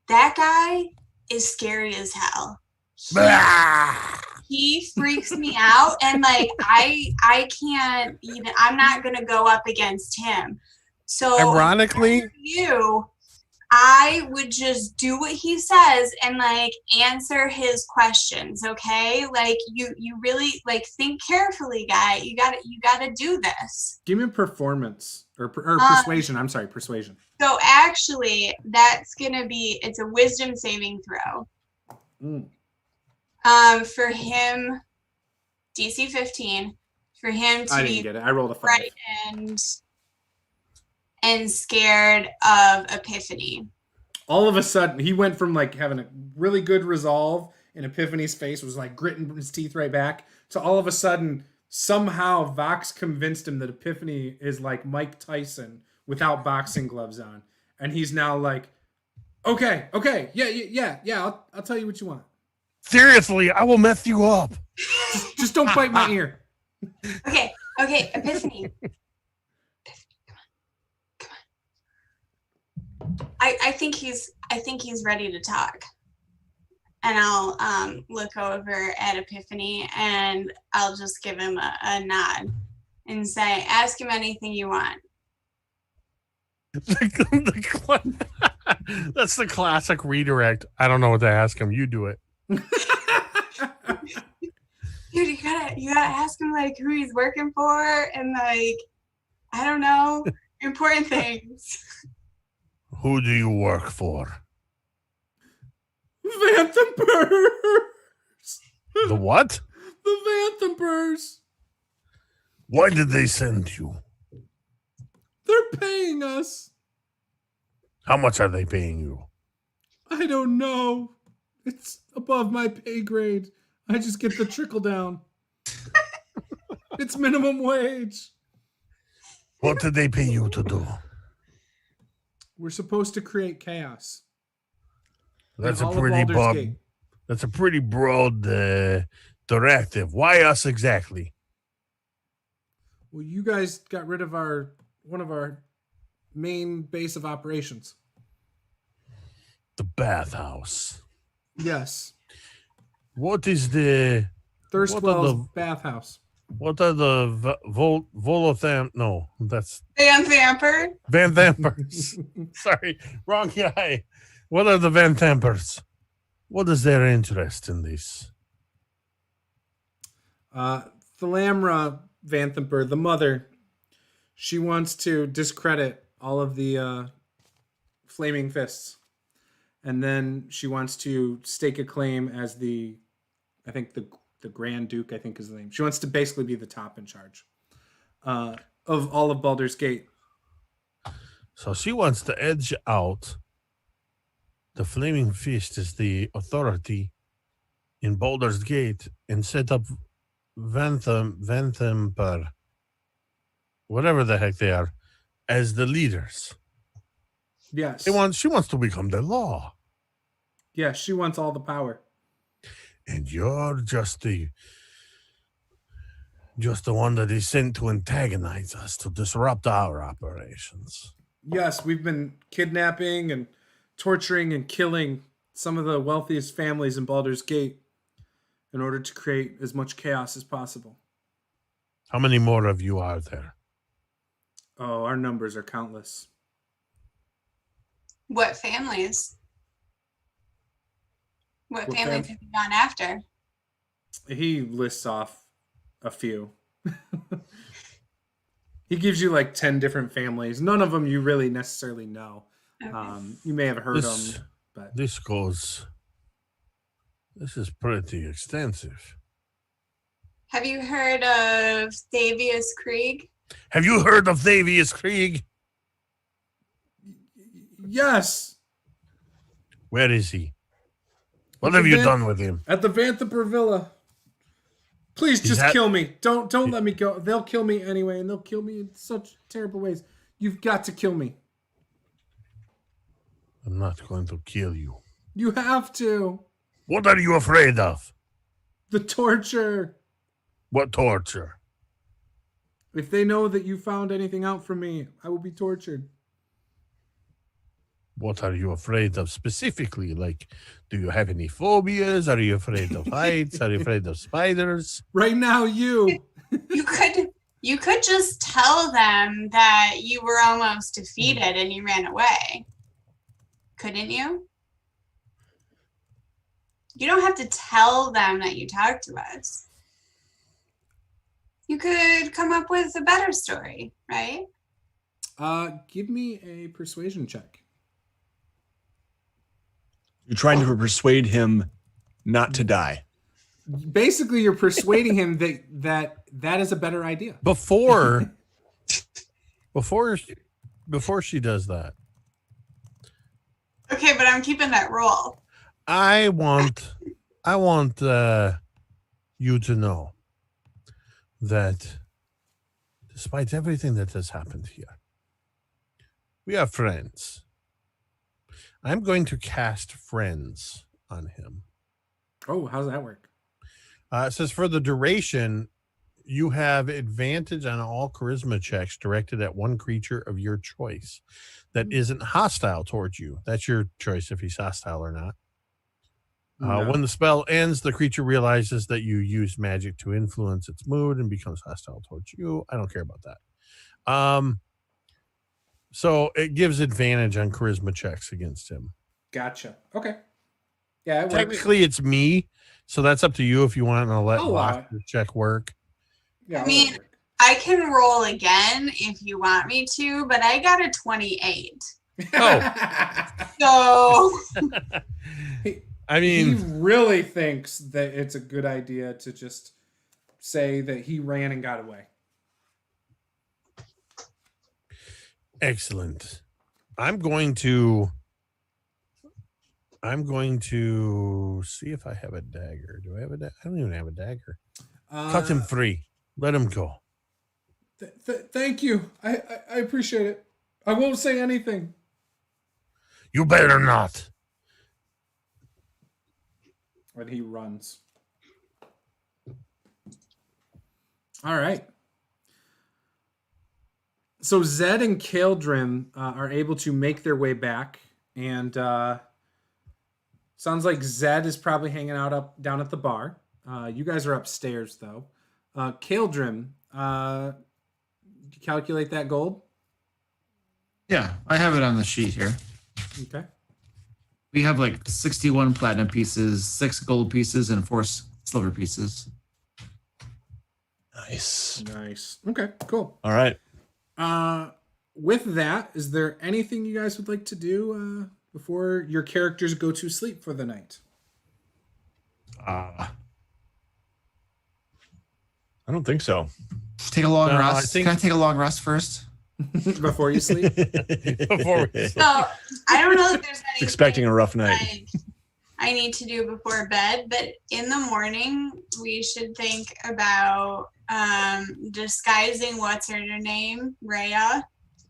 that guy is scary as hell. He freaks me out, and like I can't even. I'm not gonna go up against him. So ironically, I would just do what he says and like answer his questions. Okay, like you really like think carefully, guy. You gotta do this. Give me performance or persuasion. I'm sorry, persuasion. So actually, that's gonna be it's a wisdom saving throw. For him, DC 15. For him to be get it. I rolled a 5. Frightened and scared of Epiphany. All of a sudden, he went from like having a really good resolve, and Epiphany's face was like gritting his teeth right back, to all of a sudden, somehow Vox convinced him that Epiphany is like Mike Tyson without boxing gloves on, and he's now like, okay, yeah, I'll tell you what you want. Seriously, I will mess you up. Just don't bite my ear. Okay, Epiphany. Come on. I think he's ready to talk. And I'll look over at Epiphany and I'll just give him a nod and say, ask him anything you want. That's the classic redirect. I don't know what to ask him. You do it. Dude, you gotta ask him like who he's working for and like I don't know, important things. Who do you work for? Vanthampurs. The what? The Vanthampurs. Why did they send you? They're paying us. How much are they paying you? I don't know. It's above my pay grade. I just get the trickle down. It's minimum wage. What did they pay you to do? We're supposed to create chaos. That's in a all of pretty Baldur's broad. Gate. That's a pretty broad directive. Why us exactly? Well, you guys got rid of one of our main base of operations. The bathhouse. Yes. What is the Thirstwell's bathhouse. What are the Volotham? No, that's Vanthampur. Vanthampurs. Sorry, wrong guy. What are the Vanthampurs? What is their interest in this? Thalamra Vanthampur, the mother, she wants to discredit all of the flaming fists. And then she wants to stake a claim as the Grand Duke, I think is the name. She wants to basically be the top in charge of all of Baldur's Gate. So she wants to edge out the Flaming Fist as the authority in Baldur's Gate and set up Vanthampur, whatever the heck they are, as the leaders. Yes. She wants to become the law. Yes, she wants all the power. And you're just the one that is sent to antagonize us, to disrupt our operations. Yes, we've been kidnapping and torturing and killing some of the wealthiest families in Baldur's Gate in order to create as much chaos as possible. How many more of you are there? Oh, our numbers are countless. What families? What families have you gone after? He lists off a few. He gives you like 10 different families. None of them you really necessarily know. Okay. You may have heard them, but this is pretty extensive. Have you heard of Thavius Krieg? Have you heard of Thavius Krieg? yes. Where is he? What have you done with him? At the Vanthampur Villa. Please just kill me. Don't let me go. They'll kill me anyway, and they'll kill me in such terrible ways. You've got to kill me. I'm not going to kill you. You have to. What are you afraid of? The torture. What torture? If they know that you found anything out from me, I will be tortured. What are you afraid of specifically? Like, do you have any phobias? Are you afraid of heights? Are you afraid of spiders? Right now, you. You could just tell them that you were almost defeated and you ran away. Couldn't you? You don't have to tell them that you talked to us. You could come up with a better story, right? Give me a persuasion check. You're trying to persuade him not to die. Basically, you're persuading him that is a better idea. Before she does that, Okay, but I'm keeping that roll. I want you to know that despite everything that has happened here, we are friends. I'm going to cast friends on him. Oh, how's that work? It says for the duration, you have advantage on all charisma checks directed at one creature of your choice that isn't hostile towards you. That's your choice if he's hostile or not. No. When the spell ends, the creature realizes that you use magic to influence its mood and becomes hostile towards you. I don't care about that. So it gives advantage on charisma checks against him. Gotcha. Okay. Yeah, it works. Technically, it's me, so that's up to you if you want to let the check work. Yeah, I mean, I can roll again if you want me to, but I got a 28. Oh. So I mean, he really thinks that it's a good idea to just say that he ran and got away. Excellent. I'm going to I'm going to see if I have a dagger. Do I have a dagger? I don't even have a dagger. Cut him free. Let him go. Thank you. I appreciate it. I won't say anything. You better not. And he runs. All right. So Zed and Caeldrim are able to make their way back, and sounds like Zed is probably hanging out down at the bar. You guys are upstairs though. Caeldrim, calculate that gold. Yeah, I have it on the sheet here. Okay. We have like 61 platinum pieces, 6 gold pieces, and 4 silver pieces. Nice. Okay, cool. All right. With that, is there anything you guys would like to do before your characters go to sleep for the night? I don't think so. Take a long rest. Can I take a long rest first? Before you sleep? Before we So I don't know if there's anything Expecting a rough night. I need to do before bed, but in the morning we should think about disguising what's her name, Reya,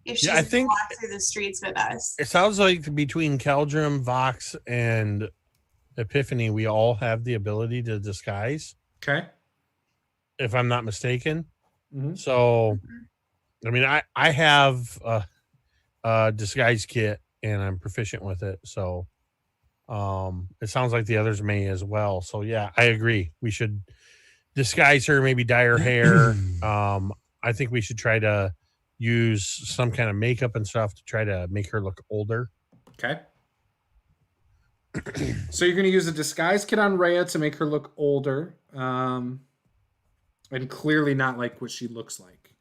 if she's I think walk through the streets with us. it sounds like between Caeldrim, Vox, and Epiphany, we all have the ability to disguise, Okay. if I'm not mistaken. Mm-hmm. So, I mean, I have a disguise kit and I'm proficient with it. So, it sounds like the others may as well. So, yeah, I agree. We should disguise her, maybe dye her hair. I think we should try to use some kind of makeup and stuff to try to make her look older. Okay. So you're going to use a disguise kit on Reya to make her look older, and clearly not like what she looks like.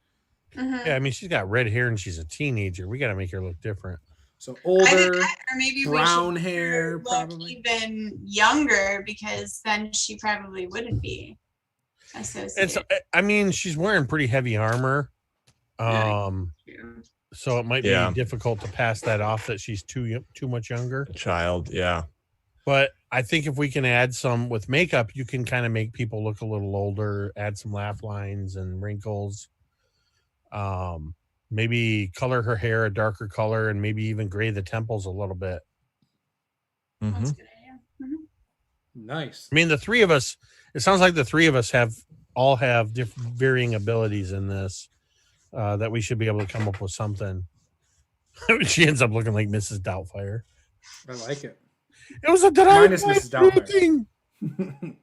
Mm-hmm. Yeah, I mean, she's got red hair and she's a teenager. We got to make her look different. So older, Either that, or maybe brown we should hair, look probably. even younger, because then she probably wouldn't be associated. And so, I mean, she's wearing pretty heavy armor. So it might be difficult to pass that off that she's too much younger. A child, yeah. But I think if we can add some with makeup, you can kind of make people look a little older, add some laugh lines and wrinkles. Maybe color her hair a darker color and maybe even gray the temples a little bit. Mm-hmm. That's a good idea. Mm-hmm. Nice. I mean, the three of us, it sounds like the three of us all have different varying abilities in this, that we should be able to come up with something. She ends up looking like Mrs. Doubtfire. I like it. It was a Minus Mrs. Doubtfire.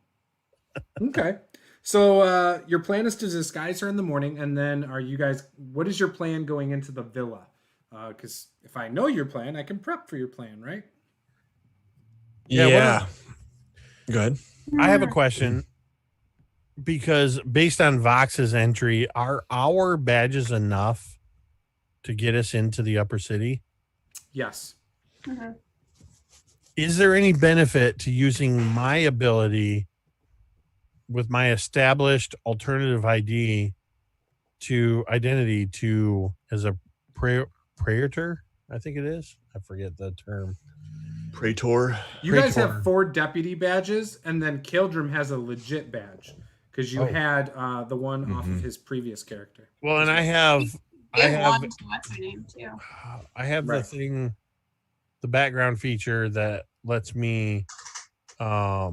Okay. So your plan is to disguise her in the morning, and then what is your plan going into the villa? Because if I know your plan, I can prep for your plan, right? Yeah. Go ahead. I have a question, because based on Vox's entry, are our badges enough to get us into the upper city? Yes. Mm-hmm. Is there any benefit to using my ability with my established alternative identity as a praetor? I think it is. I forget the term. Praetor. You guys have 4 deputy badges, and then Caeldrim has a legit badge because you had the one off of his previous character. Well, and I have one to what's her name too. I have the thing, the background feature that lets me I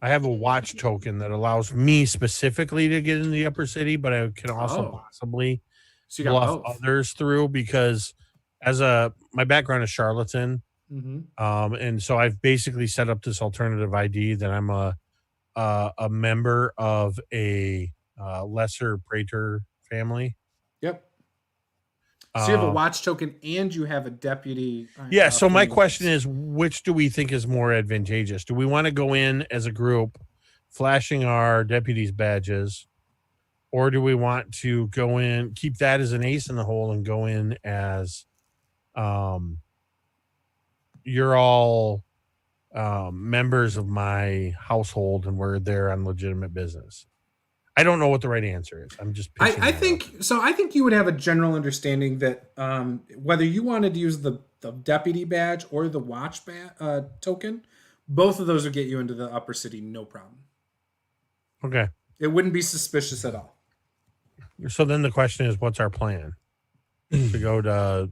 have a watch token that allows me specifically to get in the upper city, but I can also possibly bluff others through, because my background is charlatan. Mm-hmm. And so I've basically set up this alternative ID that I'm a member of a lesser praetor family. Yep. So you have a watch token and you have a deputy. Yeah. So my question is, which do we think is more advantageous? Do we want to go in as a group flashing our deputies' badges, or do we want to go in, keep that as an ace in the hole, and go in as you're all members of my household and we're there on legitimate business? I don't know what the right answer is. I'm just. I think so. I think you would have a general understanding that whether you wanted to use the deputy badge or the watch token, both of those would get you into the upper city, no problem. Okay. It wouldn't be suspicious at all. So then the question is, what's our plan? To go to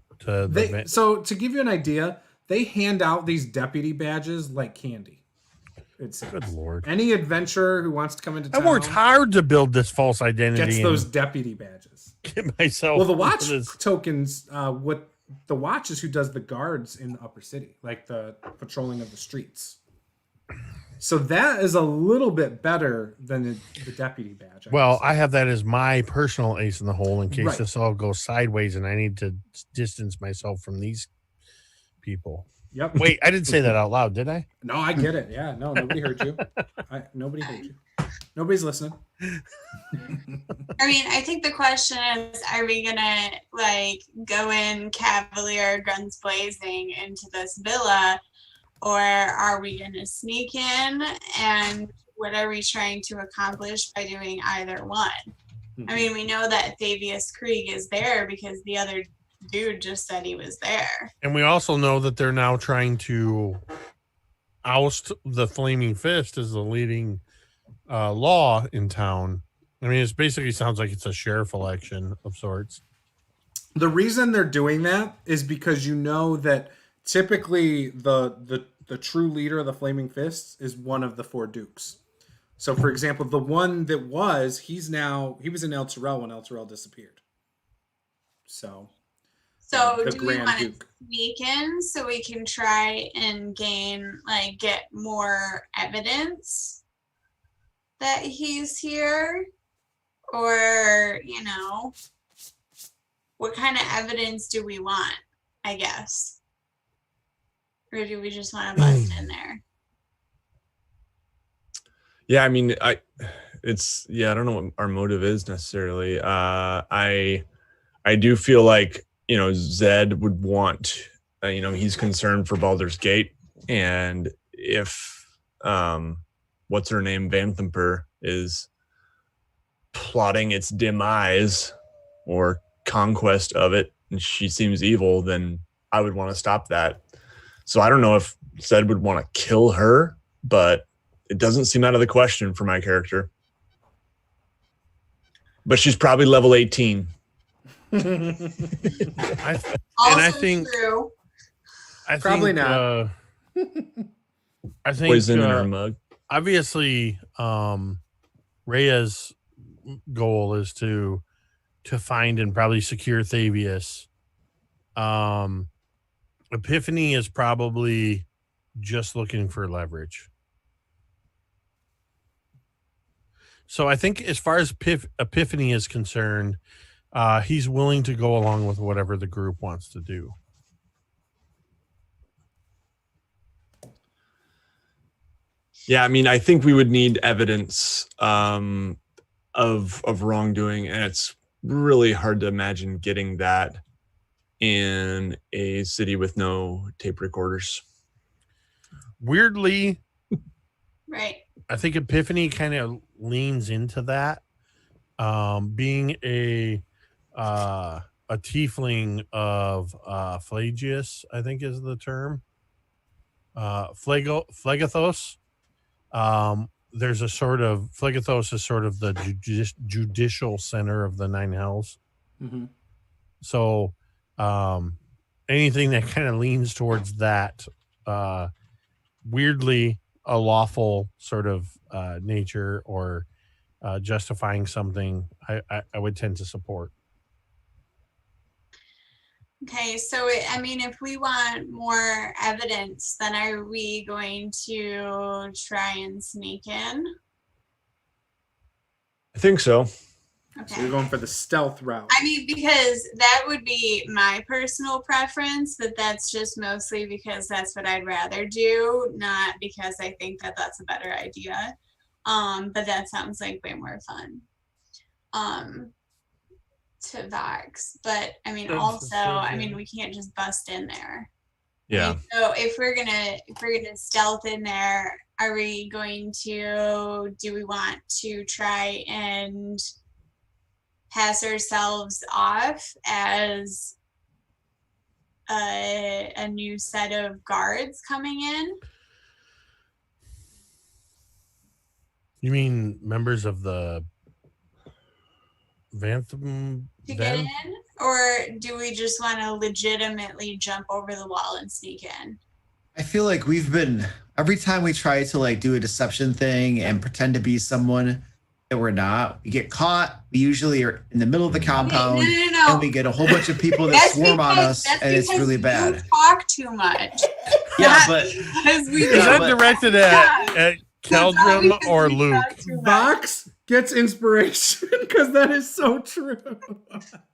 so to give you an idea, they hand out these deputy badges like candy. It's good lord. Any adventurer who wants to come into town, I worked hard to build this false identity. Gets those deputy badges. Get myself. Well, the watch tokens. What the watch is who does the guards in the upper city, like the patrolling of the streets. So that is a little bit better than the deputy badge. I have that as my personal ace in the hole in case this all goes sideways and I need to distance myself from these people. Yep. Wait, I didn't say that out loud, did I? No, I get it. Yeah, no, nobody heard you. Nobody heard you. Nobody's listening. I mean, I think the question is, are we gonna go in cavalier, guns blazing into this villa? Or are we going to sneak in? And what are we trying to accomplish by doing either one? Mm-hmm. I mean, we know that Thavius Krieg is there because the other dude just said he was there. And we also know that they're now trying to oust the Flaming Fist as the leading law in town. I mean, it basically sounds like it's a sheriff election of sorts. The reason they're doing that is because you know that typically the true leader of the Flaming Fists is one of the 4 dukes. So for example, the one that he was in El Terrell when El Terrell disappeared. So do we want to sneak in so we can try and get more evidence that he's here? Or, what kind of evidence do we want, I guess? Or do we just want to bust in there? Yeah, I mean, I don't know what our motive is necessarily. I do feel like, Zed would want, he's concerned for Baldur's Gate. And if, what's her name, Vanthampur, is plotting its demise or conquest of it, and she seems evil, then I would want to stop that. So I don't know if Zed would want to kill her, but it doesn't seem out of the question for my character. But she's probably level 18. I think true. Probably not. I think poison in her mug. Obviously, Reya's goal is to find and probably secure Thavius. Epiphany is probably just looking for leverage. So I think as far as Epiphany is concerned, he's willing to go along with whatever the group wants to do. Yeah, I mean, I think we would need evidence of wrongdoing, and it's really hard to imagine getting that in a city with no tape recorders. Weirdly, right. I think Epiphany kind of leans into that. Being a tiefling of Phlagius, I think is the term. Phlegathos. There's a sort of Phlegathos is sort of the judicial center of the Nine Hells. Mm-hmm. So anything that kind of leans towards that, weirdly a lawful sort of nature or justifying something, I would tend to support. Okay, so if we want more evidence, then are we going to try and sneak in? I think so. Okay. So you're going for the stealth route. Because that would be my personal preference, but that's just mostly because that's what I'd rather do, not because I think that that's a better idea. But that sounds like way more fun. To Vox, but we can't just bust in there. Yeah. So if we're gonna stealth in there, are we going to, do we want to try and pass ourselves off as a new set of guards coming in? You mean members of the Vanthampur To get in? Or do we just want to legitimately jump over the wall and sneak in? I feel like we've been every time we try to like do a deception thing and pretend to be someone that we're not, we get caught. We usually are in the middle of the compound, no. and we get a whole bunch of people that swarm on us, and it's really bad. You talk too much. Yeah, but Because we Is that directed at Caeldrim or Luke? Vox gets inspiration because that is so true.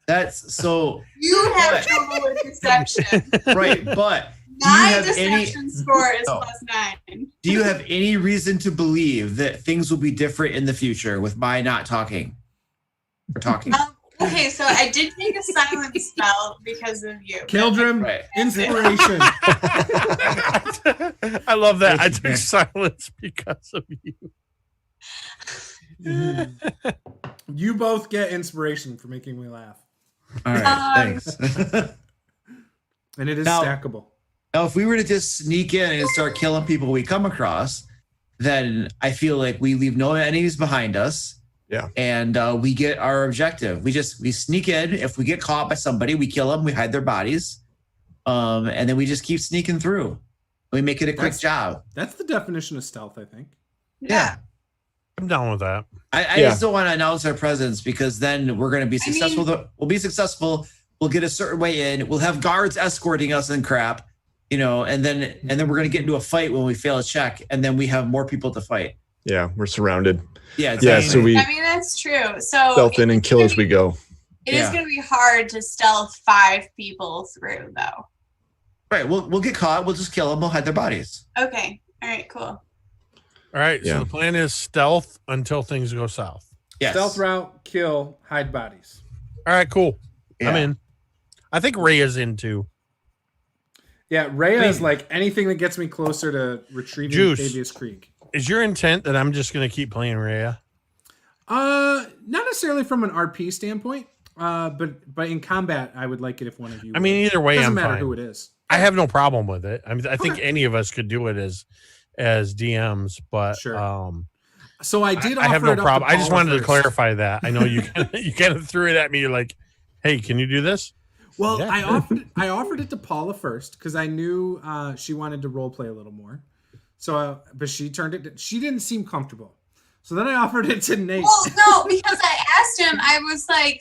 that's so You have trouble with deception. right. But My deception score is +9. do you have any reason to believe that things will be different in the future with my not talking or talking? Okay, so I did take a silent spell because of you. Caeldrim, Right. inspiration. I love that. I took silence because of you. You both get inspiration for making me laugh. All right, thanks. And it is Now- stackable. Now, if we were to just sneak in and start killing people we come across, then I feel like we leave no enemies behind us. Yeah. And we get our objective. We sneak in. If we get caught by somebody, we kill them. We hide their bodies. And then we just keep sneaking through. We make it a quick job. That's the definition of stealth, I think. Yeah. I'm down with that. I just don't want to announce our presence because then we're going to be successful. We'll be successful. We'll get a certain way in. We'll have guards escorting us and crap, and then we're going to get into a fight when we fail a check, and then we have more people to fight. Yeah, we're surrounded. Yeah. Yeah, Exactly. so we I mean, that's true. So stealth in and kill as we go. It is going to be hard to stealth 5 people through, though. Right. We'll get caught. We'll just kill them. We'll hide their bodies. Okay. All right, cool. All right. Yeah. So the plan is stealth until things go south. Yes. Stealth route, kill, hide bodies. All right. Cool. Yeah. I'm in. I think Reya's in too. Yeah, Reya is like anything that gets me closer to retrieving Juce. Fabius Creek. Is your intent that I'm just going to keep playing Reya? Not necessarily from an RP standpoint, but in combat, I would like it if one of you. I mean, either way, doesn't I'm matter fine. who it is. I have no problem with it. I mean, I think any of us could do it as DMs, but Sure. So I did. I have offer no it up problem. I just Paula wanted to first. clarify that. I know you kind of threw it at me. You're like, "Hey, can you do this?" Well, Yeah. I offered it to Paula first because I knew she wanted to role play a little more. So, but she turned it. She didn't seem comfortable. So then I offered it to Nate. Well, no, because I asked him, I was like,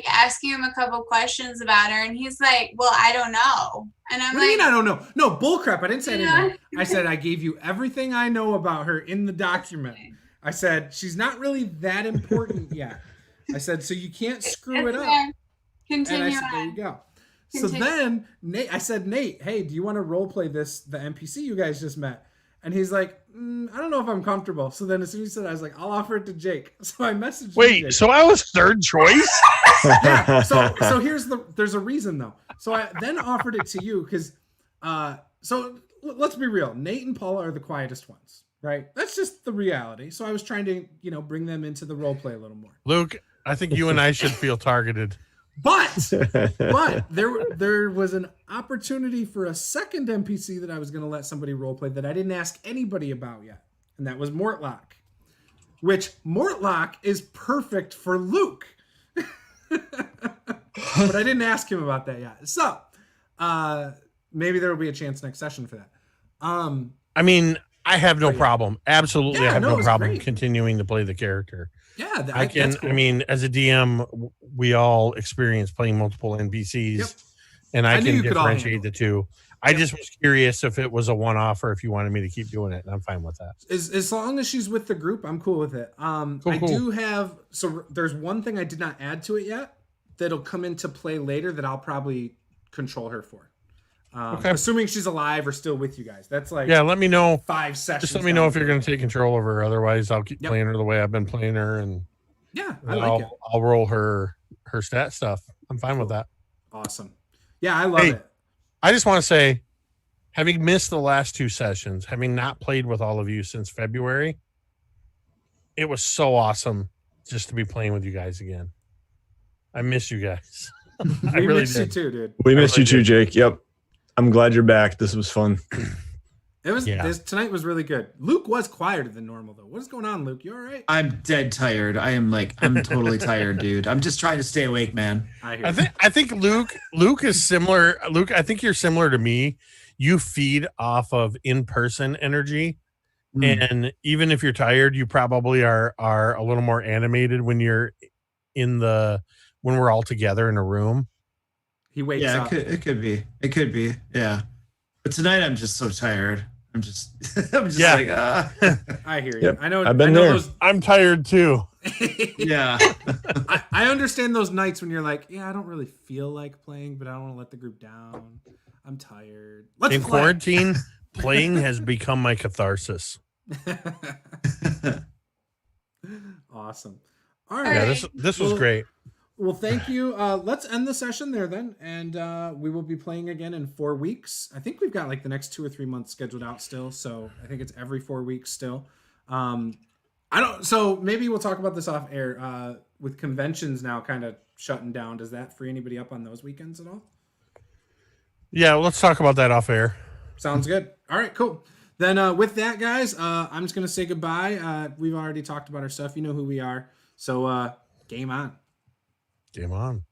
asking him a couple questions about her, and he's like, well, I don't know. And I'm What do you like, mean I don't know? No, bullcrap. I didn't say Yeah. anything. I said I gave you everything I know about her in the document. I said she's not really that important yet. I said so you can't screw it up. And Continue I said, there you on. go. So Continue. then Nate, I said, Nate, hey, do you want to role play the NPC you guys just met? And he's like, I don't know if I'm comfortable. So then as soon as he said, I was like, I'll offer it to Jake. So I messaged Wait, Jake. so I was third choice? Yeah. So there's a reason though. So I then offered it to you because so let's be real. Nate and Paula are the quietest ones, right? That's just the reality. So I was trying to, bring them into the role play a little more. Luke, I think you and I should feel targeted. But there was an opportunity for a second NPC that I was going to let somebody roleplay that I didn't ask anybody about yet, and that was Mortlock. Which Mortlock is perfect for Luke, but I didn't ask him about that yet. So maybe there will be a chance next session for that. I mean, I have no problem. Absolutely, Yeah, I have no, it no was problem great. continuing to play the character. Yeah, I can. that's cool. I mean, as a DM, we all experience playing multiple NPCs, Yep. and I I knew can you could all differentiate handle the two. I just was curious if it was a one-off or if you wanted me to keep doing it, and I'm fine with that. As long as she's with the group, I'm cool with it. I do have there's one thing I did not add to it yet that'll come into play later that I'll probably control her for. Okay. Assuming she's alive or still with you guys. That's like Yeah, let me know. 5 sessions. Just let me know if you're going to take control of her. Otherwise, I'll keep Yep. playing her the way I've been playing her, and Yeah, I like it. I'll roll her stat stuff. I'm fine with that. Awesome. Yeah, I love Hey, it. I just want to say having missed the last 2 sessions, having not played with all of you since February, it was so awesome just to be playing with you guys again. I miss you guys. I We really missed you did. too, dude. We missed you too, Jake. Yep. I'm glad you're back. This was fun. It was Yeah. tonight was really good. Luke was quieter than normal though. What is going on, Luke? You all right? I'm dead tired. I'm totally tired, dude. I'm just trying to stay awake, man. I hear. I think Luke is similar. Luke, I think you're similar to me. You feed off of in-person energy. And even if you're tired, you probably are a little more animated when you're when we're all together in a room. He wakes Yeah, up. it could be. It could be. Yeah. But tonight I'm just so tired. I'm just Yeah. like, I hear you. Yep, I know. I've been I know there. Those, I'm tired too. yeah. I understand those nights when you're like, yeah, I don't really feel like playing, but I don't want to let the group down. I'm tired. Let's In play. quarantine, playing has become my catharsis. Awesome. All Yeah, right. this was Well, great. Well, thank you. Let's end the session there then, and we will be playing again in 4 weeks. I think we've got like the next 2 or 3 months scheduled out still, so I think it's every 4 weeks still. So maybe we'll talk about this off air. With conventions now kind of shutting down, does that free anybody up on those weekends at all? Yeah, let's talk about that off air. Sounds good. All right, cool. Then with that, guys, I'm just gonna say goodbye. We've already talked about our stuff. You know who we are. So game on. Game on.